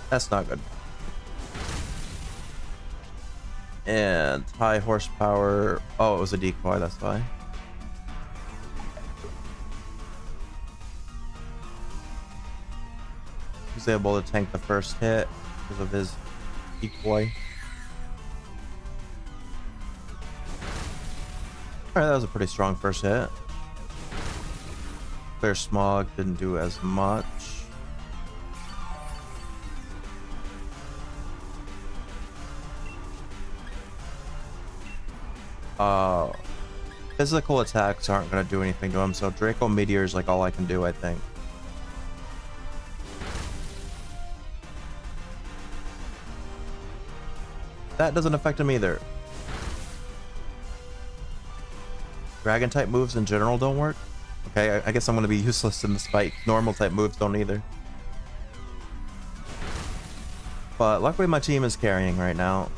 That's not good. And high horsepower. Oh, it was a decoy. That's why. He's able to tank the first hit because of his decoy. Alright, that was a pretty strong first hit. Clear Smog didn't do as much. Physical attacks aren't going to do anything to him, so Draco Meteor is like all I can do, I think. That doesn't affect him either. Dragon type moves in general don't work. Okay, I guess I'm going to be useless in this fight. Normal type moves don't either. But luckily my team is carrying right now.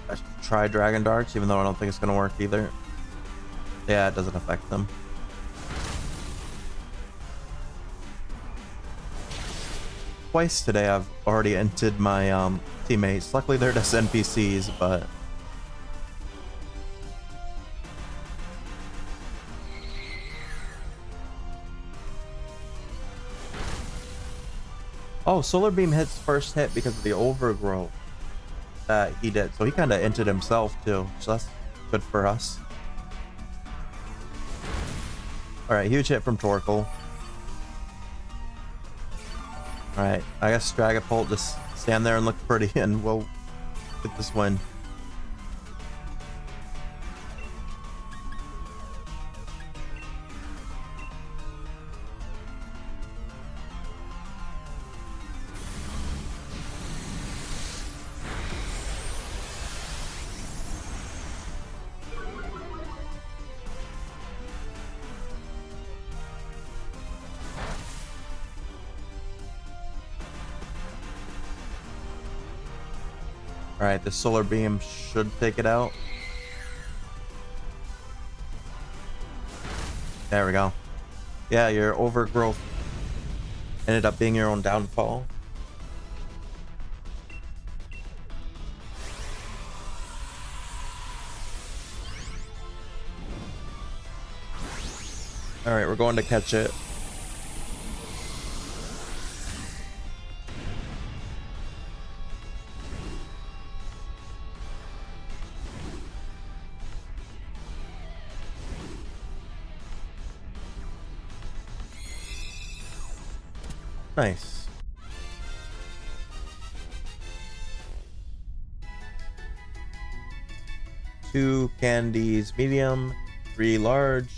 I should try Dragon Darts, even though I don't think it's going to work either. Yeah, it doesn't affect them. Twice today I've already entered my teammates. Luckily they're just NPCs, but... Oh, Solar Beam hits first hit because of the overgrowth that he did. So he kind of entered himself too. So that's good for us. Alright, huge hit from Torkoal. Alright, I guess Dragapult just stand there and look pretty and we'll get this win. Alright, the Solar Beam should take it out. There we go. Yeah, your overgrowth ended up being your own downfall. Alright, we're going to catch it. Nice. Two candies medium, 3 large.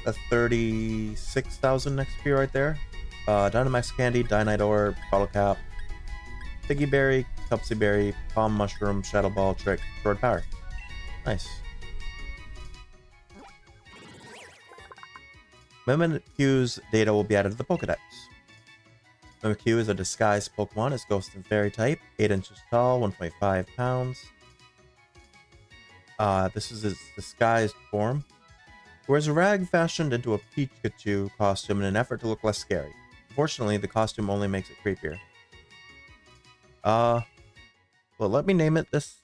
That's 36,000 XP right there. Dynamax Candy, Dynite Orb, Bottle Cap, Piggy Berry, Tupsy Berry, Palm Mushroom, Shadow Ball, Trick, Sword Power. Nice. Mimikyu's data will be added to the Pokedex. Mimikyu is a disguised Pokemon. It's Ghost and Fairy type, 8 inches tall, 1.5 pounds. This is its disguised form. Wears a rag fashioned into a Pikachu costume in an effort to look less scary. Unfortunately, the costume only makes it creepier. Well, let me name it this.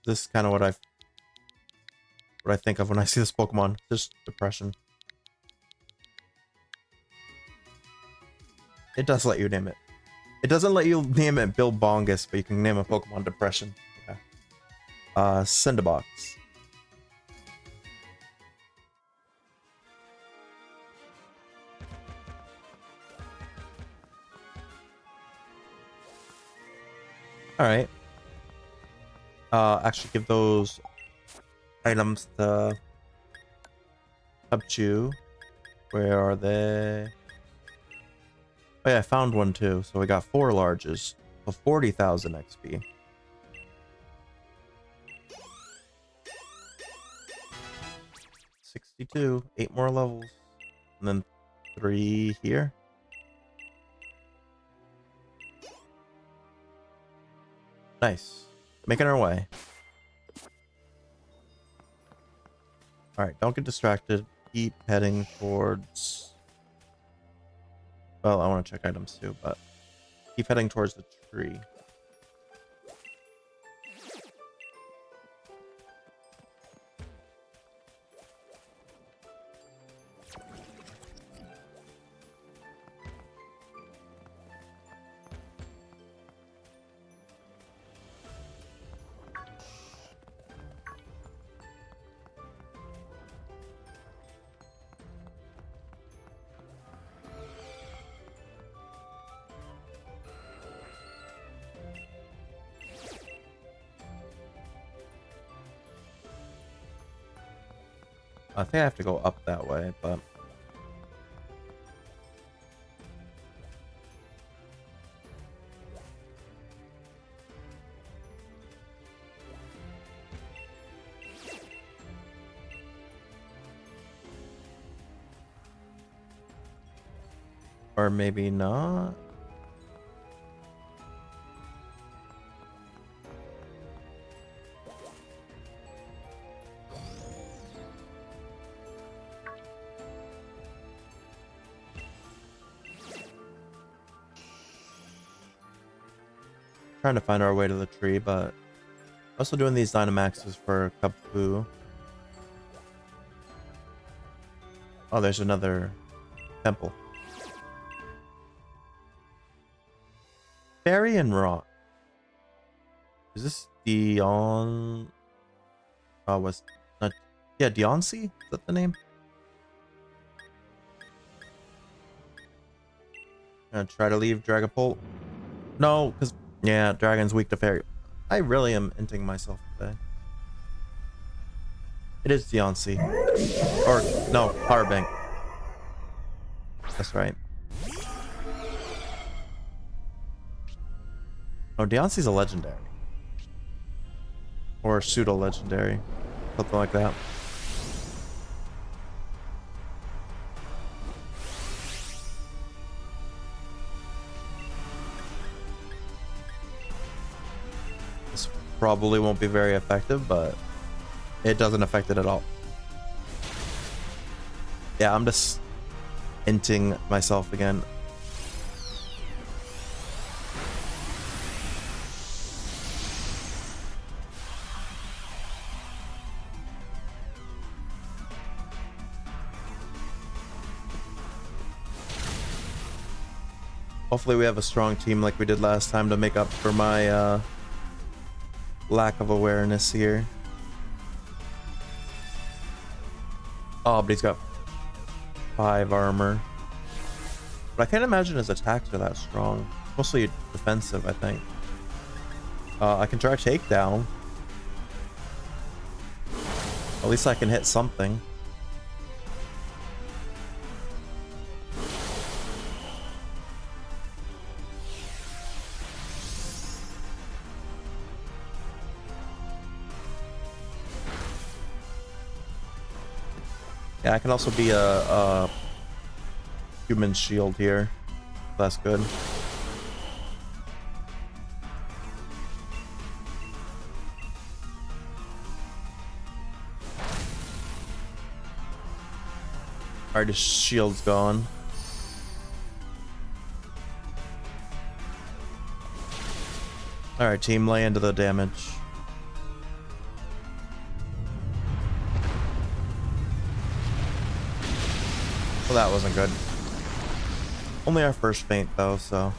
This is kind of what I think of when I see this Pokemon. Just depression. It does let you name it. It doesn't let you name it Bill Bongus, but you can name a Pokemon Depression. Okay. Cinderbox. Alright. Actually give those items to Chew. Where are they? Oh yeah, I found one too. So we got 4 larges for 40,000 XP. 62, 8 more levels. And then 3 here. Nice. Making our way. Alright, don't get distracted. Keep heading towards... Well, I want to check items too, but keep heading towards the tree. I think I have to go up that way, but... Or maybe not? Trying to find our way to the tree, but also doing these Dynamaxes for Kapu. Oh, there's another temple. Fairy and Rock. Is this Dion? Oh, was not? Yeah, Dioncy? Is that the name? Gonna try to leave Dragapult. No, because yeah, Dragon's weak to Fairy. I really am inting myself today. It is Dioncy. Or no, Powerbank. That's right. Oh, Deoncey's a legendary. Or pseudo-legendary. Something like that. This probably won't be very effective, but it doesn't affect it at all. Yeah, I'm just inting myself again. Hopefully we have a strong team like we did last time to make up for my lack of awareness here. Oh, but he's got 5 armor. But I can't imagine his attacks are that strong. Mostly defensive, I think. I can try takedown. At least I can hit something. Yeah, I can also be a human shield here. That's good. Alright, his shield's gone. Alright, team, lay into the damage. Well, that wasn't good. Only our first feint, though, so...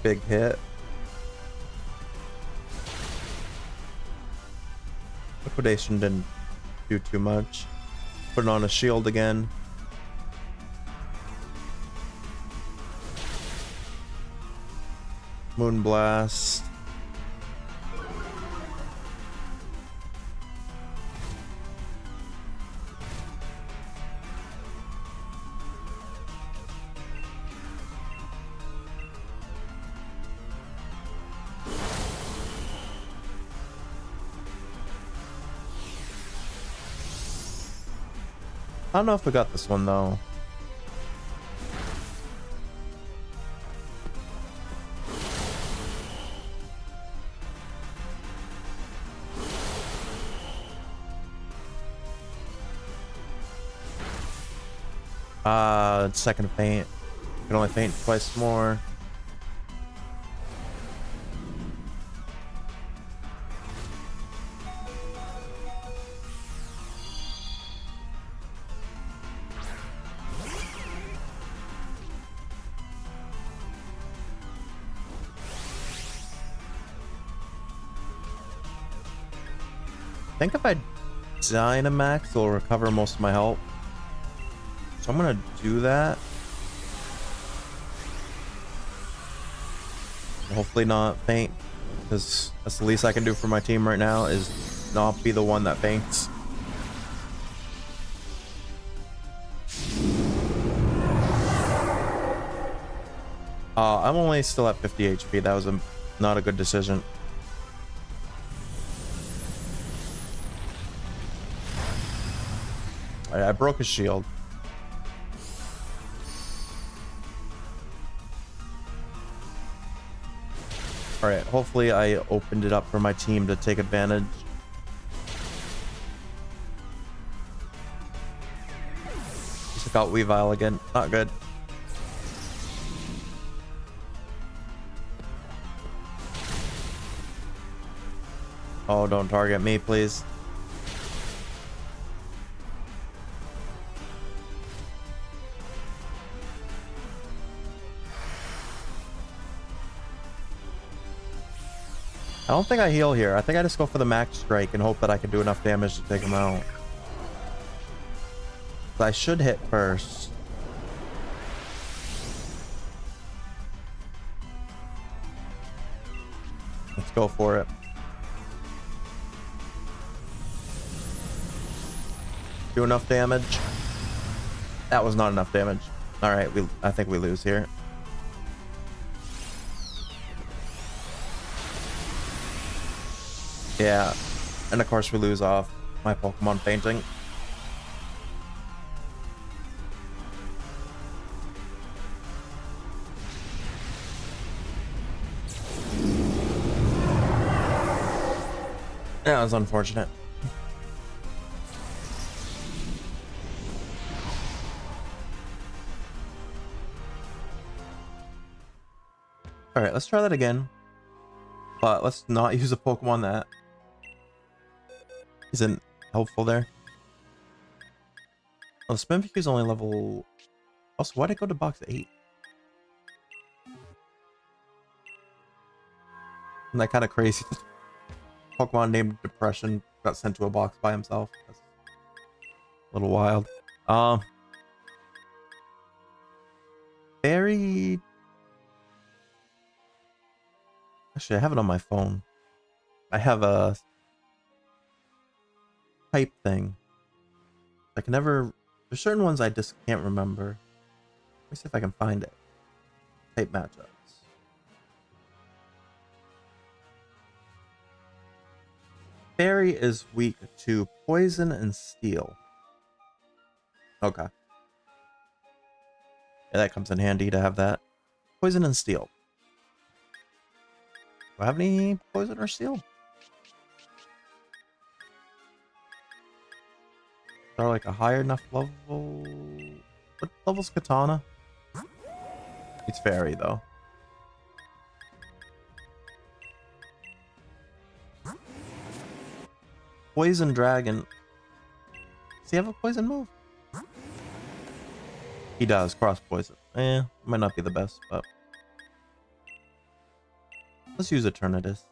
Big hit. Liquidation didn't do too much. Putting on a shield again. Moonblast. I don't know if we got this one though. Second faint. Can only faint twice more. I think if I Dynamax, it'll recover most of my health. So I'm gonna do that. Hopefully not faint, because that's the least I can do for my team right now is not be the one that faints. I'm only still at 50 HP. That was not a good decision. I broke his shield. Alright, hopefully I opened it up for my team to take advantage. Took out Weavile again. Not good. Oh, don't target me, please. I don't think I heal here. I think I just go for the max strike and hope that I can do enough damage to take him out. I should hit first. Let's go for it. Do enough damage. That was not enough damage. All right, I think we lose here. Yeah, and of course we lose off my Pokemon fainting. That was unfortunate. All right, let's try that again. But let's not use a Pokemon that isn't helpful there. Oh, Spinfix is only level... Also, why'd I go to box 8? Isn't that kind of crazy? Pokemon named Depression got sent to a box by himself. That's a little wild. Very... Actually, I have it on my phone. I have a type thing. I can never... There's certain ones I just can't remember. Let me see if I can find it. Type matchups. Fairy is weak to poison and steel. Okay. Yeah, that comes in handy to have that. Poison and steel. Do I have any poison or steel? Are like a higher enough level? What level's Katana? It's fairy though. Poison Dragon. Does he have a poison move? He does, cross poison. Might not be the best, but let's use Eternatus.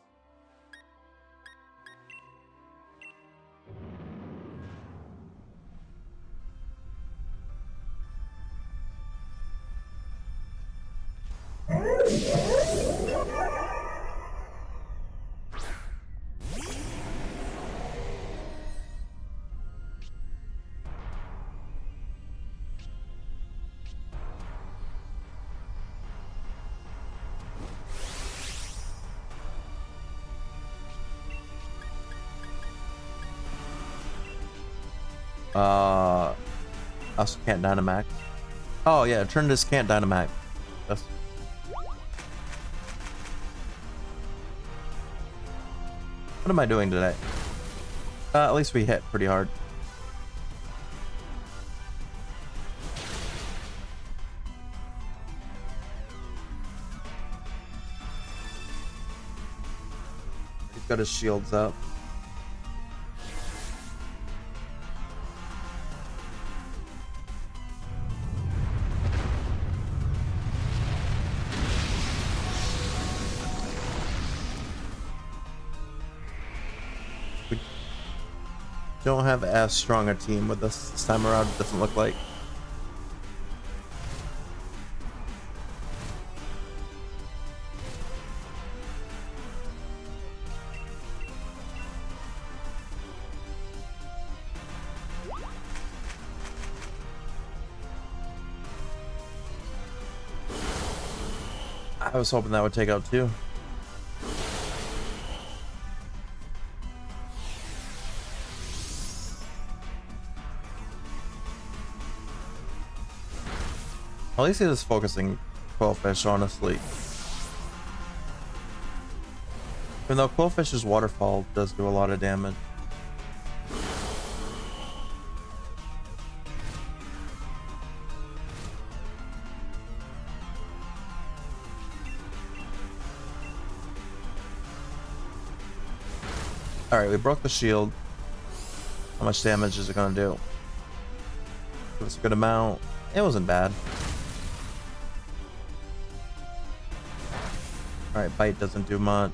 I also can't Dynamax. Oh yeah, turn this can't Dynamax. Yes. What am I doing today? At least we hit pretty hard. He's got his shields up. We don't have as strong a team with us this time around, it doesn't look like. I was hoping that would take out two. At least he was focusing Quillfish, honestly. Even though Quillfish's waterfall does do a lot of damage. Alright, we broke the shield. How much damage is it gonna do? It was a good amount. It wasn't bad. Alright, Bite doesn't do much.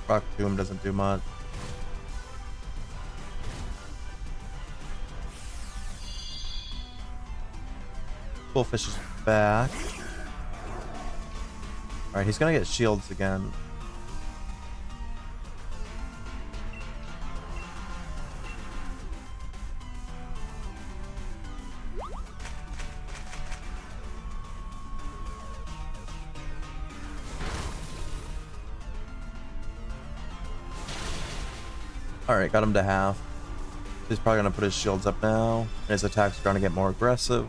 Rock Tomb doesn't do much. Quillfish is back. Alright, he's gonna get shields again. Alright, got him to half. He's probably gonna put his shields up now. And his attacks are gonna get more aggressive.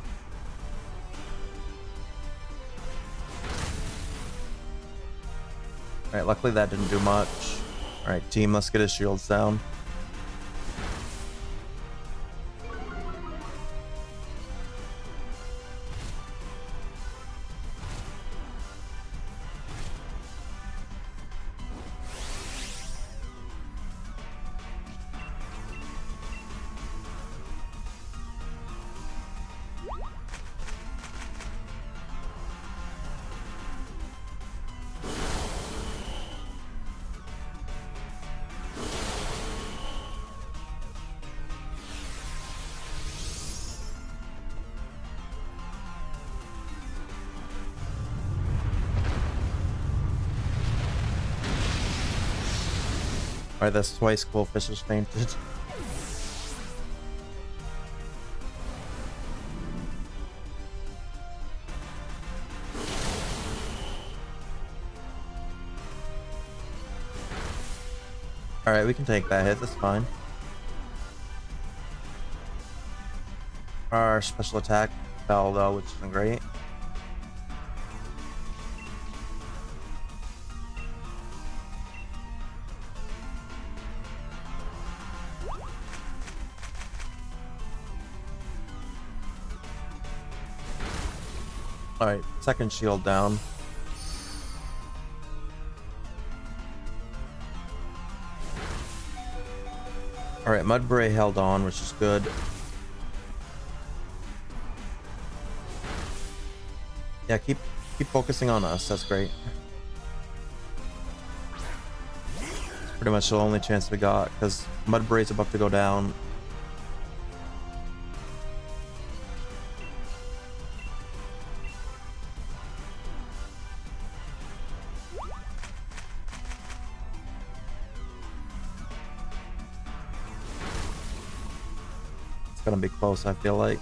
Alright, luckily that didn't do much. Alright, team, let's get his shields down. Alright, that's twice Quillfish has fainted. Alright, we can take that hit, that's fine. Our special attack fell though, which isn't great. Alright, second shield down. Alright, Mudbray held on, which is good. Yeah, keep focusing on us, that's great. It's pretty much the only chance we got, because Mudbray's about to go down. Gonna be close, I feel like.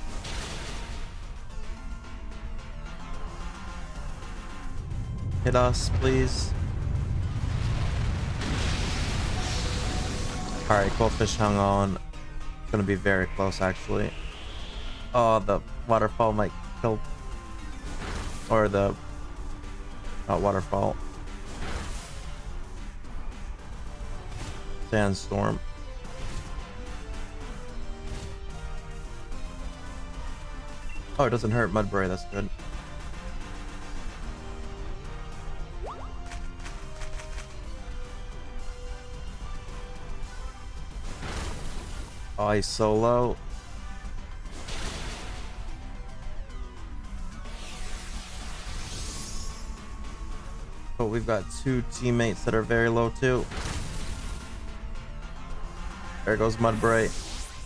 Hit us, please. All right, Goldfish hung on. It's gonna be very close, actually. Oh, the waterfall might kill, or the not waterfall, sandstorm. Oh, it doesn't hurt Mudbury. That's good. Oh, he's solo. But we've got two teammates that are very low too. There goes Mudbury.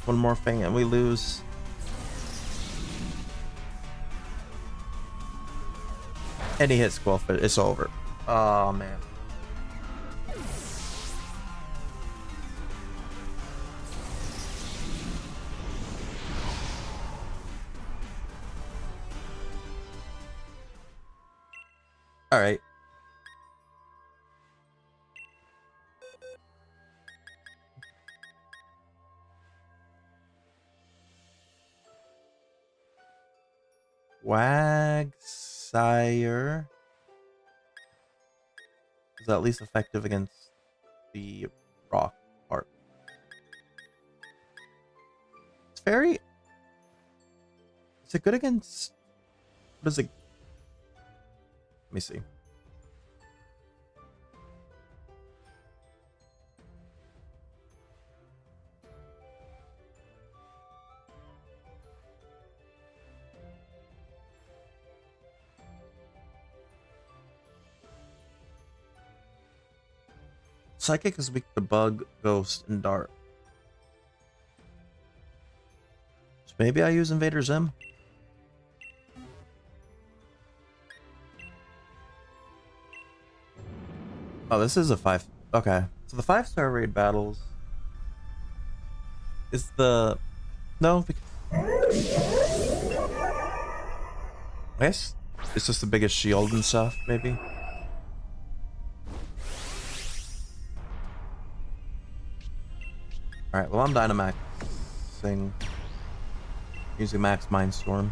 One more thing and we lose. And he hits Squellfish. It's over. Oh man. All right. Wagsire is at least effective against the rock part. It's very. Is it good against? What is it? Let me see. Psychic is weak to bug, ghost, and dart. So maybe I use Invader Zim. Oh, this is a 5. Okay, so the 5-star raid battles is the no. I guess it's just the biggest shield and stuff, maybe. All right, well I'm Dynamaxing using Max Mindstorm.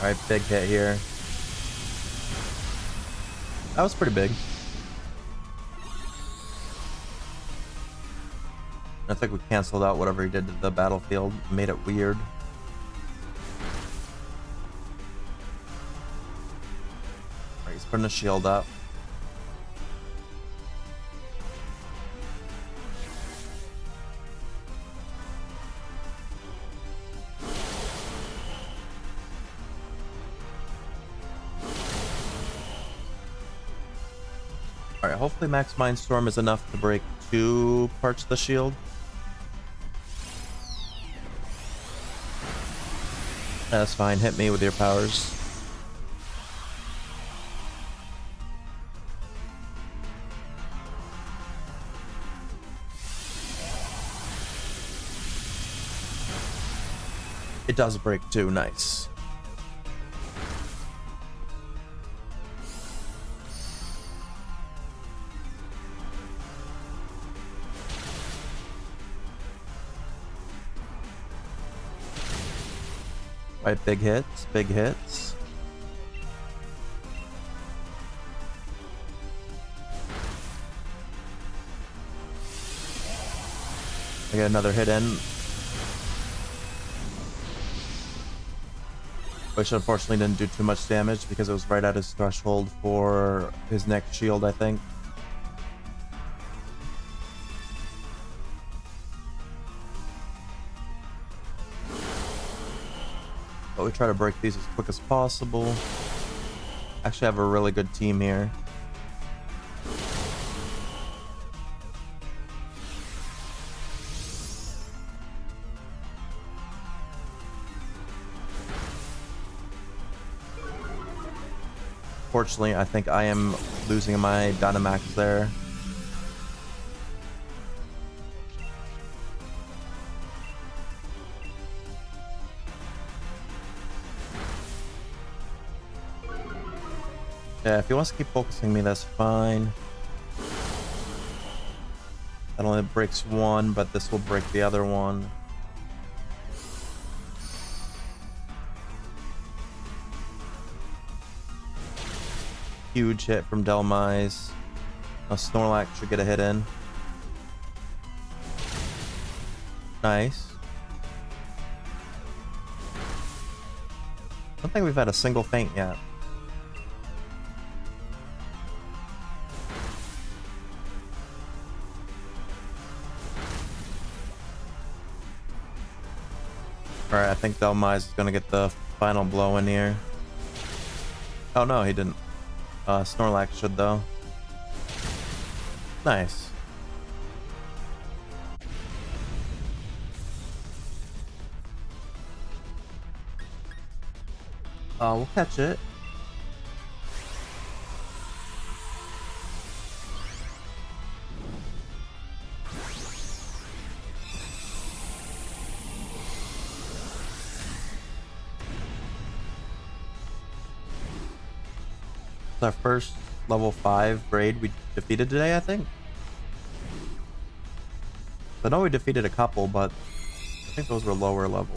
All right, big hit here. That was pretty big. I think we canceled out whatever he did to the battlefield, made it weird. All right, he's putting a shield up. All right, hopefully Max Mindstorm is enough to break 2 parts of the shield. That's fine, hit me with your powers. It does break 2, nice. Right, big hits, big hits. I get another hit in. Which unfortunately didn't do too much damage because it was right at his threshold for his next shield, I think. But we try to break these as quick as possible. Actually have a really good team here. Fortunately, I think I am losing my Dynamax there. Yeah, if he wants to keep focusing me, that's fine. That only breaks one, but this will break the other one. Huge hit from Delmise. Now Snorlax should get a hit in. Nice. I don't think we've had a single feint yet. Alright, I think Delmise is going to get the final blow in here. Oh no, he didn't. Snorlax should though. Nice. We'll catch it. It's our first level 5 braid we defeated today, I think. I know we defeated a couple, but I think those were lower level.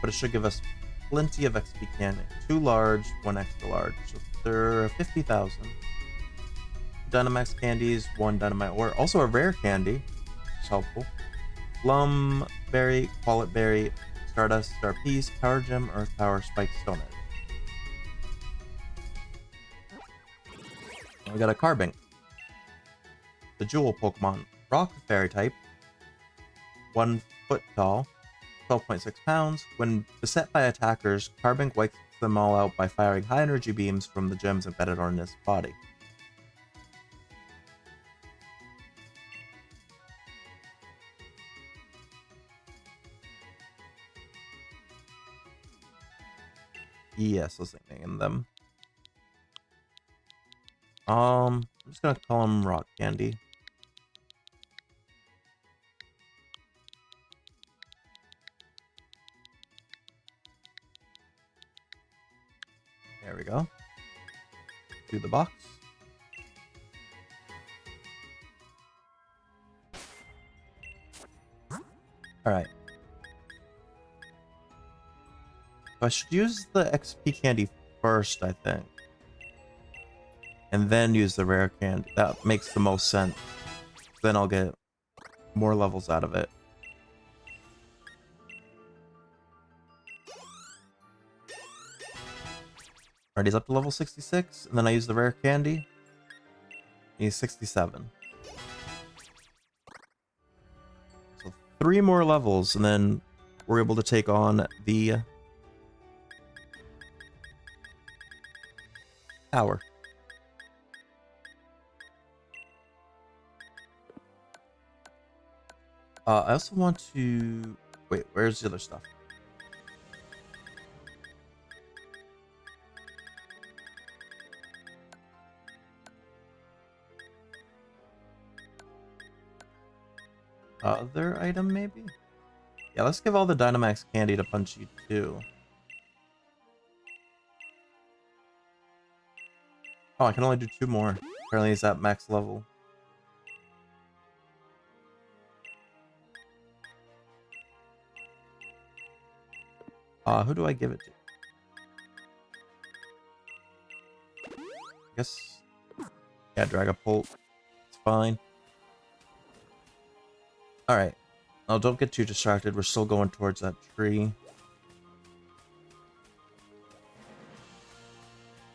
But it should give us plenty of XP candy. 2 large, 1 extra large. So they're 50,000. Dynamax candies, 1 dynamite ore. Also a rare candy, which is helpful. Plum berry, Qualit berry, Stardust, Star Piece, Power Gem, Earth Power, Spike Stone Egg. We got a Carbink. The Jewel Pokemon. Rock Fairy type. 1 foot tall. 12.6 pounds. When beset by attackers, Carbink wipes them all out by firing high energy beams from the gems embedded on his body. Yes, let's name them. I'm just gonna call him Rock Candy. There we go. Do the box. Alright. So I should use the XP candy first, I think. And then use the rare candy. That makes the most sense. Then I'll get more levels out of it. Alright, he's up to level 66, and then I use the rare candy. He's 67. So 3 more levels, and then we're able to take on the tower. I also want to... Wait, where's the other stuff? Other item, maybe? Yeah, let's give all the Dynamax candy to Punchy, too. Oh, I can only do 2 more. Apparently he's at max level. Who do I give it to? I guess... Yeah, Dragapult. It's fine. Alright. Now, don't get too distracted. We're still going towards that tree. And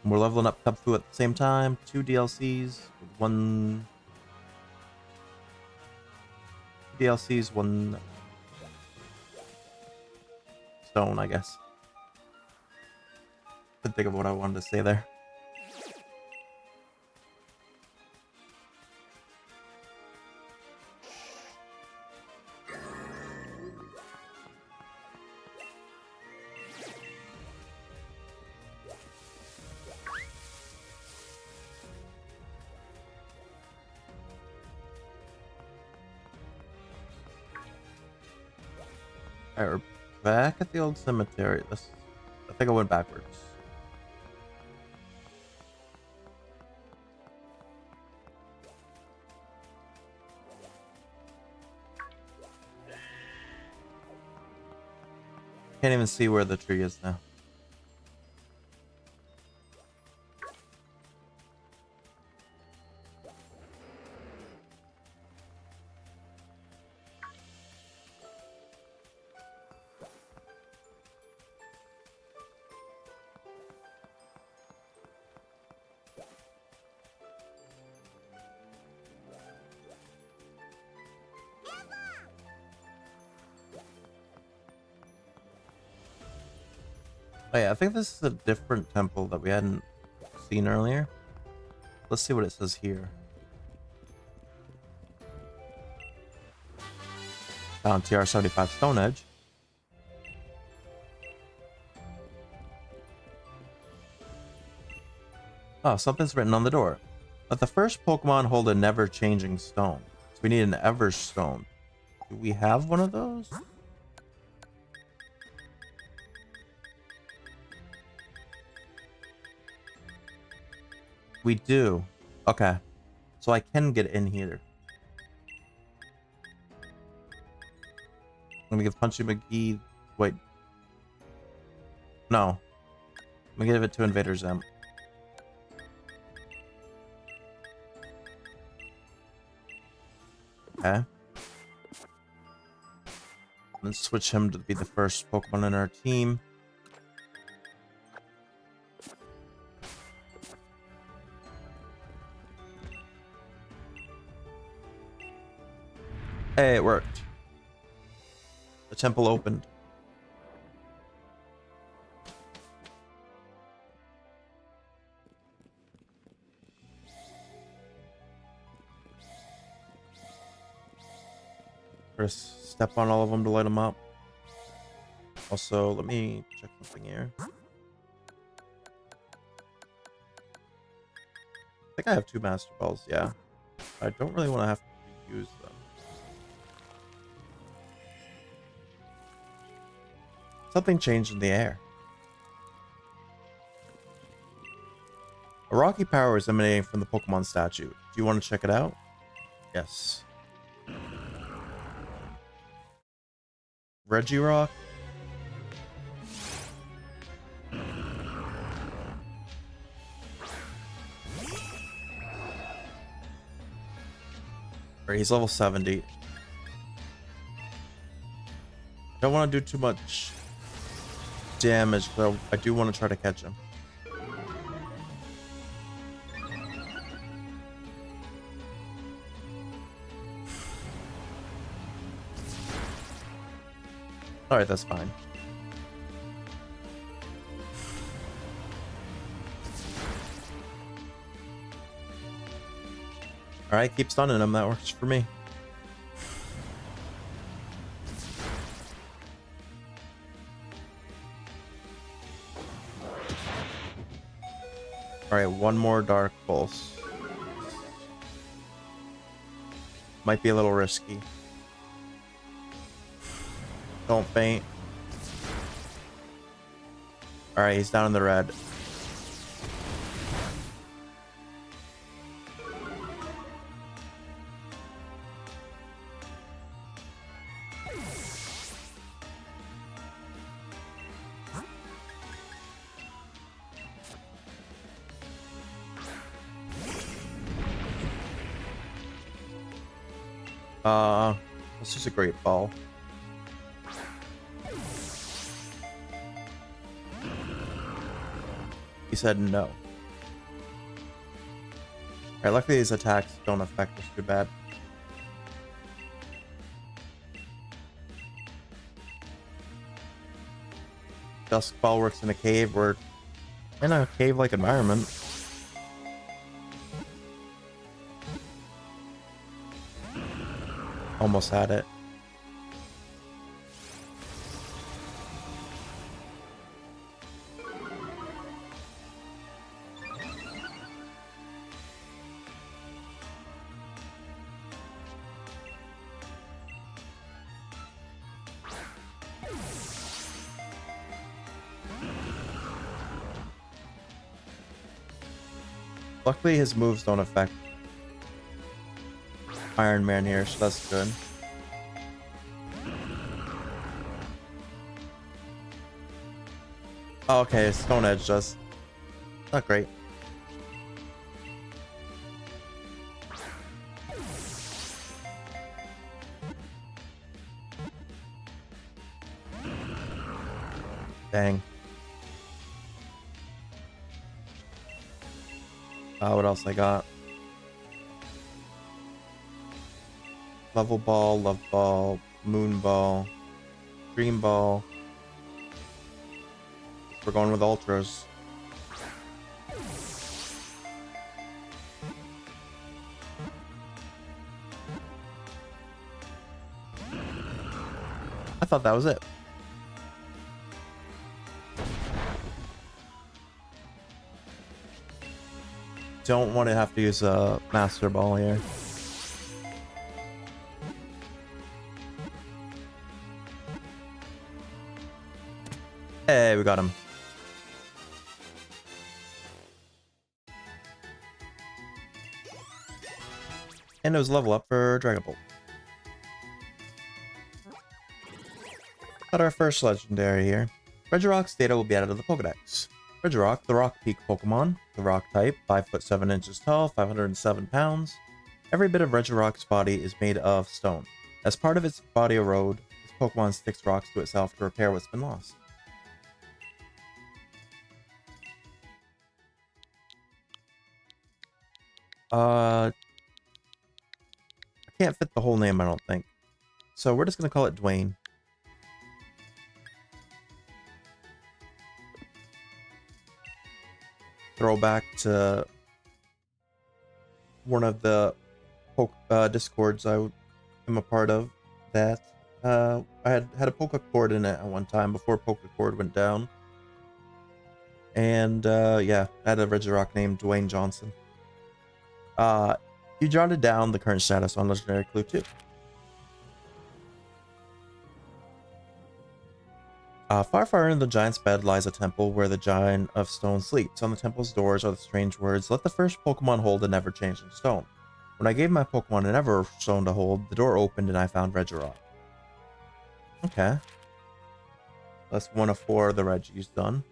we're leveling up Cubfu at the same time. 2 DLCs. 1... DLCs, 1... stone, I guess. Couldn't think of what I wanted to say there. Alright, we're back at the old cemetery. I think I went backwards. Can't even see where the tree is now. Oh yeah, I think this is a different temple that we hadn't seen earlier. Let's see what it says here. Found TR-75 Stone Edge. Oh, something's written on the door. Let the first Pokemon hold a never-changing stone. So we need an Everstone. Do we have one of those? We do. Okay. So I can get in here. I'm gonna give Punchy McGee... Wait. No. I'm gonna give it to Invader Zim. Okay. Let's switch him to be the first Pokemon in our team. Hey, it worked. The temple opened. First, step on all of them to light them up. Also, let me check something here. I think I have 2 Master Balls, yeah. I don't really want to have to use them. Something changed in the air. A rocky power is emanating from the Pokemon statue. Do you want to check it out? Yes. Regirock? Alright, he's level 70. Don't want to do too much damage, but I do want to try to catch him. Alright, that's fine. Alright, keep stunning him. That works for me. Alright, one more Dark Pulse. Might be a little risky. Don't faint. Alright, he's down in the red. This is a great ball. He said no. Alright, luckily these attacks don't affect us too bad. Dusk Ball works in a cave. We're in a cave-like environment. Almost had it. Luckily, his moves don't affect Iron Man here, so that's good. Oh, okay, Stone Edge does. Not great. Dang. What else I got? Level Ball, Love Ball, Moon Ball, Dream Ball. We're going with Ultras. I thought that was it. Don't want to have to use a Master Ball here. Hey, we got him. And it was level up for Dragon Bolt. Got our first legendary here. Regirock's data will be added to the Pokedex. Regirock, the Rock Peak Pokemon, the Rock type, 5 foot 7 inches tall, 507 pounds. Every bit of Regirock's body is made of stone. As part of its body erode, this Pokemon sticks rocks to itself to repair what's been lost. I can't fit the whole name, I don't think. So we're just gonna call it Dwayne. Throwback to one of the discords I am a part of that I had a Pokecord in it at one time before Pokecord went down. And yeah, I had a Regirock named Dwayne Johnson. You jotted down the current status on Legendary Clue 2. Far in the giant's bed lies a temple where the giant of stone sleeps. On the temple's doors are the strange words, "Let the first Pokemon hold a never-changing stone." When I gave my Pokemon an ever stone to hold, the door opened and I found Regirock. Okay. That's 1 of 4 of the Regis done.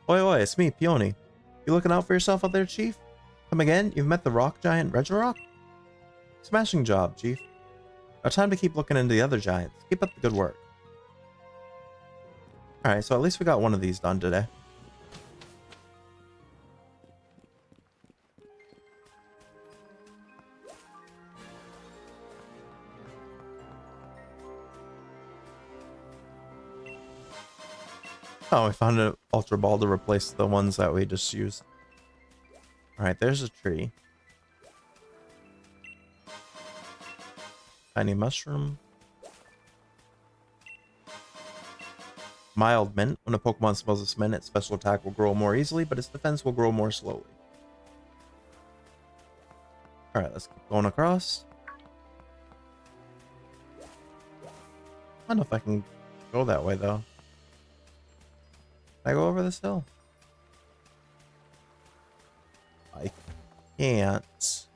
Oi, oi, it's me, Peony. You looking out for yourself out there, Chief? Come again? You've met the rock giant Regirock? Smashing job, Chief. Now time to keep looking into the other giants. Keep up the good work. Alright, so at least we got one of these done today. Oh, we found an Ultra Ball to replace the ones that we just used. Alright, there's a tree. Tiny mushroom. Mild mint. When a Pokemon smells this mint, its special attack will grow more easily, but its defense will grow more slowly. Alright, let's keep going across. I don't know if I can go that way, though. Can I go over this hill? I can't.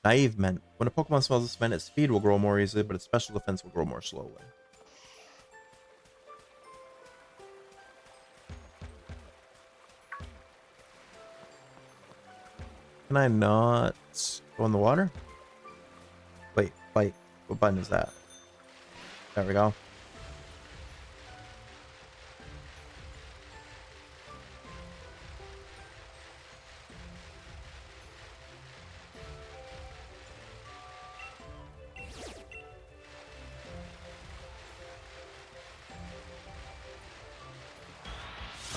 Naive Mint. When a Pokemon smells this mint, its speed will grow more easily, but its special defense will grow more slowly. Can I not go in the water? Wait, fight. What button is that? There we go.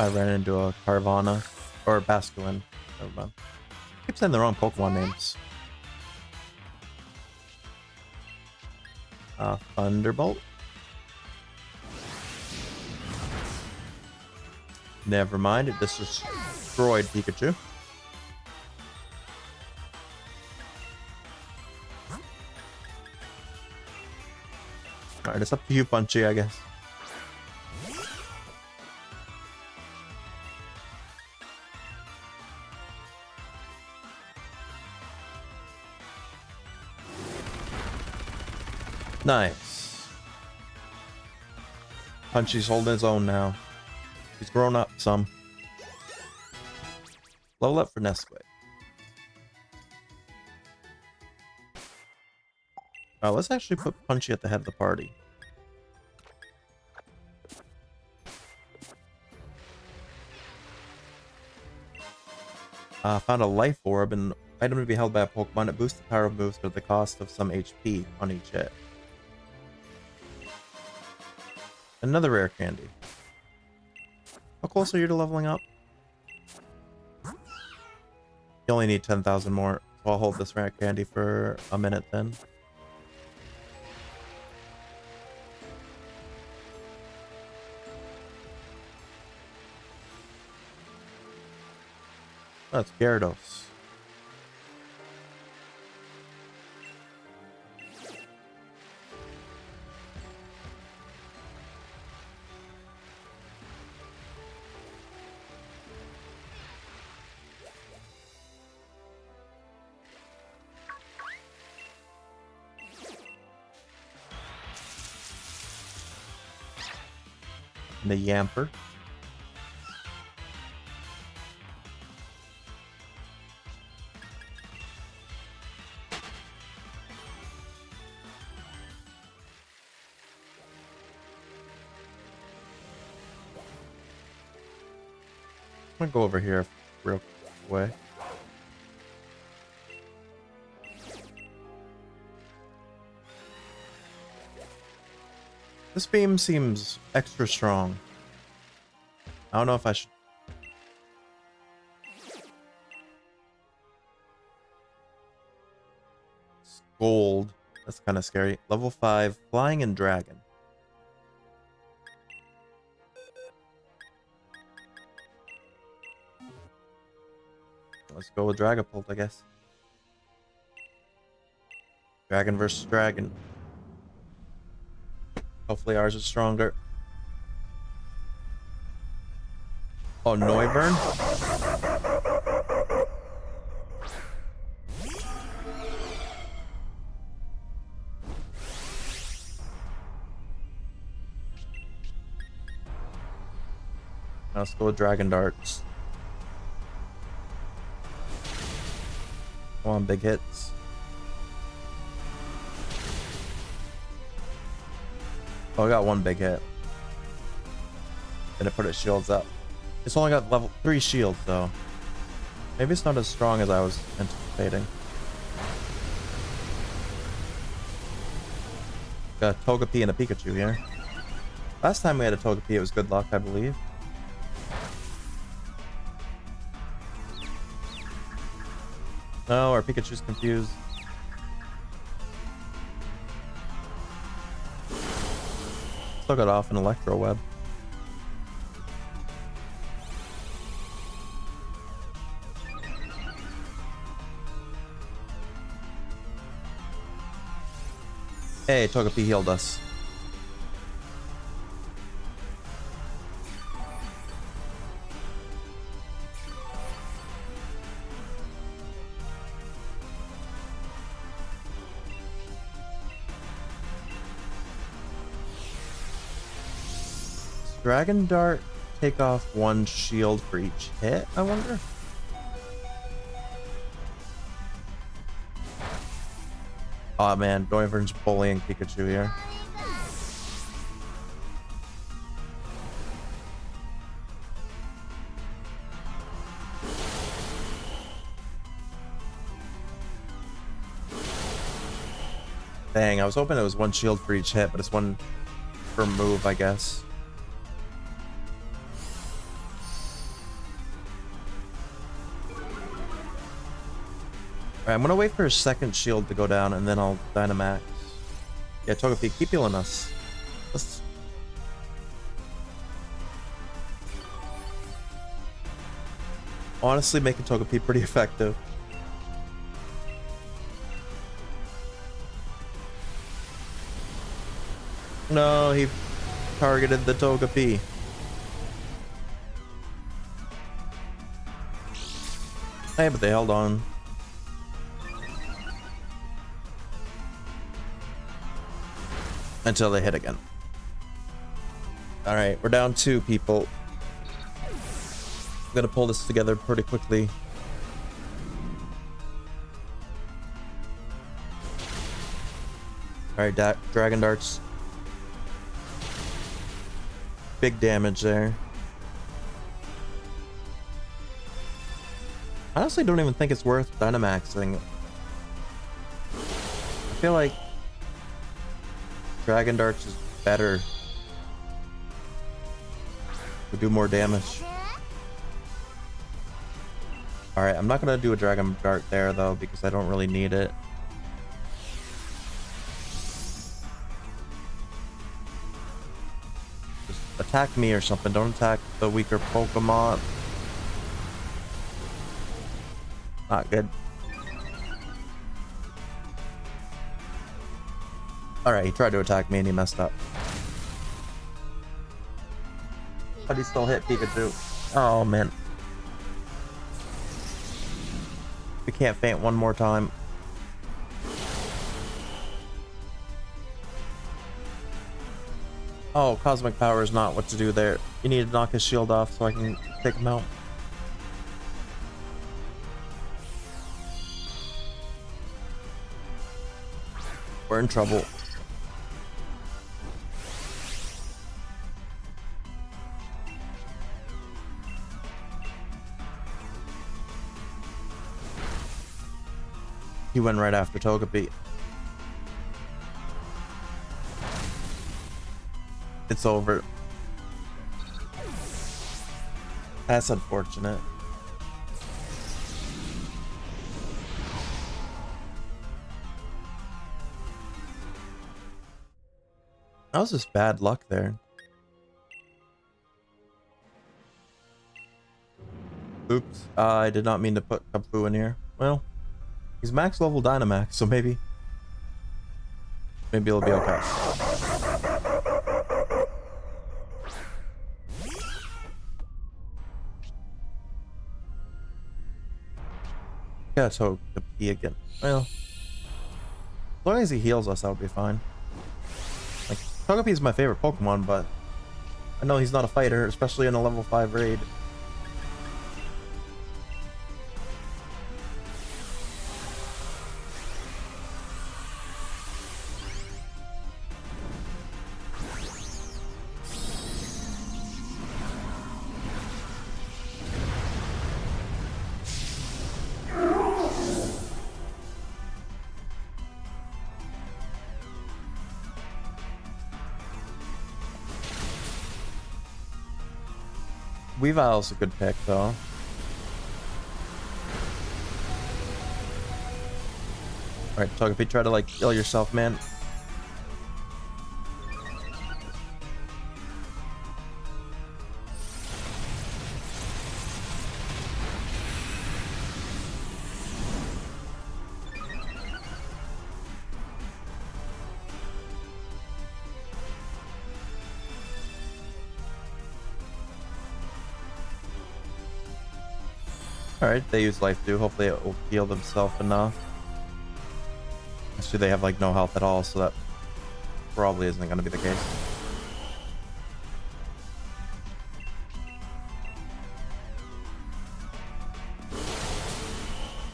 I ran into a Carvana or a Basculin. Never mind. I keep saying the wrong Pokemon names. Thunderbolt. Never mind, it just destroyed Pikachu. Alright, it's up to you, Punchy, I guess. Nice. Punchy's holding his own now. He's grown up some. Level up for Nesquik. Let's actually put Punchy at the head of the party. Found a life orb, and item to be held by a Pokemon. It boosts the power of moves at the cost of some HP on each hit. Another rare candy. How close are you to leveling up? You only need 10,000 more, so I'll hold this rare candy for a minute then. That's Gyarados. The Yamper. I'm gonna go over here real quick. This beam seems extra strong. I don't know if I should... It's gold. That's kind of scary. Level 5, Flying and Dragon. Let's go with Dragapult, I guess. Dragon versus Dragon. Hopefully ours is stronger. Oh, Noivern? Now let's go with Dragon Darts. Come on, big hits. Oh, I got one big hit. Then it put its shields up. It's only got level 3 shields, though. Maybe it's not as strong as I was anticipating. Got a Togepi and a Pikachu here. Last time we had a Togepi, it was good luck, I believe. No, our Pikachu's confused. Still got off an Electro Web. Hey, Togepi healed us. Dragon Dart take off 1 shield for each hit, I wonder? Aw, man, Noivern's bullying Pikachu here. Dang, I was hoping it was 1 shield for each hit, but it's 1 per move, I guess. Alright, I'm gonna wait for his second shield to go down and then I'll Dynamax. Yeah, Togepi, keep healing us. Let's... Honestly, making Togepi pretty effective. No, he targeted the Togepi. Hey, but they held on. Until they hit again. Alright, we're down 2 people. I'm gonna pull this together pretty quickly. Alright, Dragon Darts. Big damage there. I honestly don't even think it's worth Dynamaxing. I feel like Dragon Darts is better. We do more damage. Alright, I'm not gonna do a Dragon Dart there though because I don't really need it. Just attack me or something. Don't attack the weaker Pokemon. Not good. Alright, he tried to attack me and he messed up. But he still hit Pikachu. Oh man. We can't faint one more time. Oh, Cosmic Power is not what to do there. You need to knock his shield off so I can take him out. We're in trouble. He went right after Togepi. It's over. That's unfortunate. That was just bad luck there. Oops. I did not mean to put Kung in here. Well, he's max level Dynamax, so maybe it'll be okay. Yeah, so the P again. Well, as long as he heals us, that would be fine. Like, Togepi is my favorite Pokemon, but I know he's not a fighter, especially in a level 5 raid. Weavile's a good pick, though. Alright, Togepi, try to, like, kill yourself, man. Alright, they use Life Dew. Hopefully it will heal themselves enough. Actually, they have like no health at all, so that probably isn't going to be the case.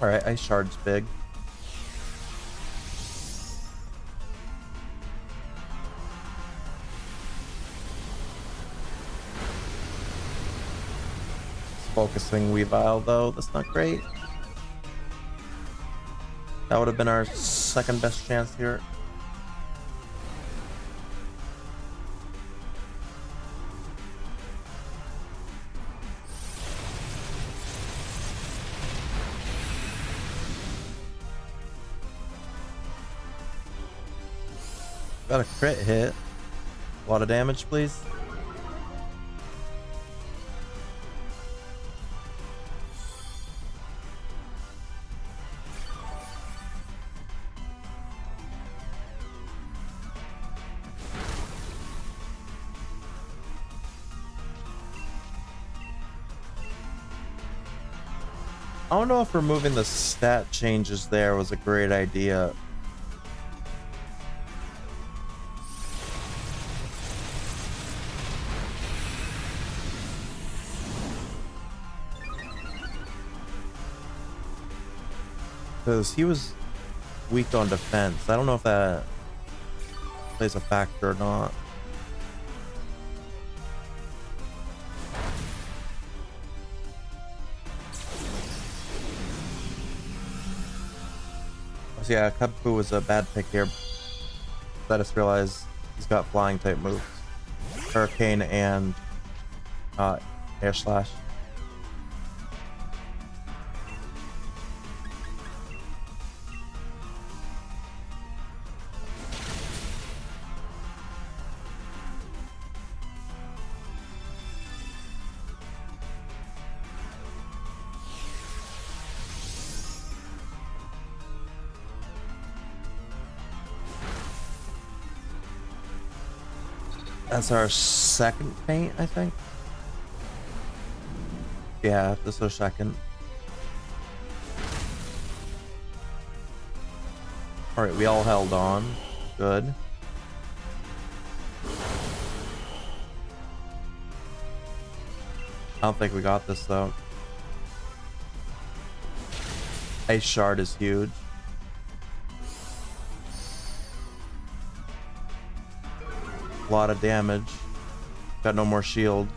Alright, Ice Shard's big. Focusing Weavile though, that's not great. That would have been our second best chance here. Got a crit hit. A lot of damage, please. I don't know if removing the stat changes there was a great idea. Because he was weak on defense. I don't know if that plays a factor or not. So yeah, Kapu was a bad pick here. I just realized he's got flying type moves. Hurricane and Air Slash. That's our second feint, I think. Yeah, this is our second. Alright, we all held on. Good. I don't think we got this though. Ice Shard is huge. A lot of damage. Got no more shield.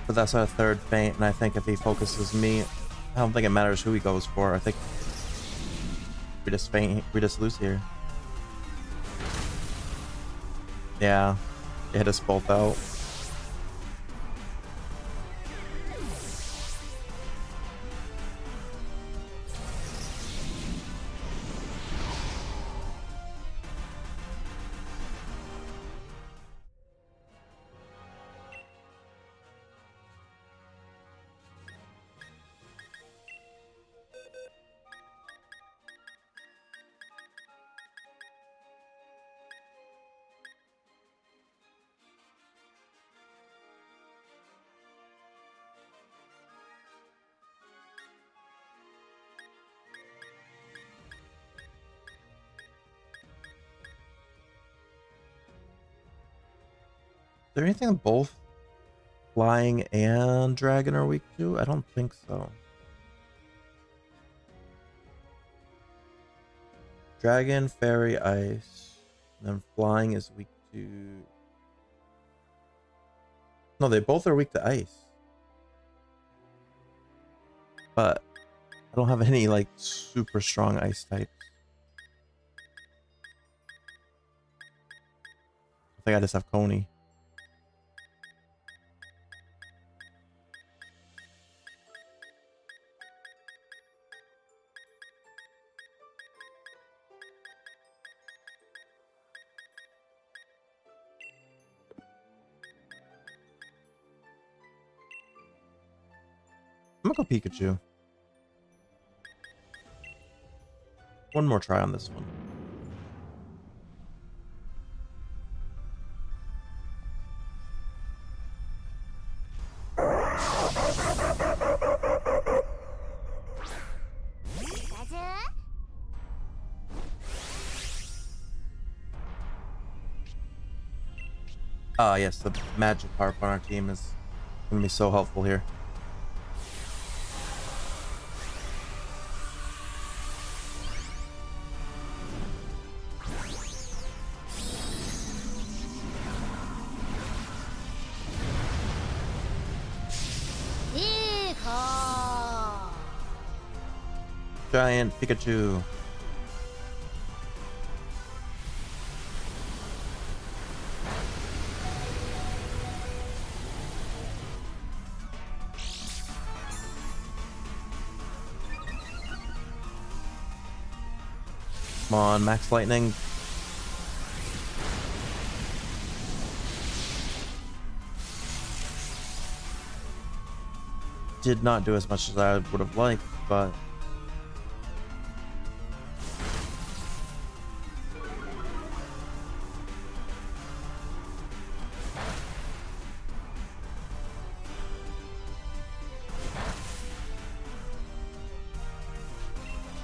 But that's our third feint, and I think if he focuses me, I don't think it matters who he goes for. I think we just feint, we just lose here. Yeah, it hit us both out. Is there anything both flying and dragon are weak to? I don't think so. Dragon, fairy, ice. And then flying is weak to... No, they both are weak to ice. But I don't have any like super strong ice types. I think I just have Coney. I'm gonna go Pikachu. One more try on this one. Ah, yes, the magic harp on our team is gonna be so helpful here. Giant Pikachu. Come on, max lightning. Did not do as much as I would have liked, but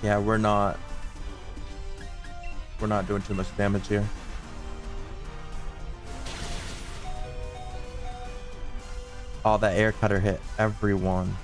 yeah, we're not doing too much damage here. Oh, that air cutter hit everyone.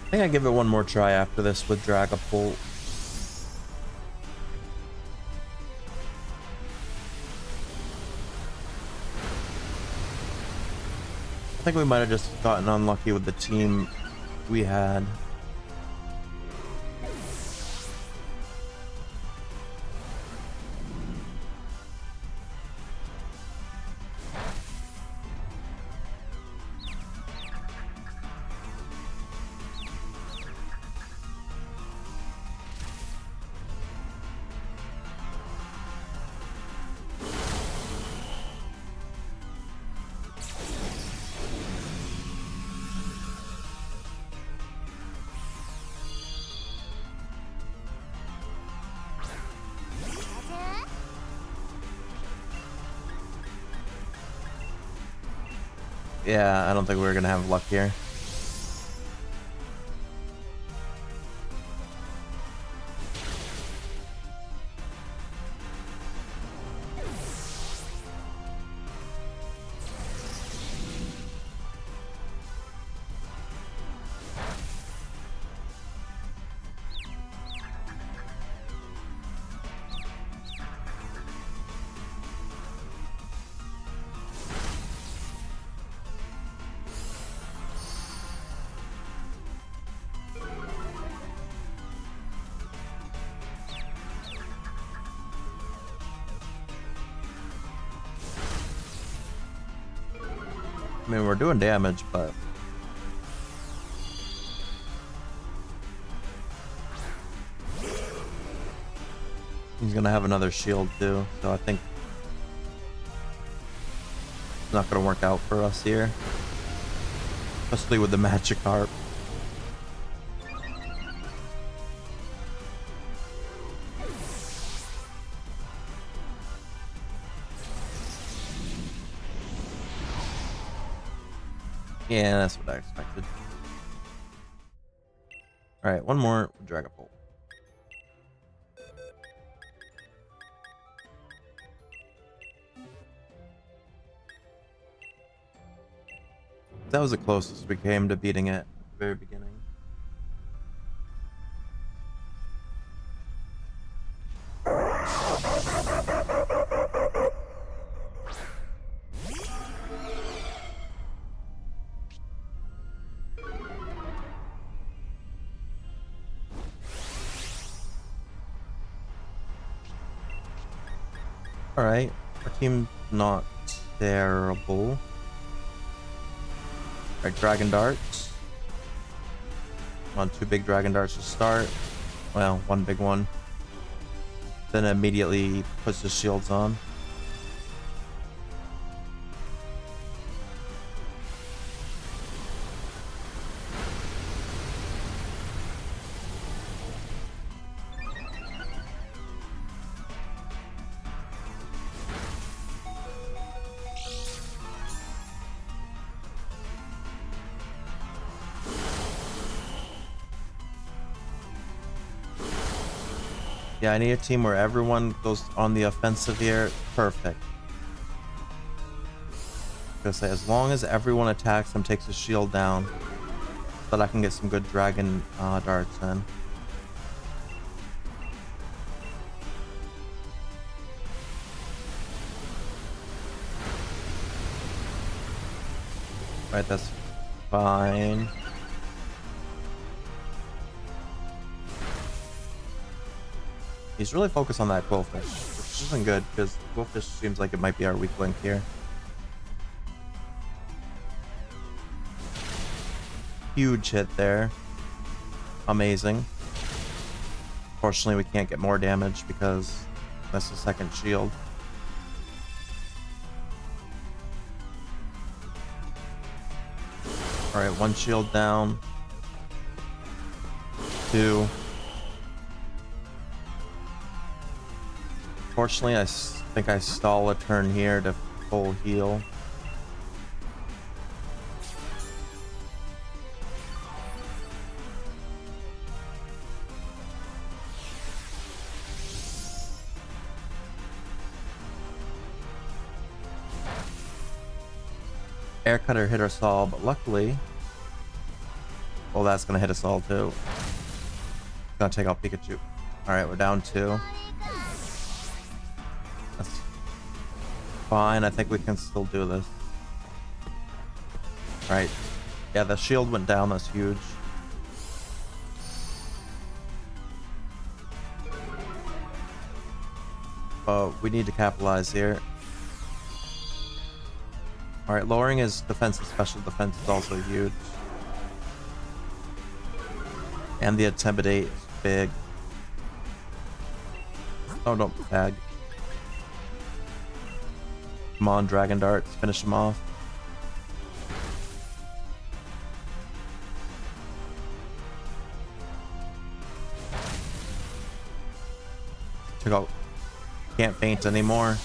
I think I give it one more try after this with Dragapult. I think we might have just gotten unlucky with the team we had. Yeah, I don't think we're gonna have luck here. I mean, we're doing damage, but he's gonna have another shield too, so I think it's not gonna work out for us here, especially with the Magikarp. Yeah, that's what I expected. All right, one more Dragapult. That was the closest we came to beating it at the very beginning. All right, our team's not terrible. All right, Dragon Darts. On 2 big Dragon Darts to start. Well, 1 big one. Then immediately puts the shields on. Yeah, I need a team where everyone goes on the offensive here. Perfect. Gonna say, as long as everyone attacks him, takes his shield down, so that I can get some good dragon darts in. Right, that's fine. He's really focused on that Quillfish, which isn't good because Quillfish seems like it might be our weak link here. Huge hit there. Amazing. Fortunately, we can't get more damage because that's the second shield. Alright, one shield down. Two. Fortunately, I think I stall a turn here to full heal. Air Cutter hit us all, but luckily... Well, that's gonna hit us all too. Gonna take out Pikachu. Alright, we're down 2. That's fine, I think we can still do this. Alright. Yeah, the shield went down, that's huge. But we need to capitalize here. Alright, lowering his defense and special defense is also huge. And the Intimidate is big. Oh, don't tag. Come on, Dragon Darts, finish him off. Took out. Can't faint anymore.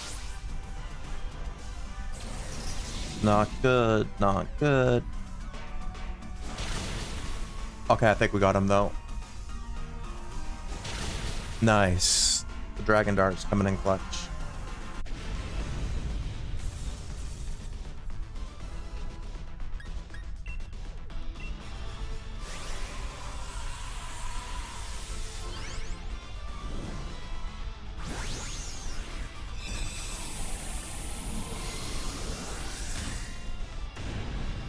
Not good, not good. Okay, I think we got him though. Nice. The Dragon Dart's coming in clutch.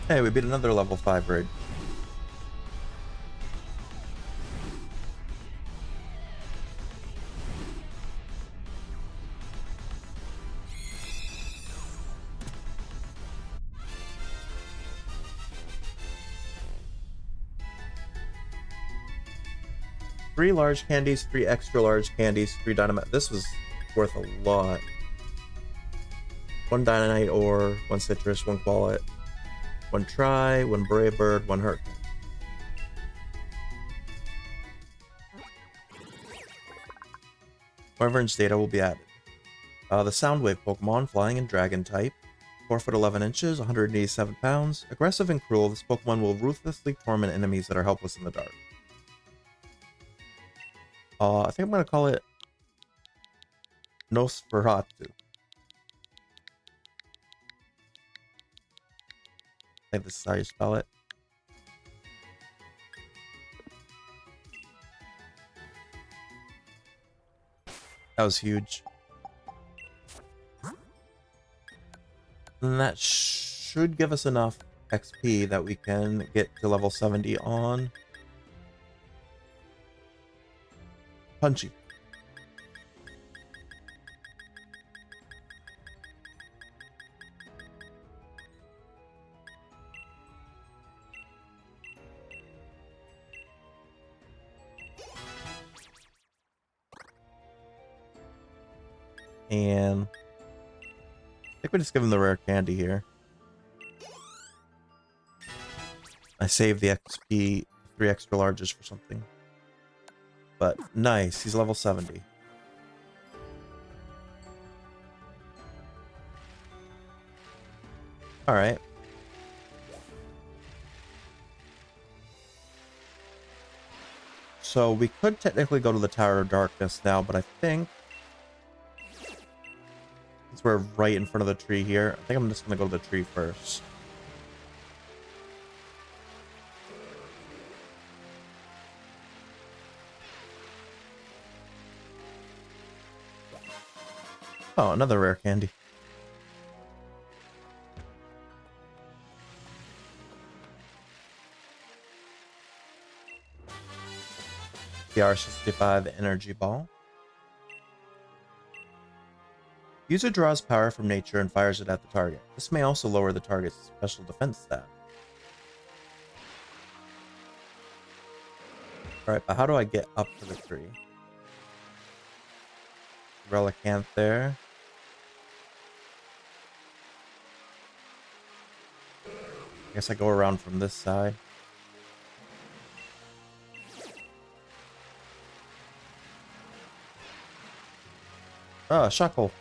Hey, we beat another level 5 raid. Three large candies, 3 extra large candies, 3 dynamite. This was worth a lot. 1 dynamite ore, 1 citrus, 1 quallet, 1 try, 1 brave bird, 1 hurt. Wyvern's data will be added. The Soundwave Pokemon, flying and dragon type. 4 foot 11 inches, 187 pounds. Aggressive and cruel, this Pokemon will ruthlessly torment enemies that are helpless in the dark. I think I'm going to call it Nosferatu. I think this is how you spell it. That was huge. And that should give us enough XP that we can get to level 70 on Punchy. And I think we just give him the rare candy here. I saved the XP, 3 extra larges for something. But nice, he's level 70. Alright. So we could technically go to the Tower of Darkness now, but I think since we're right in front of the tree here, I think I'm just going to go to the tree first. Oh, another rare candy. PR65 Energy Ball. User draws power from nature and fires it at the target. This may also lower the target's special defense stat. Alright, but how do I get up to the tree? Relicanth there. I guess I go around from this side. Ah, Shuckle.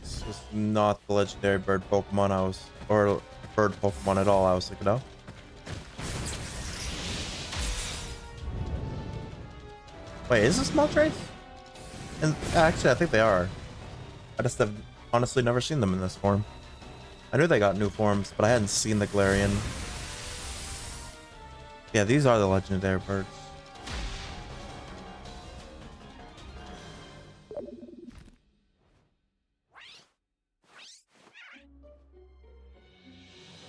This was not the legendary bird Pokemon I was, or bird Pokemon at all I was thinking of. Wait, is this Moltres? And actually, I think they are. I just have honestly never seen them in this form. I knew they got new forms, but I hadn't seen the Galarian. Yeah, these are the legendary birds.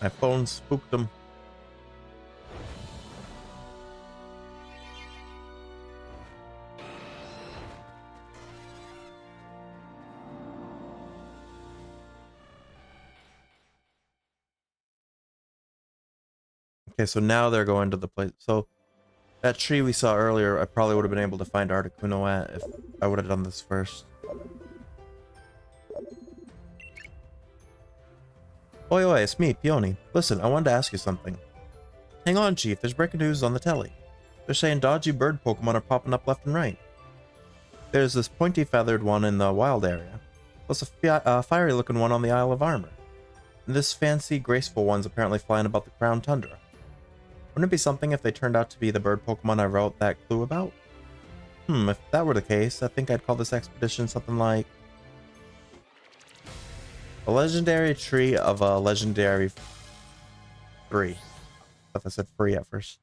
My phone spooked them. Okay, so now they're going to the place. So that tree we saw earlier, I probably would have been able to find Articuno at if I would have done this first. Oi, oi, it's me, Peony. Listen, I wanted to ask you something. Hang on, Chief. There's breaking news on the telly. They're saying dodgy bird Pokemon are popping up left and right. There's this pointy-feathered one in the wild area, plus a fiery-looking one on the Isle of Armor. And this fancy, graceful one's apparently flying about the Crown Tundra. Wouldn't it be something if they turned out to be the bird Pokemon I wrote that clue about? If that were the case, I think I'd call this expedition something like a legendary tree of a legendary 3. I thought I said free at first.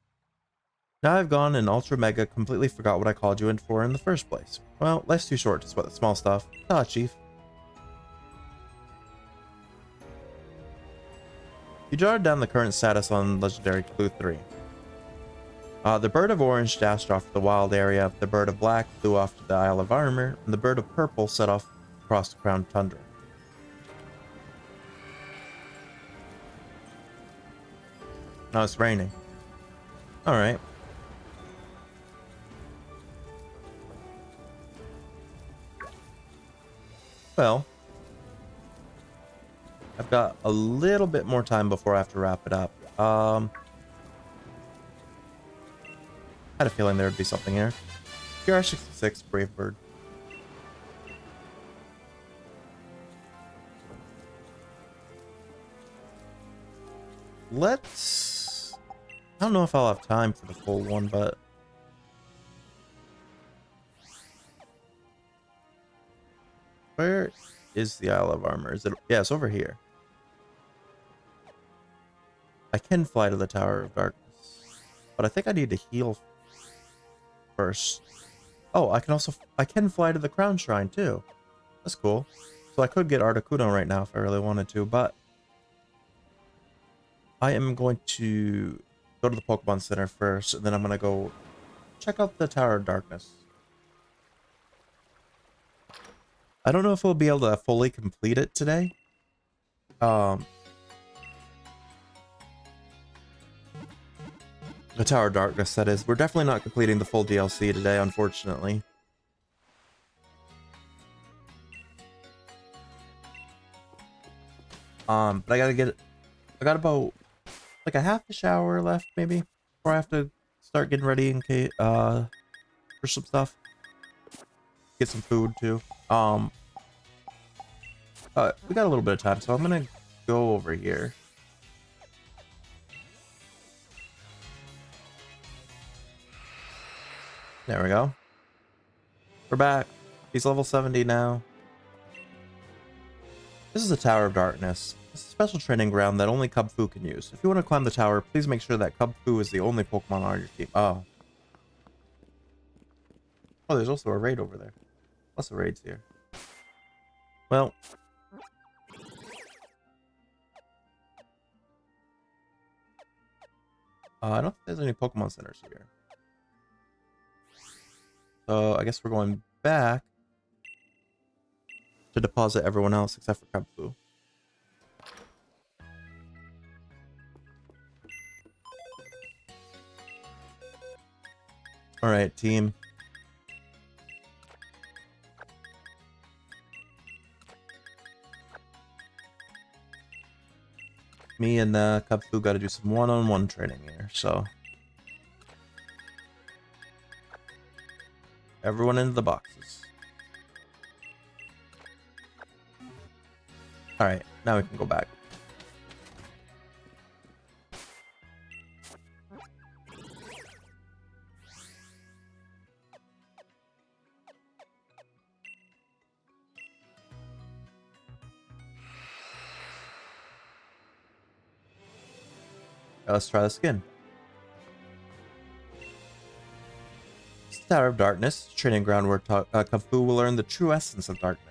Now I've gone and Ultra Mega completely forgot what I called you in for in the first place. Well, life's too short to sweat the small stuff. Ta, Chief. You jotted down the current status on Legendary Clue 3. The bird of orange dashed off to the wild area, the bird of black flew off to the Isle of Armor, and the bird of purple set off across the Crown Tundra. Now it's raining. Alright. Well, I've got a little bit more time before I have to wrap it up. I had a feeling there would be something here. PR66, Brave Bird. Let's... I don't know if I'll have time for the full one, but... Where is the Isle of Armor? Is it? Yeah, it's over here. I can fly to the Tower of Darkness, but I think I need to heal first. Oh, I can fly to the Crown Shrine too. That's cool. So I could get Articuno right now if I really wanted to, but I am going to go to the Pokemon Center first, and then I'm going to go check out the Tower of Darkness. I don't know if we'll be able to fully complete it today. The Tower of Darkness, that is. We're definitely not completing the full DLC today, unfortunately. But I got about like a half-ish hour left, maybe, before I have to start getting ready in case, for some stuff. Get some food too. We got a little bit of time, so I'm gonna go over here. There we go. We're back. He's level 70 now. This is the Tower of Darkness. It's a special training ground that only Cub Fu can use. If you want to climb the tower, please make sure that Cub Fu is the only Pokemon on your team. Oh. Oh, there's also a raid over there. Lots of raids here. Well. I don't think there's any Pokemon centers here. So I guess we're going back to deposit everyone else except for Cub Fu. Alright, team. Me and Cub Fu got to do some one-on-one training here, so. Everyone into the boxes. Alright, now we can go back. Let's try this again. It's the Tower of Darkness, training ground where Cub Fu will learn the true essence of darkness.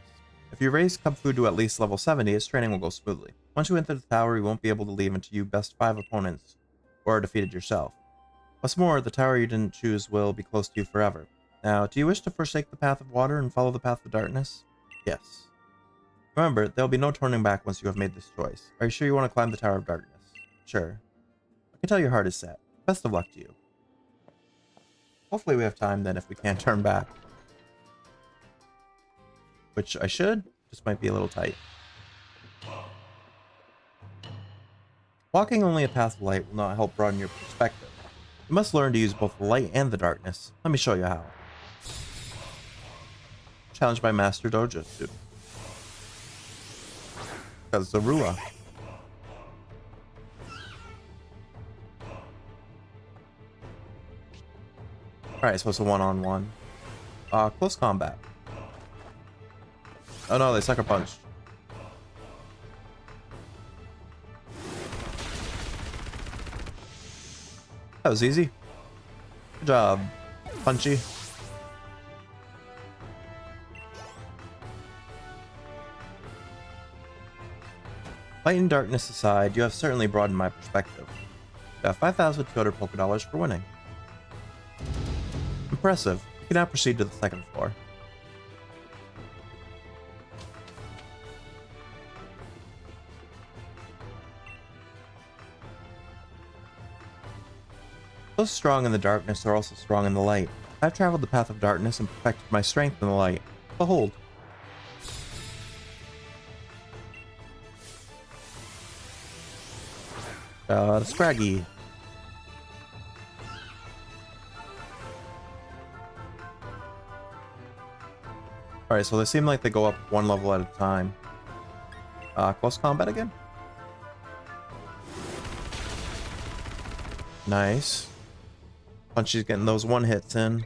If you raise Cub Fu to at least level 70, his training will go smoothly. Once you enter the tower, you won't be able to leave until you best 5 opponents, or are defeated yourself. What's more, the tower you didn't choose will be close to you forever. Now, do you wish to forsake the path of water and follow the path of darkness? Yes. Remember, there will be no turning back once you have made this choice. Are you sure you want to climb the Tower of Darkness? Sure. I can tell your heart is set. Best of luck to you. Hopefully we have time then if we can't turn back. Which I should. Just might be a little tight. Walking only a path of light will not help broaden your perspective. You must learn to use both the light and the darkness. Let me show you how. Challenged by Master Dojo student. Kazurua. Alright, so it's a one-on-one. Close combat. Oh no, they sucker punched. That was easy. Good job, Punchy. Light and darkness aside, you have certainly broadened my perspective. You have 5,200 Poké Dollars for winning. Impressive. You can now proceed to the second floor. Those strong in the darkness are also strong in the light. I've traveled the path of darkness and perfected my strength in the light. Behold. Scraggy. Alright, so they seem like they go up one level at a time. Close combat again? Nice. Punchy's getting those one hits in.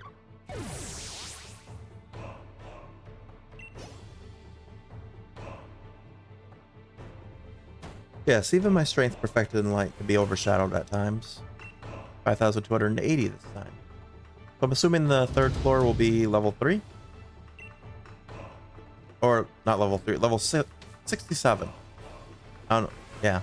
Yes, even my strength perfected in light can be overshadowed at times. 5,280 this time. So I'm assuming the third floor will be level 3? Or, not level 3, level 67. I don't know, yeah.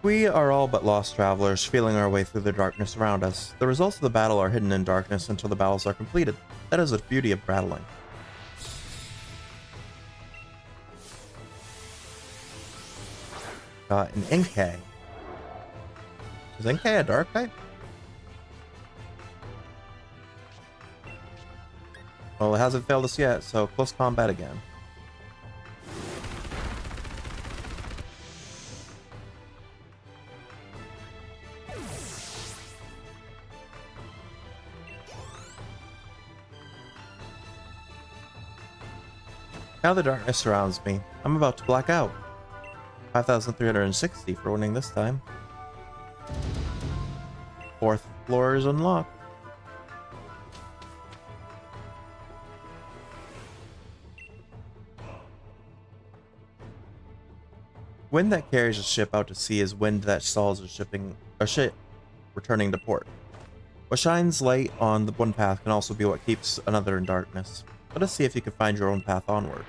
We are all but lost travelers, feeling our way through the darkness around us. The results of the battle are hidden in darkness until the battles are completed. That is the beauty of battling. Got an Inkay. Is Inkay a dark type? Well, it hasn't failed us yet, so close combat again. Now the darkness surrounds me. I'm about to black out. 5,360 for winning this time. Fourth floor is unlocked. Wind that carries a ship out to sea is wind that stalls a ship returning to port. What shines light on the one path can also be what keeps another in darkness. Let us see if you can find your own path onward.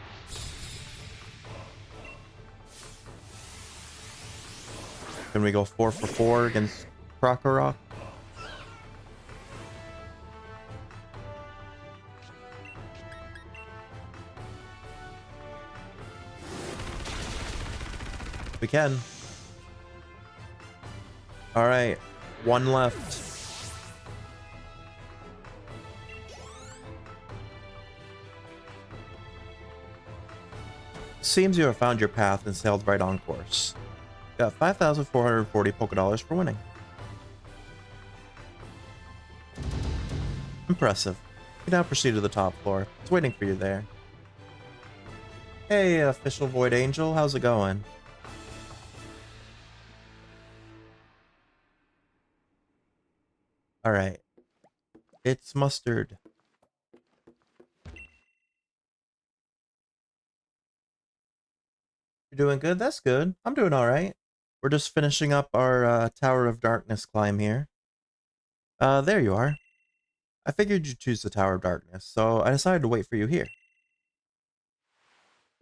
Can we go 4 for 4 against Krokorok? We can. Alright, one left. Seems you have found your path and sailed right on course. Got 5,440 Poké Dollars for winning. Impressive. You can now proceed to the top floor. It's waiting for you there. Hey, official Void Angel, how's it going? Alright. It's Mustard. You're doing good? That's good. I'm doing alright. We're just finishing up our Tower of Darkness climb here. There you are. I figured you'd choose the Tower of Darkness, so I decided to wait for you here.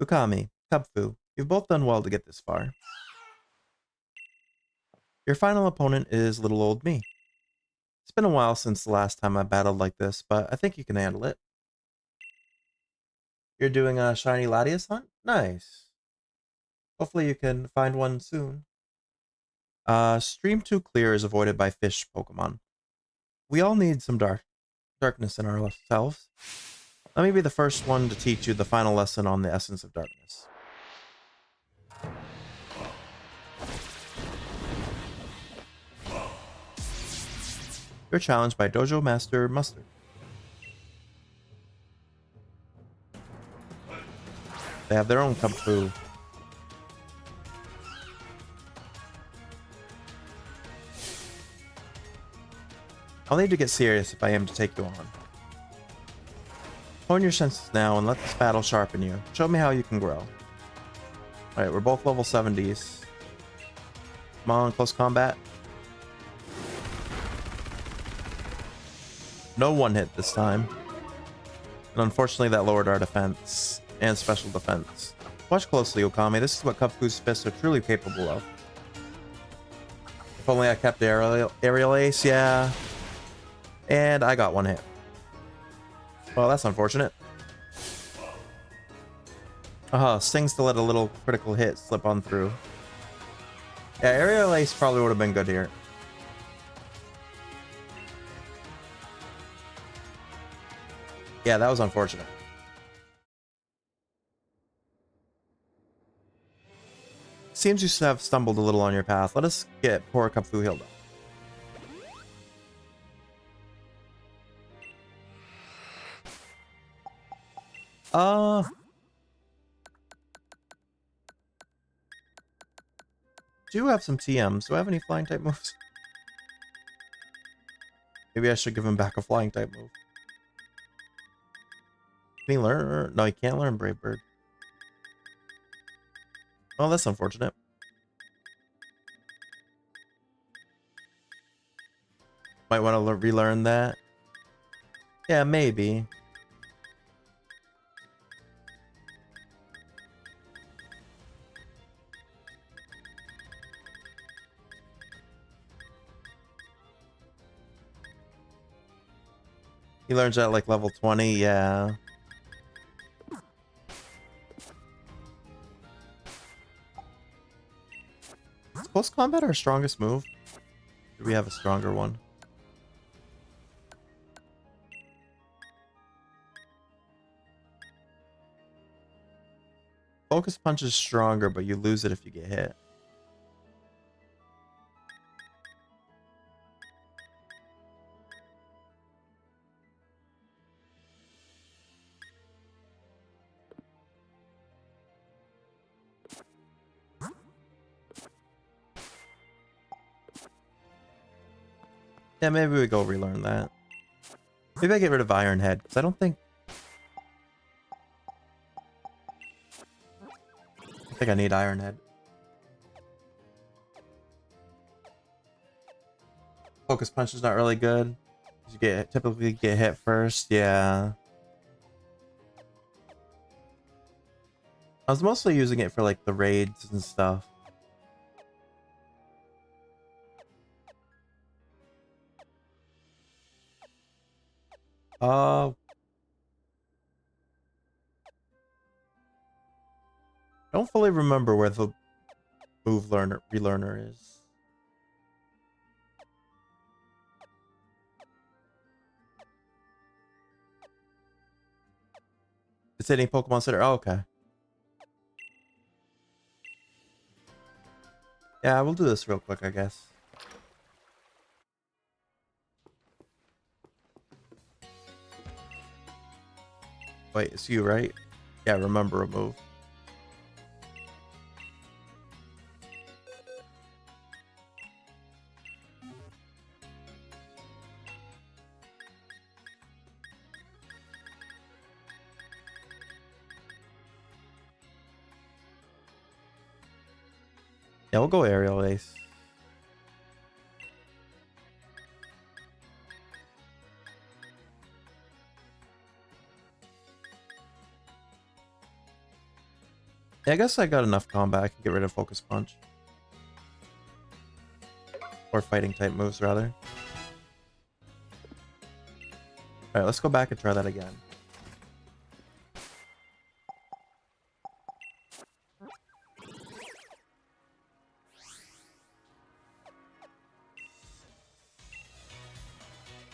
Ukami, Kubfu, you've both done well to get this far. Your final opponent is little old me. It's been a while since the last time I battled like this, but I think you can handle it. You're doing a shiny Latias hunt? Nice. Hopefully you can find one soon. Stream too clear is avoided by fish Pokemon. We all need some darkness in ourselves. Let me be the first one to teach you the final lesson on the essence of darkness. You're challenged by Dojo Master Mustard. They have their own Kubfu. I'll need to get serious if I am to take you on. Hone your senses now and let this battle sharpen you. Show me how you can grow. Alright, we're both level 70s. Come on, close combat. No one hit this time. And unfortunately that lowered our defense and special defense. Watch closely, Okami. This is what Kubfu's fists are truly capable of. If only I kept the aerial ace, yeah. And I got one hit. Well, that's unfortunate. Stings to let a little critical hit slip on through. Yeah, aerial ace probably would have been good here. Yeah, that was unfortunate. Seems you have stumbled a little on your path. Let us get poor Kubfu healed up. Do have some TMs. Do I have any flying type moves? Maybe I should give him back a flying type move. Can he learn? No, he can't learn Brave Bird. Oh, that's unfortunate. Might want to relearn that. Yeah, maybe. He learns at like level 20, yeah. Is close combat our strongest move? Do we have a stronger one? Focus punch is stronger, but you lose it if you get hit. Yeah, maybe we go relearn that. Maybe I get rid of Iron Head, because I don't think... I think I need Iron Head. Focus punch is not really good. You typically get hit first. Yeah. I was mostly using it for like the raids and stuff. I don't fully remember where the relearner is. It's any Pokemon Center. Oh, okay. Yeah, we'll do this real quick, I guess. Wait, it's you, right? Yeah, remember a move. Yeah, we'll go Aerial Ace. Yeah, I guess I got enough combat. I can get rid of Focus Punch. Or fighting type moves, rather. Alright, let's go back and try that again.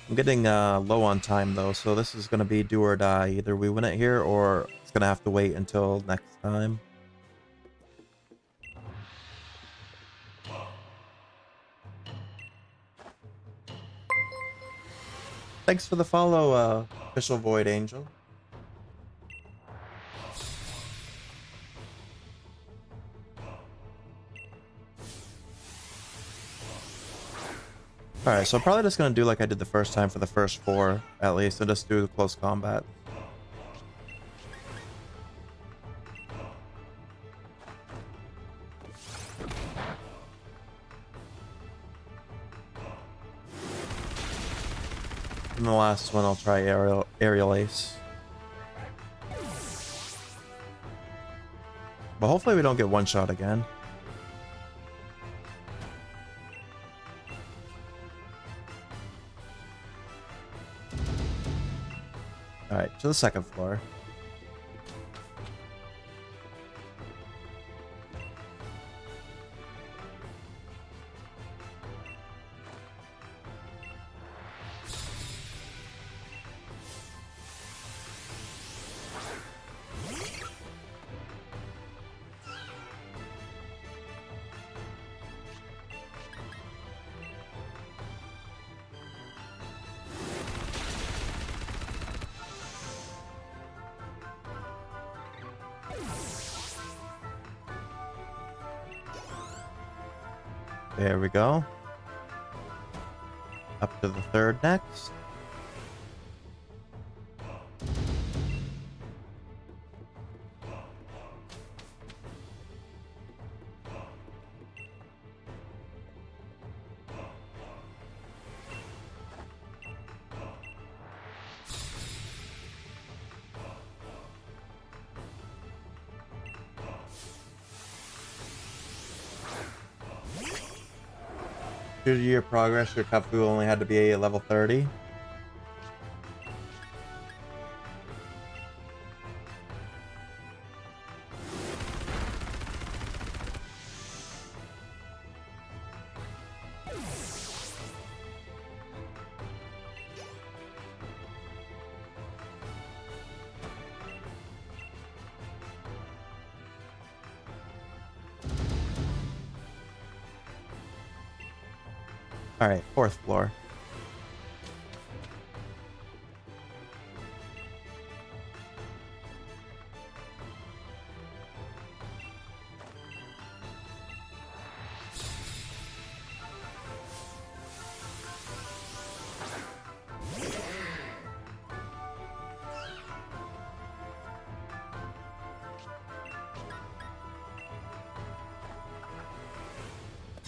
I'm getting low on time, though, so this is going to be do or die. Either we win it here, or it's going to have to wait until next time. Thanks for the follow, Official Void Angel. Alright, so I'm probably just going to do like I did the first time for the first 4, at least, and just do the close combat. And the last one, I'll try Aerial Ace. But hopefully we don't get one shot again. Alright, to the second floor. There we go. Up to the third next. Due to your progress, your Kafu only had to be a level 30. Alright, fourth floor.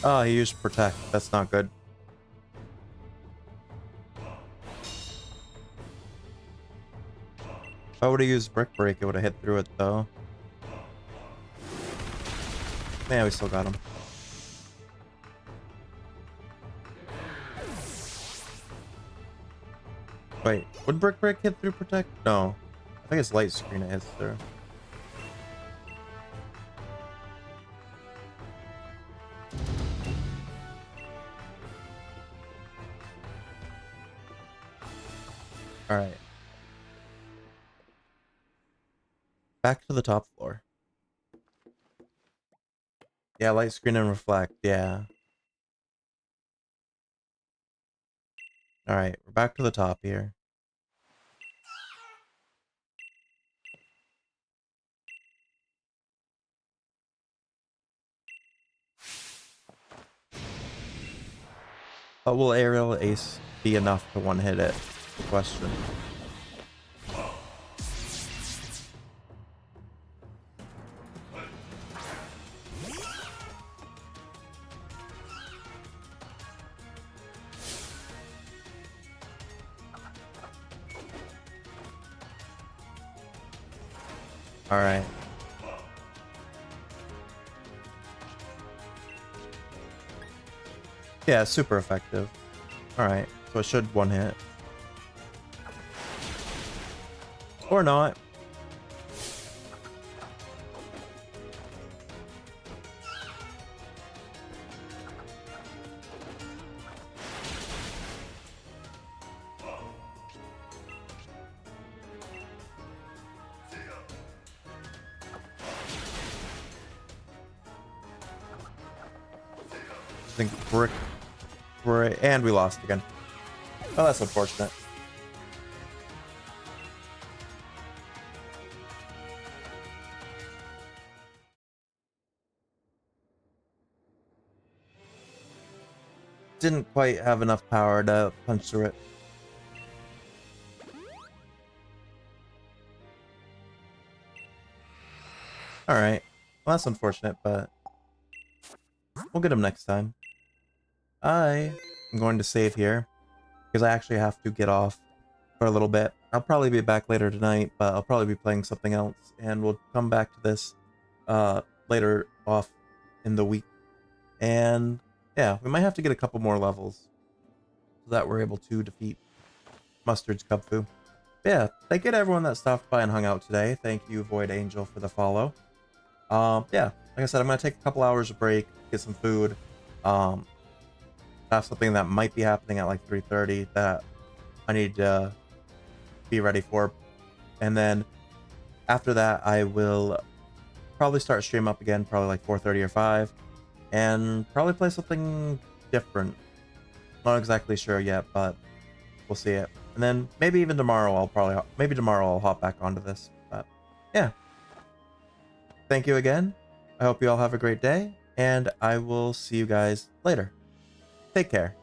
Oh, he used Protect. That's not good. If I would have used Brick Break, it would have hit through it though. Man, we still got him. Wait, would Brick Break hit through Protect? No. I think it's Light Screen it hits through. Alright. Back to the top floor. Yeah, Light Screen and Reflect, yeah. Alright, we're back to the top here. But will Aerial Ace be enough to one-hit it? The question. Alright. Yeah, super effective. Alright, so it should one-hit. Or not. I think Brick, and we lost again. Oh, that's unfortunate. Didn't quite have enough power to punch through it. Alright. Well, that's unfortunate, but we'll get him next time. I am going to save here because I actually have to get off for a little bit. I'll probably be back later tonight, but I'll probably be playing something else, and we'll come back to this later off in the week. And yeah, we might have to get a couple more levels so that we're able to defeat Mustard's Kubfu. Yeah, thank you to everyone that stopped by and hung out today. Thank you, Void Angel, for the follow. Yeah, like I said, I'm gonna take a couple hours of break, get some food, have something that might be happening at like 3:30 that I need to be ready for, and then after that I will probably start stream up again, probably like 4:30 or 5, and probably play something different. Not exactly sure yet, but we'll see it. And then maybe even tomorrow I'll hop back onto this. But yeah, thank you again. I hope you all have a great day, and I will see you guys later. Take care.